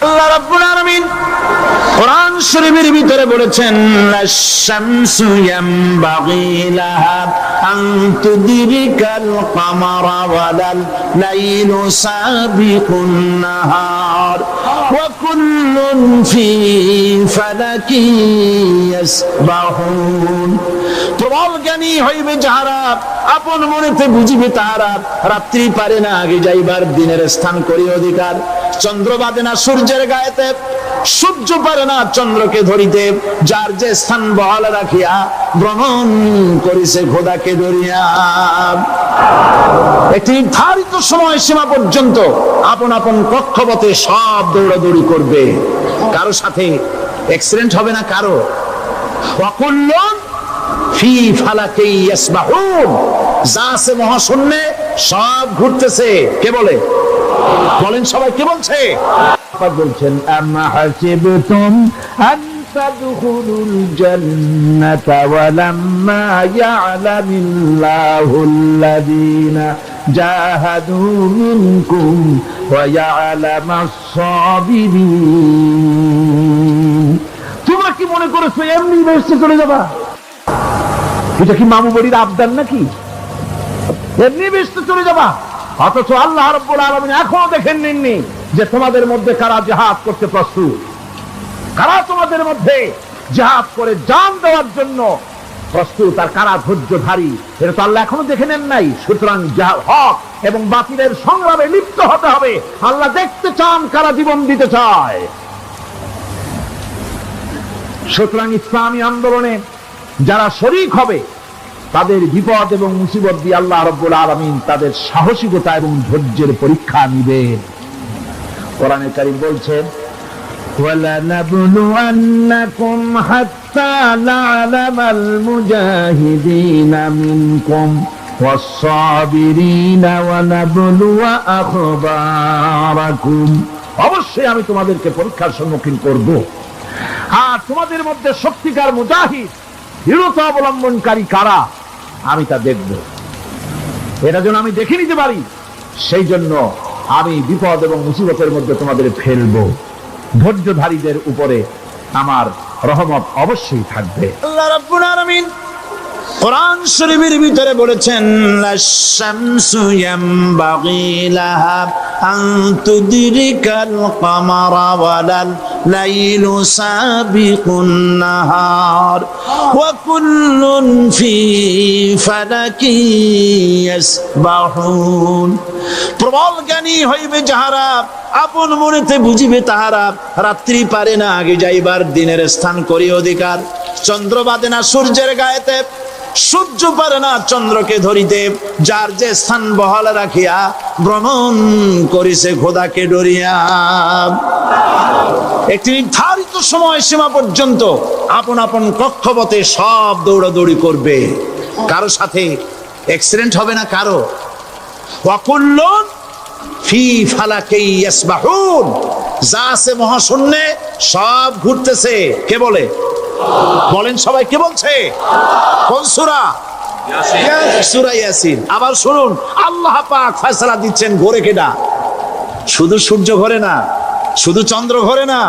আল্লাহ রাব্বুল আলামিন কোরআন শরীফের ভিতরে বলেছেন, লাশ-শামসু ইয়ামবাগি লাহা আন তুদরিকাল কামারা ওয়ালাল লাইলু সাবিকুন নাহার ওয়া কুল্লুন ফি ফালাকিন ইয়াসবাহুন। প্রবল জ্ঞানী হইবে যাহারা, আপন মনেতে বুঝিবে তাহারা, রাত্রি পারে না আগে যাইবার, দিনের স্থান করি অধিকার। চন্দ্র বাদে না সূর্যের গায়েতে, সূর্য পারে না চন্দ্রকে ধরিতে, যার যে স্থান বহাল রাখিয়া ভ্রমণ করিছে খোদাকে ধরিয়া। একটি নির্ধারিত সময় সীমা পর্যন্ত আপন আপন কক্ষপথে সব দৌড়াদৌড়ি করবে, কারো সাথে অ্যাক্সিডেন্ট হবে না কারো। ওয়াকুল্লুন ফি ফালাকি ইয়াসবাহুন, যা আছে মহাশূন্যে সব ঘুরতেছে। কে বলে? বলেন সবাই, কে বলছে? বলছেন, আম্মা হাসিবতুম আন তাদখুলুল জান্নাতা ওয়া লাম্মা ইয়া'লামিল্লাহুল্লাযীনা জাহাদু মিনকুম ওয়া ইয়া'লামাস সাবিরিন। তোমরা কি মনে করেছো এমনি বেহেশতে চলে যাবা? এটা কি মামু বাড়ির আবদার নাকি? এমনি বেহেশতে চলে যাবা? অথচ আল্লাহ রাব্বুল আলামিন এখনো দেখেন নিননি যে তোমাদের মধ্যে কারা জিহাদ করতে প্রস্তুত, কারা তোমাদের মধ্যে জিহাদ করে জান দেওয়ার জন্য প্রস্তুত, আর কারা ধৈর্যধারী, এটা তো আল্লাহ এখনো দেখে নেন নাই। সুতরাং হক এবং বাতিলের সংগ্রামে লিপ্ত হতে হবে। আল্লাহ দেখতে চান কারা জীবন দিতে চায়। সুতরাং ইসলামী আন্দোলনে যারা শরীক হবে, তাদের বিপদ এবং মুসিবত দিয়ে আল্লাহ রাব্বুল আলামিন তাদের সাহসিকতা এবং ধৈর্যের পরীক্ষা নিবেন। কোরআনে কারীম বলছেন, ওয়ালানাবলুয়ান্নাকুম হাত্তা না'লামাল মুজাহিদিনা মিনকুম ওয়াস-সাবিরিনা ওয়া নাবলুয়া আখবারাকুম। অবশ্যই আমি তোমাদেরকে পরীক্ষার সম্মুখীন করব, আর তোমাদের মধ্যে সত্যিকার মুজাহিদ, দৃঢ়তা অবলম্বনকারী কারা, আমি তা দেখব। এটা যেন আমি দেখে নিতে পারি, সেই জন্য আমি বিপদ এবং মুসিবতের মধ্যে তোমাদের ফেলবো। ধৈর্যধারীদের উপরে আমার রহমত অবশ্যই থাকবে। আল্লাহ রাব্বুল আলামিন কোরআন শরীফের ভিতরে বলেছেন, লাশ-শামসু ইয়ামবাগি লাহা আন তুদরিকাল কামারা ওয়ালাল লাইলু সাবিকুন নাহার ওয়া কুল্লুন ফি ফালাকি ইয়াসবাহুন। প্রবল জ্ঞানী হইবে যাহারা, আপন মনেতে বুঝিবে তাহারা, রাত্রি পারে না আগে যাইবার, দিনের স্থান করি অধিকার। চন্দ্র বাদে না সূর্যের গায়েতে, সূর্য পারে না চন্দ্রকে ধরিতে, যার যে স্থান বহাল রাখিয়া ভ্রমণ করিছে খোদাকে ডরিয়া। একটি নির্ধারিত সময় সীমা পর্যন্ত আপন আপন কক্ষপথে সব দৌড়াদৌড়ি করবে, কারো সাথে অ্যাক্সিডেন্ট হবে না কারো। ওয়াকুল্লুন ফি ফালাকি ইয়াসবাহুন, যা আছে মহাশূন্যে সব ঘুরতেছে। কে বলে? বলেন সবাই, কে বলছে? কোন সূরা? সূরা ইয়াসিন। আবার শুনুন, আল্লাহ পাক ফয়সালা দিচ্ছেন, ঘোরে কেডা? শুধু সূর্য ঘোরে না, শুধু চন্দ্র ঘোরে না,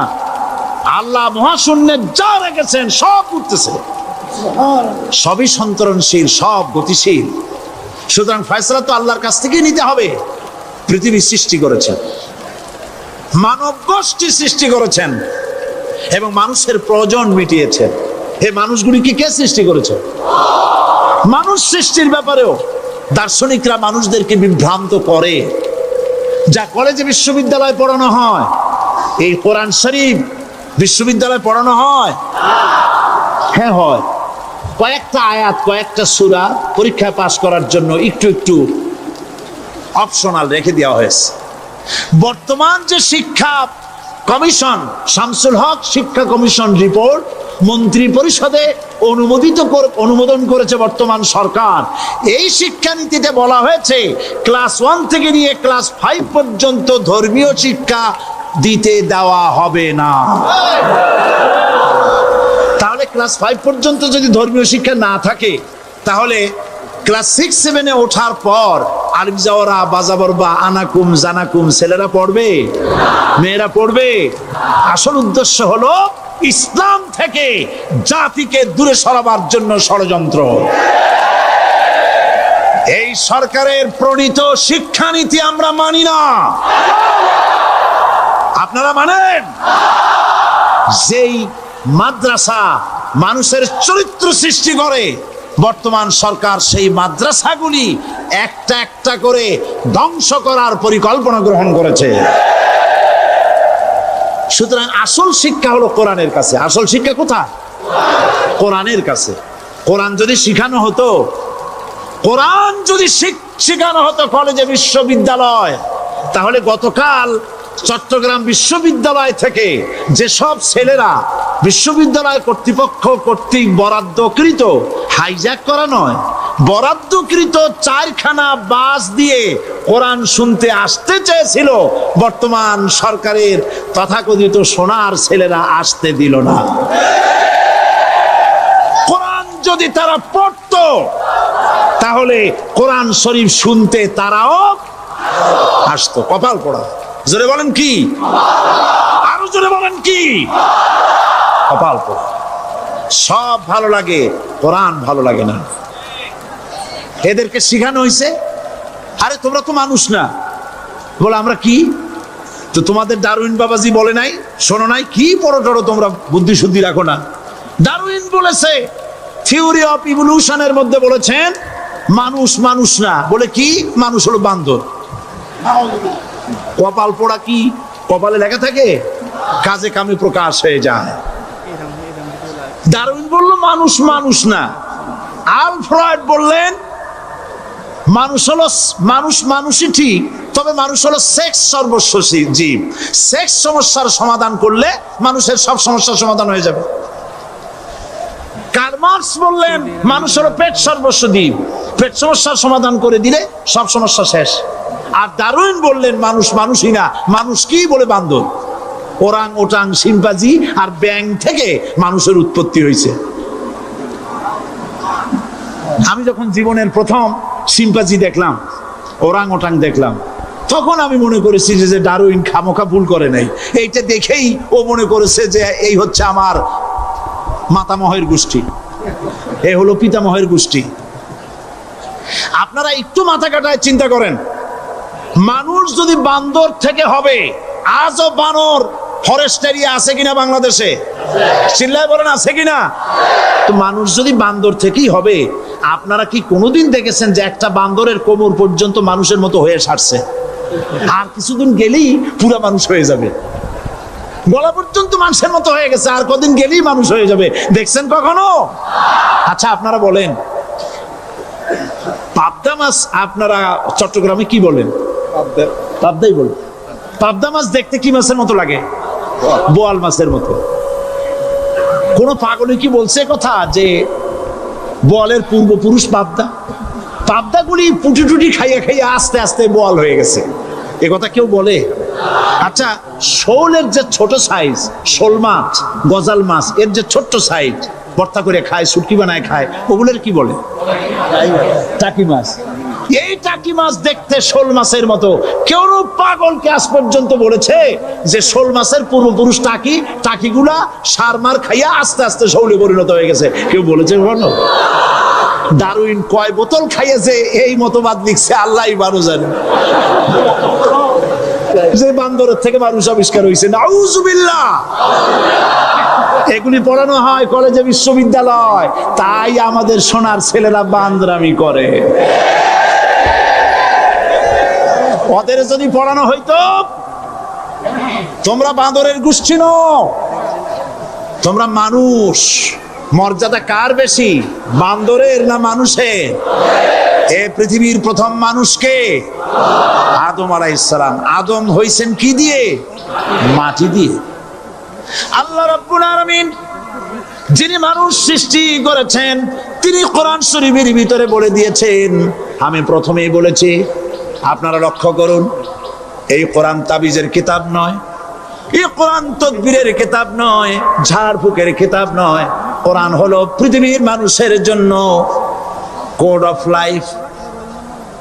আল্লাহ মহাশূন্যে যা রেখেছেন সব ঘুরতেছে, সবই সন্তরণশীল, সব গতিশীল। সুতরাং ফয়সালা তো আল্লাহর কাছ থেকেই নিতে হবে। পৃথিবী সৃষ্টি করেছেন, মানব গোষ্ঠী সৃষ্টি করেছেন এবং মানুষের প্রয়োজন মিটিয়েছেন। এই মানুষগুলিকে কে সৃষ্টি করেছে? মানুষ সৃষ্টির ব্যাপারেও দার্শনিকরা মানুষদেরকে বিভ্রান্ত করে। যা কলেজে বিশ্ববিদ্যালয়ে পড়ানো হয়, এই কোরআন শরীফ বিশ্ববিদ্যালয়ে পড়ানো হয়? হ্যাঁ হয়। কয়েকটা আয়াত, কয়েকটা সূরা পরীক্ষায় পাশ করার জন্য একটু একটু অপশনাল রেখে দেওয়া হয়েছে। বর্তমান যে শিক্ষা কমিশন, শামসুল হক শিক্ষা কমিশন রিপোর্ট মন্ত্রী পরিষদে অনুমোদন করেছে বর্তমান সরকার। এই শিক্ষানীতিতে বলা হয়েছে ক্লাস 1 থেকে নিয়ে ক্লাস 5 পর্যন্ত ধর্মীয় শিক্ষা দিতে দেওয়া হবে না। তাহলে ক্লাস 5 পর্যন্ত যদি ধর্মীয় শিক্ষা না থাকে, তাহলে ক্লাস 6-7-এ ওঠার পর আলিফ জাওরা বাজাবর বা আনাকুম জানাকুম ছেলেরা পড়বে? মেয়েরা পড়বে? আসল উদ্দেশ্য হলো ইসলাম থেকে জাতিকে দূরে সরাবার জন্য ষড়যন্ত্র। এই সরকারের প্রণীত শিক্ষানীতি আমরা মানি না। আপনারা মানেন? যেই মাদ্রাসা মানুষের চরিত্র সৃষ্টি করে, বর্তমান সরকার সেই মাদ্রাসাগুলি একটা একটা করে ধ্বংস করার পরিকল্পনা গ্রহণ করেছে। সুতরাং আসল শিক্ষা হলো কোরআনের কাছে। আসল শিক্ষা কোথায়? কোরআনের কাছে। কোরআন যদি শিখানো হতো, কোরআন যদি শিখানো হতো কলেজে বিশ্ববিদ্যালয়, তাহলে গতকাল চট্টগ্রাম বিশ্ববিদ্যালয় থেকে যেসব ছেলেরা বিশ্ববিদ্যালয় কর্তৃপক্ষ কর্তৃক বরাদ্দকৃত, হাইজ্যাক করা নয়, বরাদ্দকৃত 4খানা বাস দিয়ে কোরআন শুনতে আসতে চেয়েছিল, বর্তমান সরকারের তথাকথিত সোনার ছেলেরা আসতে দিল না। কোরআন যদি তারা পড়তো, তাহলে কোরআন শরীফ শুনতে তারাও আসতো। কপাল পড়া। জোরে বলেন কি? আরো জোরে বলেন কি? কপাল পড়া। সব ভালো লাগে, কোরআন ভালো লাগে না। এদেরকে শিখানো হয়েছে, আরে তোমরা তো মানুষ না। বলে আমরা কি? তো তোমাদের ডারউইন বাবাজি বলে নাই, শোনো নাই? কি পড়ো টড়ো তোমরা, বুদ্ধি শুদ্ধি রাখো না। ডারউইন বলেছে, থিওরি অফ ইভলিউশনের মধ্যে বলেছেন মানুষ মানুষ না। বলে কি? মানুষ হলো বান্দর। কপাল পোড়া। কি কপালে লেখা থাকে? কাজে কামে প্রকাশ হয়ে যায়। ডারউইন বলল মানুষ মানুষ না। আল ফ্রয়েড বললেন মানুষ হলো মানুষ, মানুষই ঠিক, তবে মানুষ হলো সেক্স সর্বস্ব জীব। সেক্স সমস্যার সমাধান করলে মানুষের সব সমস্যার সমাধান হয়ে যাবে। কার্ল মার্কস বললেন মানুষ হলো পেট সর্বস্ব জীব, পেট সমস্যার সমাধান করে দিলে সব সমস্যা শেষ। আর ডারউইন বললেন মানুষ মানুষই না, মানুষ কি? বলে বান্দর। ওরাং ওটাং শিম্পাজি আর ব্যাং থেকে মানুষের উৎপত্তি হয়েছে। আমি যখন জীবনের প্রথম শিম্পাজি দেখলাম, ওরাং ওটাং দেখলাম, তখন আমি মনে করেছি যে ডারউইন খামোখা ভুল করে নাই। এইটা দেখেই ও মনে করেছে যে এই হচ্ছে আমার মাতামহের গোষ্ঠী, এ হলো পিতামহের গোষ্ঠী। আপনারা একটু মাথা কাটায় চিন্তা করেন, মানুষ যদি বান্দর থেকে হবে, আজও বানর ফরেস্ট এরিয়া আছে কিনা বাংলাদেশে? চিল্লায় বলেন আছে কিনা? তো মানুষ যদি বান্দর থেকেই হবে, আপনারা কি কোনোদিন দেখেছেন যে একটা বান্দরের কোমর পর্যন্ত মানুষের মতো হয়ে সারছে? আর কিছুদিন গেলেই পুরা মানুষ হয়ে যাবে। গলা পর্যন্ত মানুষের মতো হয়ে গেছে, আর কদিন গেলেই মানুষ হয়ে যাবে। দেখছেন কখনো? আচ্ছা আপনারা বলেন, পাবদা মাছ আপনারা চট্টগ্রামে কি বলেন? পাবদাই বলেন। পাবদা মাছ দেখতে কি মাছের মতো লাগে? বোয়াল মাছের মতো। কোন পাগলে কি বলছে কথা যে বোয়ালের পূর্বপুরুষ পাবদাগুলি পুটি টুটি খাইয়া খাইয়া আস্তে আস্তে বোয়াল হয়ে গেছে, এ কথা কেউ বলে? আচ্ছা, শোলের যে ছোট সাইজ, শোল মাছ, গজাল মাছ, এর যে ছোট্ট সাইজ ভর্তা করে খায়, শুটকি বানায় খায়, ওগুলোর কি বলে? টাকি মাছ। এই টাকি মাছ দেখতে শোল মাছের মতো। কেউ পাগলকে আজ পর্যন্ত বলেছে যে শোল মাছের পূর্বপুরুষ টাকিগুলা সারমার খাইয়া আস্তে আস্তে শৌলে পরিণত হয়ে গেছে? কেউ বলেছে বলো? ডারউইন কয় বোতল খাইয়েছে এই মতবাদ লিখছে আল্লাহই ভালো জানে। যে বান্দরের থেকে মানুষ আবিষ্কার হয়েছে, নাউজুবিল্লাহ। এগুলি পড়ানো হয় কলেজে, বিশ্ববিদ্যালয়, তাই আমাদের সোনার ছেলেরা বান্দরামি করে। ওদের যদি পড়ানো হইতো তোমরা বান্দরের গোষ্ঠী নও, তোমরা মানুষ। মর্যাদা কার বেশি, বান্দরের না মানুষের? এ পৃথিবীর প্রথম মানুষকে আদম আলাইহিস সালাম। আদম হইছেন কি দিয়ে? মাটি দিয়ে। আল্লাহ রাব্বুল আলামিন যিনি মানুষ সৃষ্টি করেছেন, তিনি কোরআন শরীফের ভিতরে বলে দিয়েছেন। আমি প্রথমেই বলেছি, আপনারা লক্ষ্য করুন, এই কোরআন তাবিজের কিতাব নয়, এই কোরআন তদবিরের কিতাব নয়, ঝাড়ফুঁকের কিতাব নয়। কোরআন হলো পৃথিবীর মানুষের জন্য কোড অফ লাইফ,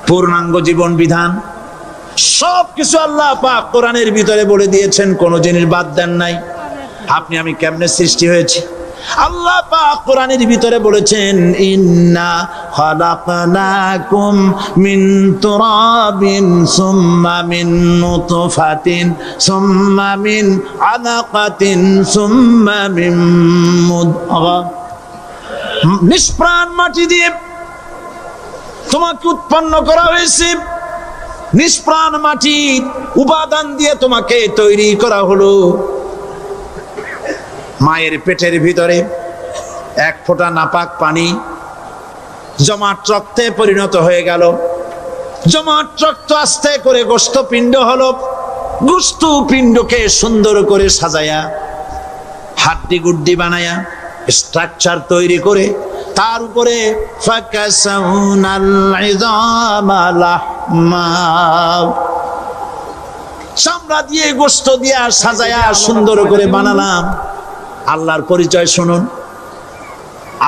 পূর্ণাঙ্গ জীবন বিধান। সবকিছু আল্লাহ পাক কোরআনের ভিতরে বলে দিয়েছেন, কোন জিনিস বাদ দেন নাই। আপনি আমি কেমনে সৃষ্টি হয়েছি আল্লাহ পাক কোরআনের ভিতরে বলেছেন, ইন্না খালাকনাকুম মিন তুরাবিন সুম্মা মিন নুতফাতিন সুম্মা মিন আলাকাতিন সুম্মা মিন মুদগা। নিষ্প্রাণ মাটি দিয়ে তোমাকে উৎপন্ন করা হয়েছে, নিষ্প্রাণ মাটির উপাদান দিয়ে তোমাকে তৈরি করা হলো। মায়ের পেটের ভিতরে এক ফোঁটা নাপাক পানি জমাট রক্তে পরিণত হয়ে গেল। জমাট রক্ত আস্তে করে গোস্ত পিণ্ড হলো। গোস্ত পিণ্ডকে সুন্দর করে সাজায়া, হাড্ডি গুড্ডি বানায়া, স্ট্রাকচার তৈরি করে তার উপরে চামড়া দিয়ে গোস্ত দিয়া সাজায়া সুন্দর করে বানালাম। আল্লাহর পরিচয় শুনুন,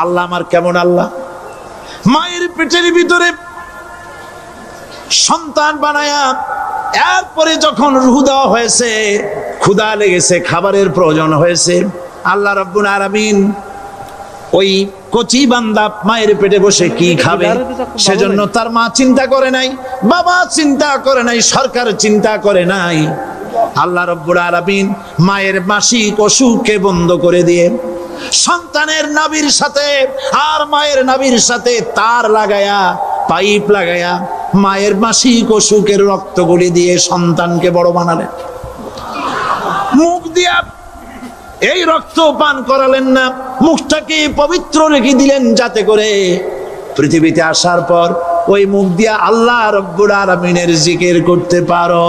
আল্লাহ আমার কেমন আল্লাহ। মায়ের পেটের ভিতরে সন্তান বানায়া, এরপরে যখন রূহ দেওয়া হয়েছে, ক্ষুধা লেগেছে, খাবারের প্রয়োজন হয়েছে, আল্লাহ রাব্বুল আলামিন ওই কচি বান্দা মায়ের পেটে বসে কি খাবে সেজন্য তার মা চিন্তা করে নাই, বাবা চিন্তা করে নাই, সরকার চিন্তা করে নাই। আল্লাহ রাব্বুল আলামিন মায়ের মাসিক অসুখকে বন্ধ করে দিয়ে সন্তানের নাভির সাথে আর মায়ের নাভির সাথে তার লাগায়া, পাইপ লাগায়া মায়ের মাসিক অসুখের রক্তগুলি দিয়ে সন্তানকে বড় বানালেন। মুখ দিয়া এই রক্ত পান করালেন না, মুখটাকে পবিত্র রেখে দিলেন যাতে করে পৃথিবীতে আসার পর ওই মুখ দিয়া আল্লাহ রাব্বুল আলামিনের জিকির করতে পারো।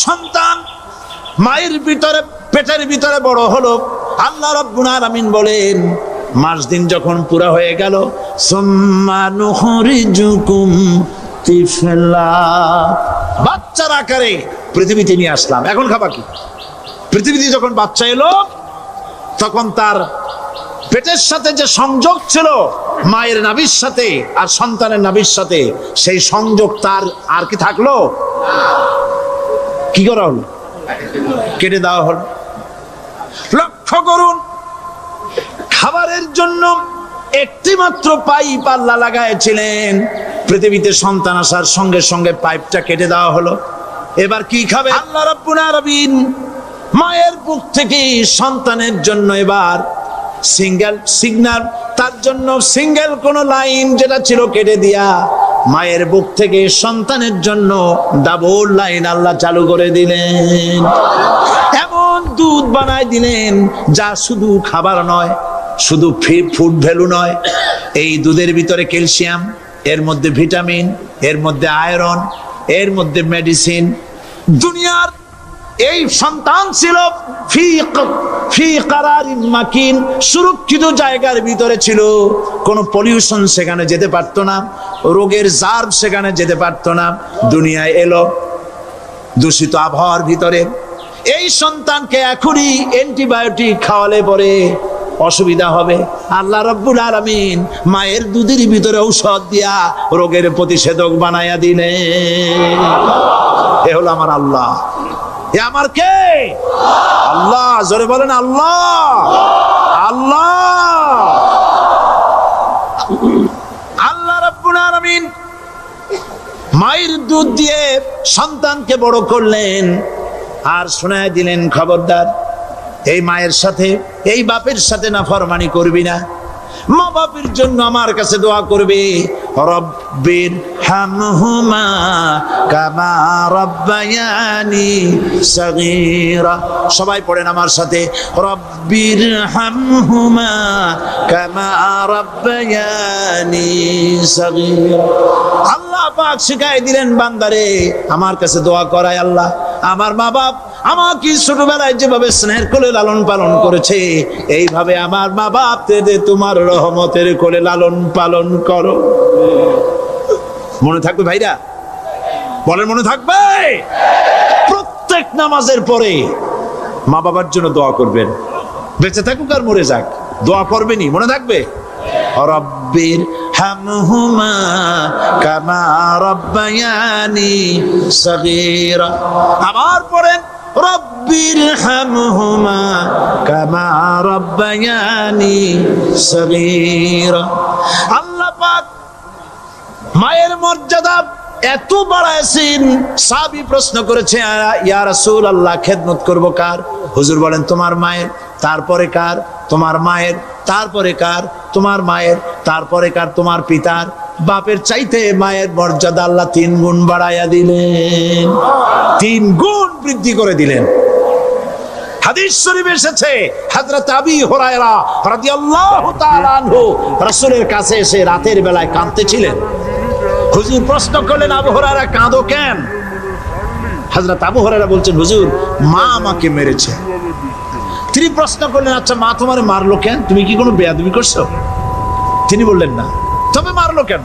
সন্তান মায়ের ভিতরে, পেটের ভিতরে বড় হলো। আল্লাহ রাব্বুল আলামিন বলেন, মাস দিন যখন পুরা হয়ে গেল, সুম্মা নুখরিজুকুম তিফলা, বাচ্চার আকারে পৃথিবীতে নিয়ে আসলাম। এখন খাবার কি? পৃথিবীতে যখন বাচ্চা এলো তখন তার পেটের সাথে যে সংযোগ ছিল মায়ের নাভির সাথে আর সন্তানের নাভির সাথে, সেই সংযোগ তার আর কি থাকলো? কি করা হলো? কেটে দেওয়া হলো। লক্ষ্য করুন, খাবারের জন্য একটি মাত্র পাইপ আল্লাহ লাগাইছিলেন, পৃথিবীতে সন্তান আসার সঙ্গে সঙ্গে পাইপটা কেটে দেওয়া হলো। এবার কি খাবে? আল্লাহ রাব্বুল আলামিন মায়ের বুক থেকে সন্তানের জন্য এবার সিঙ্গেল সিগন্যাল, তার জন্য সিঙ্গেল কোন লাইন যেটা ছিল কেটে দিয়া মায়ের বুক থেকে সন্তানের জন্য ডাবল লাইন আল্লাহ চালু করে দিলেন। এমন দুধ বানায় দিলেন যা শুধু খাবার নয়, শুধু ফুড ভ্যালু নয়। এই দুধের ভিতরে ক্যালসিয়াম, এর মধ্যে ভিটামিন, এর মধ্যে আয়রন, এর মধ্যে মেডিসিন। দুনিয়ার এই সন্তান ছিল ফি কারারিন মাকিন, সুরক্ষিত জায়গার ভিতরে ছিল। কোন পলিউশন সেখানে যেতে পারতো না, রোগের জার্ম সেখানে যেতে পারতো না। দুনিয়ায় এলো দূষিত আবহাওয়ার ভিতরে। এই সন্তানকে এখনই অ্যান্টিবায়োটিক খাওয়ালে পরে অসুবিধা হবে। আল্লাহ রাব্বুল আলামিন মায়ের দুধের ভিতরে ঔষধ দিয়া রোগের প্রতিষেধক বানায়া দিলেন। এ হলো আমার আল্লাহ। এ আমার কে? আল্লাহ। জোরে বলেন আল্লাহ। আল্লাহ আল্লাহ রাব্বুল আলামিন মায়ের দুধ দিয়ে সন্তানকে বড় করলেন আর শোনায় দিলেন, খবরদার এই মায়ের সাথে, এই বাপের সাথে নাফরমানি করবি না। মা বাপের জন্য আমার কাছে দোয়া করবে, রব্বির হামহুমা কামা রব্বায়ানি সগীরা। সবাই পড়েন আমার সাথে, রব্বির হামহুমা কামা রব্বায়ানি সগীরা। আল্লাহ পাক শিখাই দিলেন বান্দারে আমার কাছে দোয়া করায়, আল্লাহ আমার মা বাপ আমাকে ছোটবেলায় যেভাবে স্নেহের কোলে লালন পালন করেছে, এইভাবে আমার মা বাপ তোমার রহমতের কোলে লালন পালন করো। মনে থাকবে ভাইরা? বলেন মনে থাকবে? প্রত্যেক নামাজের পরে মা বাবার জন্য দোয়া করবেন, বেঁচে থাকুক আর মরে যাক, দোয়া করবেনই। মনে থাকবে? রব্বির হামহুমা কামা রব্বায়ানি সগীরা। আবার পড়েন, রব্বির হামহুমা কামা রব্বায়ানি সগীরা। আল্লাহ পাক মায়ের মর্যাদা এত বাড়াইছেন। সাহাবী প্রশ্ন করেছে, ইয়া রাসূলুল্লাহ খেদমত করব কার? হুজুর বলেন তোমার মায়ের, তারপরে কার? তোমার মায়ের, তারপরে কার? তোমার মায়ের, তারপরে কার? তোমার পিতার। বাপের চাইতে মায়ের মর্যাদা আল্লাহ 3 গুণ বাড়াইয়া দিলেন, 3 গুণ বৃদ্ধি করে দিলেন। হাদিস শরীফে এসেছে, হযরত আবী হুরায়রা রাদিয়াল্লাহু তাআলা আনহু রাসূলের কাছে এসে রাতের বেলায় কাঁদতেছিলেন। হুজুর প্রশ্ন করলেন, আবু হুরায়রা কাঁদো কেন? হযরত আবু হুরায়রা বলছেন, হুজুর মা আমাকে মেরেছে। তিনি প্রশ্ন করলেন, আচ্ছা মা তোমারে মারলো কেন? তুমি কি কোনো বেয়াদবি করছো? তিনি বললেন না। তবে মারলো কেন?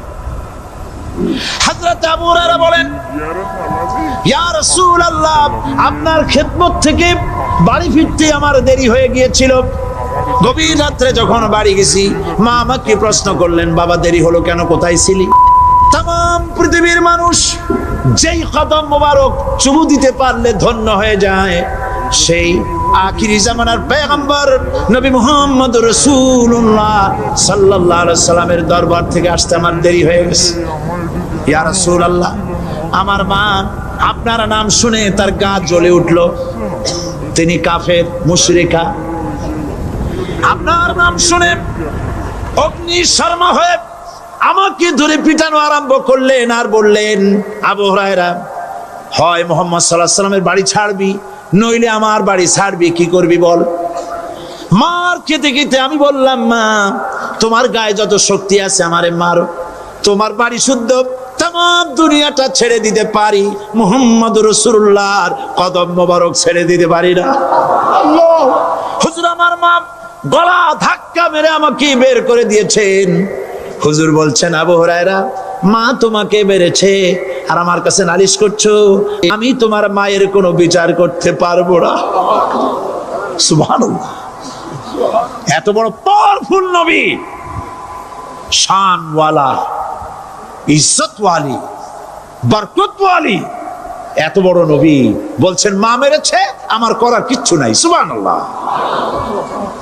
হযরত আবু হুরায়রা বলেন, ইয়া রাসূলুল্লাহ আপনার খেদমত থেকে বাড়ি ফিরতে আমার দেরি হয়ে গিয়েছিল। গভীর রাত্রে যখন বাড়ি গেছি, মা আমাকে প্রশ্ন করলেন, বাবা দেরি হলো কেন, কোথায় ছিলি? তাম পৃথিবীর মানুষ যেই কদম মোবারক চুমু দিতে পারলে ধন্য হয়ে যায়, সেই আখিরি জামানার পয়গম্বর নবী মুহাম্মদ রাসূলুল্লাহ সাল্লাল্লাহু আলাইহি সাল্লামের দরবার থেকে আসতে আমার দেরি হয়ে গেছে। ইয়া রাসূলুল্লাহ আমার মা আপনার নাম শুনে তার গা জ্বলে উঠলো। তিনি কাফের, মুশরিকা। আপনার নাম শুনে অগ্নি শর্মা হয়ে আমাকে ধরে পিটানো আরম্ভ করলেন আর বললেন, আবু হুরায়রা হয় মুহাম্মদ সাল্লাল্লাহু আলাইহি সাল্লামের বাড়ি ছাড়বি, নইলে আমার বাড়ি ছাড়বি, কি করবি বল? মার খেতে খেতে আমি বললাম, মা তোমার গায়ে যত শক্তি আছে আমারে মারো, তোমার বাড়ি শুদ্ধ, তাম দুনিয়াটা ছেড়ে দিতে পারি, মুহাম্মদ রাসূলুল্লাহর কদম মোবারক ছেড়ে দিতে পারি না। হুজুর আমার মা গলা ধাক্কা মেরে আমাকে বের করে দিয়েছেন। হুজুর বলছেন, আবু হুরায়রা মা তোমাকে মেরেছে আর আমার কাছে নালিশ করছো, আমি তোমার মায়ের কোনো বিচার করতে পারবো না। সুবহানাল্লাহ। এত বড় পাওয়ারফুল নবী, শানওয়ালা, ইজ্জতওয়ালি, বরকতওয়ালি, এত বড় নবী বলছেন মা মেরেছে, আমার করার কিচ্ছু নাই। সুবহানাল্লাহ।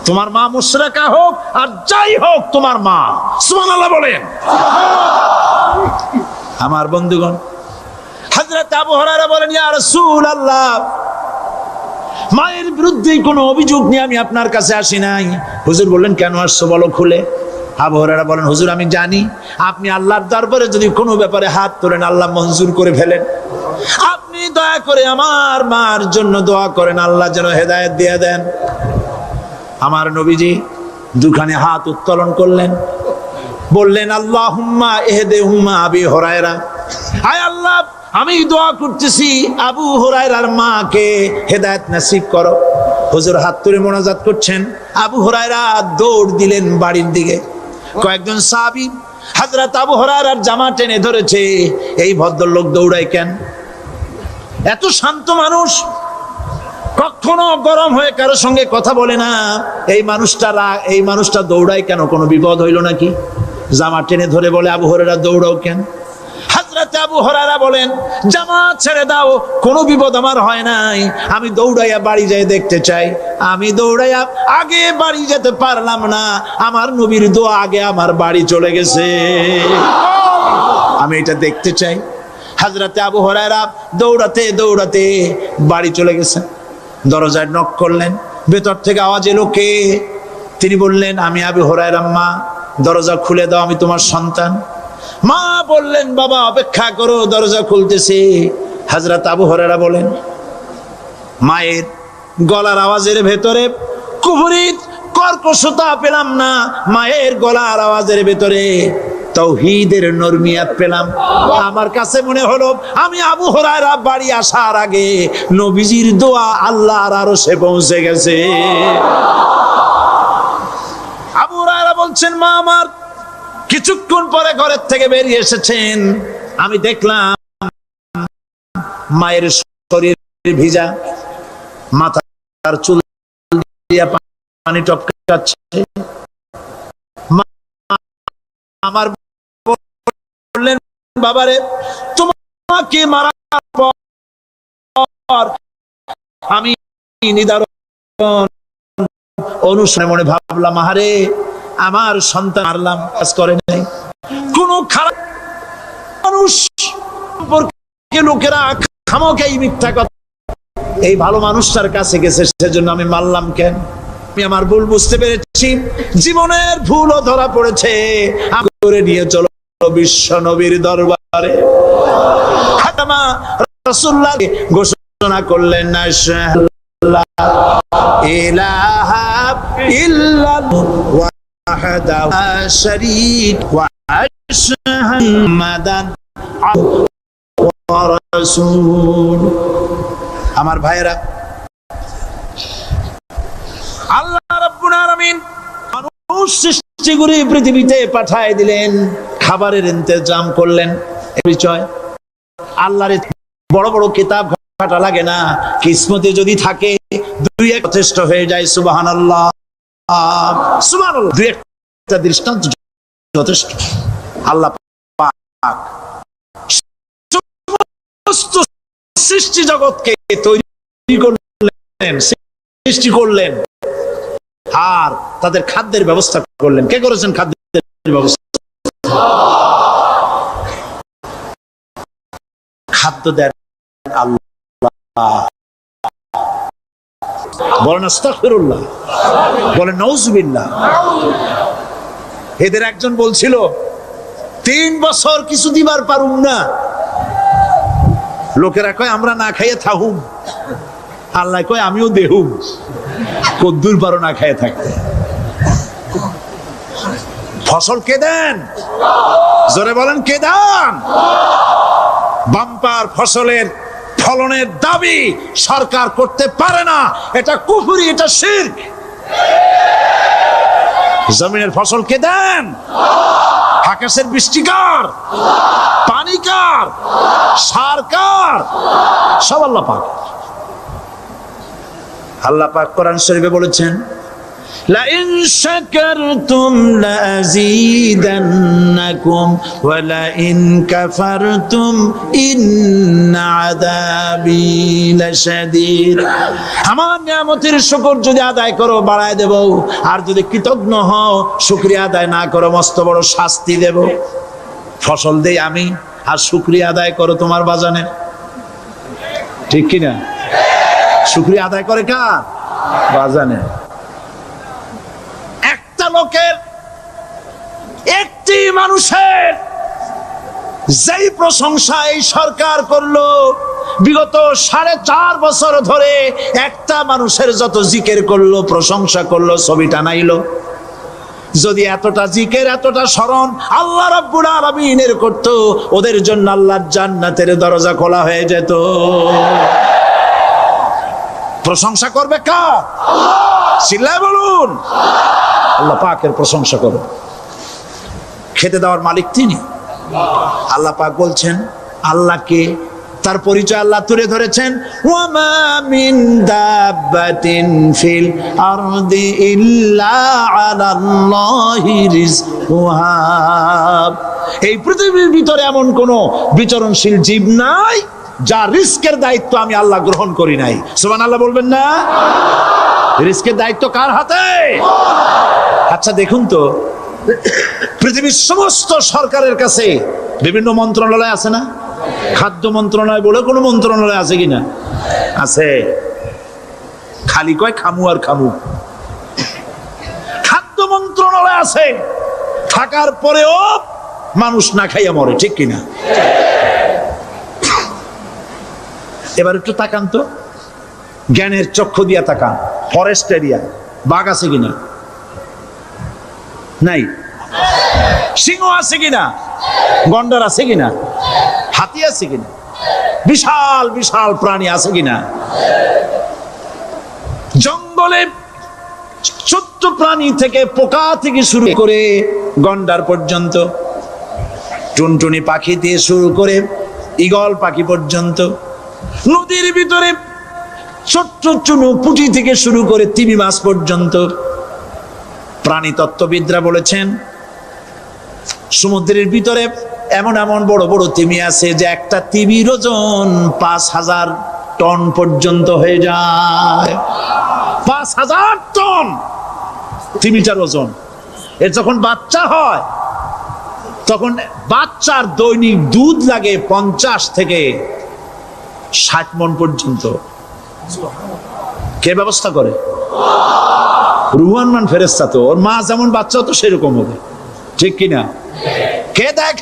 তোমার মা মুশরিকা হোক আর যাই হোক, তোমার মা। সুবহানাল্লাহ বলেন। আমার বন্ধুগণ, হযরত আবু হুরায়রা বলেন, ইয়া রাসূলুল্লাহ মায়ের বিরুদ্ধে কোনো অভিযোগ নিয়ে আমি আপনার কাছে আসি নাই। হুজুর বললেন, কেন আসছো বলো খুলে। আবু হুরায়রা বলেন, হুজুর আমি জানি আপনি আল্লাহর দরবারে যদি কোনো ব্যাপারে হাত তোলেন আল্লাহ মঞ্জুর করে ফেলেন। আপনি দয়া করে আমার মার জন্য দোয়া করেন, আল্লাহ যেন হেদায়েত দিয়ে দেন। আমার নবীজি দুখানে হাত উত্তোলন করলেন, বললেন, আল্লাহুম্মা ইহদিহুম্মা আবি হুরায়রা, আয় আল্লাহ আমি দোয়া করতেছি আবু হুরায়রার মাকে হেদায়েত নসিব করো। হুজুর হাত তুলে মোনাজাত করছেন, আবু হুরায়রা দৌড় দিলেন বাড়ির দিকে। কয়েকজন সাহাবী হযরত আবু হুরায়রার জামা টেনে ধরেছে, এই ভদ্রলোক দৌড়ায় কেন? এত শান্ত মানুষ, কখনো গরম হয়ে কারো সঙ্গে কথা বলে না, এই মানুষটা দৌড়ায় কেন? কোনো বিপদ হইল নাকি? জামা টেনে ধরে বলে আবু হুরায়রা দৌড়াও কেন? হযরত আবু হুরায়রা বলেন, জামা ছেড়ে দাও, কোনো বিপদ আমার হয় নাই, আমি দৌড়াইয়া বাড়ি যাই দেখতে চাই। আমি দৌড়াইয়া আগে বাড়ি যেতে পারলাম না, আমার নবীর দোয়া আগে আমার বাড়ি চলে গেছে, আমি এটা দেখতে চাই। হযরত আবু হুরায়রা দৌড়াতে দৌড়াতে বাড়ি চলে গেছে। দরজায় নক করলেন, ভেতর থেকে আওয়াজ এলো, কে? তিনি বললেন, আমি আবু হুরায়রা। মা, দরজা খুলে দাও, আমি তোমার সন্তান। মা বললেন, বাবা অপেক্ষা করো, দরজা খুলতেছে। হযরত আবু হুরায়রা বলেন, মায়ের গলার আওয়াজের ভেতরে কুফরি কর্কশতা পেলাম না, মায়ের গলার আওয়াজের ভেতরে তাওহীদের নরমিয়াত পেলাম। আমার কাছে মনে হলো আমি আবু হুরায়রা বাড়ি আসার আগে নবীজির দোয়া আল্লাহর আরশে পৌঁছে গেছে। আবু হুরায়রা বলছেন, মা আমার কিছুক্ষণ পরে ঘরের থেকে বেরিয়ে এসেছেন, আমি দেখলাম মায়ের শরীর ভিজা, মাথার চুল দিয়া পানি টপকাচ্ছে। আমার বললেন, বাবারে তোমাকে মারার পর আমি নিদারুণ অনুশোচনা মনে ভাবলাম, আহারে আমার সন্তান মারলাম, কাজ করে নাই। কোন খারাপ মানুষ সম্পর্কে লোকেরা খামোখাই মিথ্যা কথা, এই ভালো মানুষটার কাছে গেছে, সেজন্য আমি মারলাম কেন? আমি আমার ভুল বুঝতে পেরেছি, জীবনের ভুলও ধরা পড়েছে, আমি করে নিয়ে চলো বিশ্ব নবীর দরবারে। খাতামা রাসূলুল্লাহ ঘোষণা করলেন, না ইলাহা ইল্লাল্লাহ ওয়াহদাহু লা শারীক ওয়া আশহাদু মুহাম্মাদান ওয়া রাসূল। আমার ভাইয়েরা, আল্লাহ রাব্বুল আলামিন মানুষ সৃষ্টি করে পৃথিবীতে পাঠিয়ে দিলেন, খাবারের ইন্তজাম করলেন। পরিচয় আল্লাহর বড় বড় কিতাব ঘাটা লাগে না, কিসমতে যদি থাকে দুই এক যথেষ্ট হয়ে যায়। সুবহানাল্লাহ, সুবহানাল্লাহ, দুই একটা দৃষ্টান্ত যথেষ্ট। আল্লাহ পাক সমস্ত সৃষ্টি জগৎকে তৈরি করলেন, সৃষ্টি করলেন, আর তাদের খাদ্যের ব্যবস্থা করলেন। কে করেছেন খাদ্যের ব্যবস্থা? খাদ্য দেন আল্লাহ। বলেন আস্তাগফিরুল্লাহ, বলেন নাউজুবিল্লাহ। এদের একজন বলছিল, 3 বছর কিছু দিবার পারুম না। লোকেরা কয় আমরা না খাইয়ে থাকুম, আল্লাহ কয় আমিও দেহুম। কদ্দুর পারো না খাইয়ে থাকতে। ফসল কে দেন? জোরে বলেন, কে দেন? বাম্পার ফসলের ফলনের দাবি সরকার করতে পারে না, এটা কুফরি, এটা শিরক। জমিনের ফসল কে দেন? আকাশের বৃষ্টি কার? পানি কার? সার কার? সব আল্লাহ পাক। আল্লাহ পাক কোরআন শরীফে বলেছেন, লা ইন শাকারতুম লাযীদান্নাকুম ওয়া লা ইন কাফারতুম ইন্না আযাবি লাশাদীদ। আমার নিয়ামতের শুকর যদি আদায় করো বাড়ায় দেব, আর যদি কৃতজ্ঞ হও, শুকরিয়া আদায় না করো, মস্ত বড় শাস্তি দেব। ফসল দেই আমি, আর শুকরিয়া আদায় করো তোমার বাজানে। ঠিক কিনা? শুকরিয়া আদায় করে কার? বাজানে। একটা লোকের, একটি মানুষের যেই প্রশংসা এই সরকার করলো, বিগত 4.5 বছর ধরে একটা মানুষের যত জিকির করলো, প্রশংসা করলো, ছবি টানাইলো, যদি এতটা জিকির এতটা স্মরণ আল্লাহ রাব্বুল আলামিনের করত, ওদের জন্য আল্লাহর জান্নাতের দরজা খোলা হয়ে যেত। প্রশংসা করবে কার? চিল্লায় বলুন, আল্লাহ পাকের প্রশংসা করো। খেতে দেওয়ার মালিক তিনি। আল্লাহ পাক বলছেন আল্লাহকে, তার পরিচয় আল্লাহ তুলে ধরেছেন, ওয়ামা মিন দাব্বাতিন ফিল আরদি ইল্লা আলাল্লাহি রিজকুহা। এই পৃথিবীর ভিতরে এমন কোন বিচরণশীল জীব নাই যার রিস্কের দায়িত্ব আমি আল্লাহ গ্রহণ করি নাই। সুবহানাল্লাহ বলবেন না? রিস্কের দায়িত্ব কার হাতে? আচ্ছা দেখুন তো, পৃথিবীর সমস্ত সরকারের কাছে বিভিন্ন মন্ত্রণালয় আছে না? খাদ্য মন্ত্রণালয় বলে কোনো মন্ত্রণালয় আছে কিনা? আছে। খালি কয় খামু আর খামু। খাদ্য মন্ত্রণালয় আছে, থাকার পরেও মানুষ না খাইয়া মরে, ঠিক কিনা? এবার একটু তাকান তো, জ্ঞানের চক্ষু দিয়া তাকান। ফরেস্ট এরিয়া বাঘ আছে কিনা? নাই। সিংহ আছে কিনা? গন্ডার আছে কিনা? হাতি আছে কিনা? বিশাল বিশাল প্রাণী আছে কিনা? জঙ্গলে ছোট্ট প্রাণী থেকে পোকা থেকে শুরু করে গন্ডার পর্যন্ত, টুনটুনি পাখি দিয়ে শুরু করে ঈগল পাখি পর্যন্ত, নদীর ভিতরে ছোট্ট চুনু পুঁটি থেকে শুরু করে তিমি মাছ পর্যন্ত। প্রাণী তত্ত্ববিদরা বলেছেন সমুদ্রের ভিতরে এমন এমন বড় বড় তিমি আছে যে একটা তিমির ওজন 5000 টন পর্যন্ত হয়ে যায়। 5000 টন তিমিটার ওজন। এর যখন বাচ্চা হয় তখন বাচ্চার দৈনিক দুধ লাগে 50 থেকে 60 মণ পর্যন্ত। কে ব্যবস্থা করে? রুহান মান ফেরেশতা। তো ওর মা যেমন বাচ্চা তো সেরকম হবে, ঠিক কিনা? কে দেখ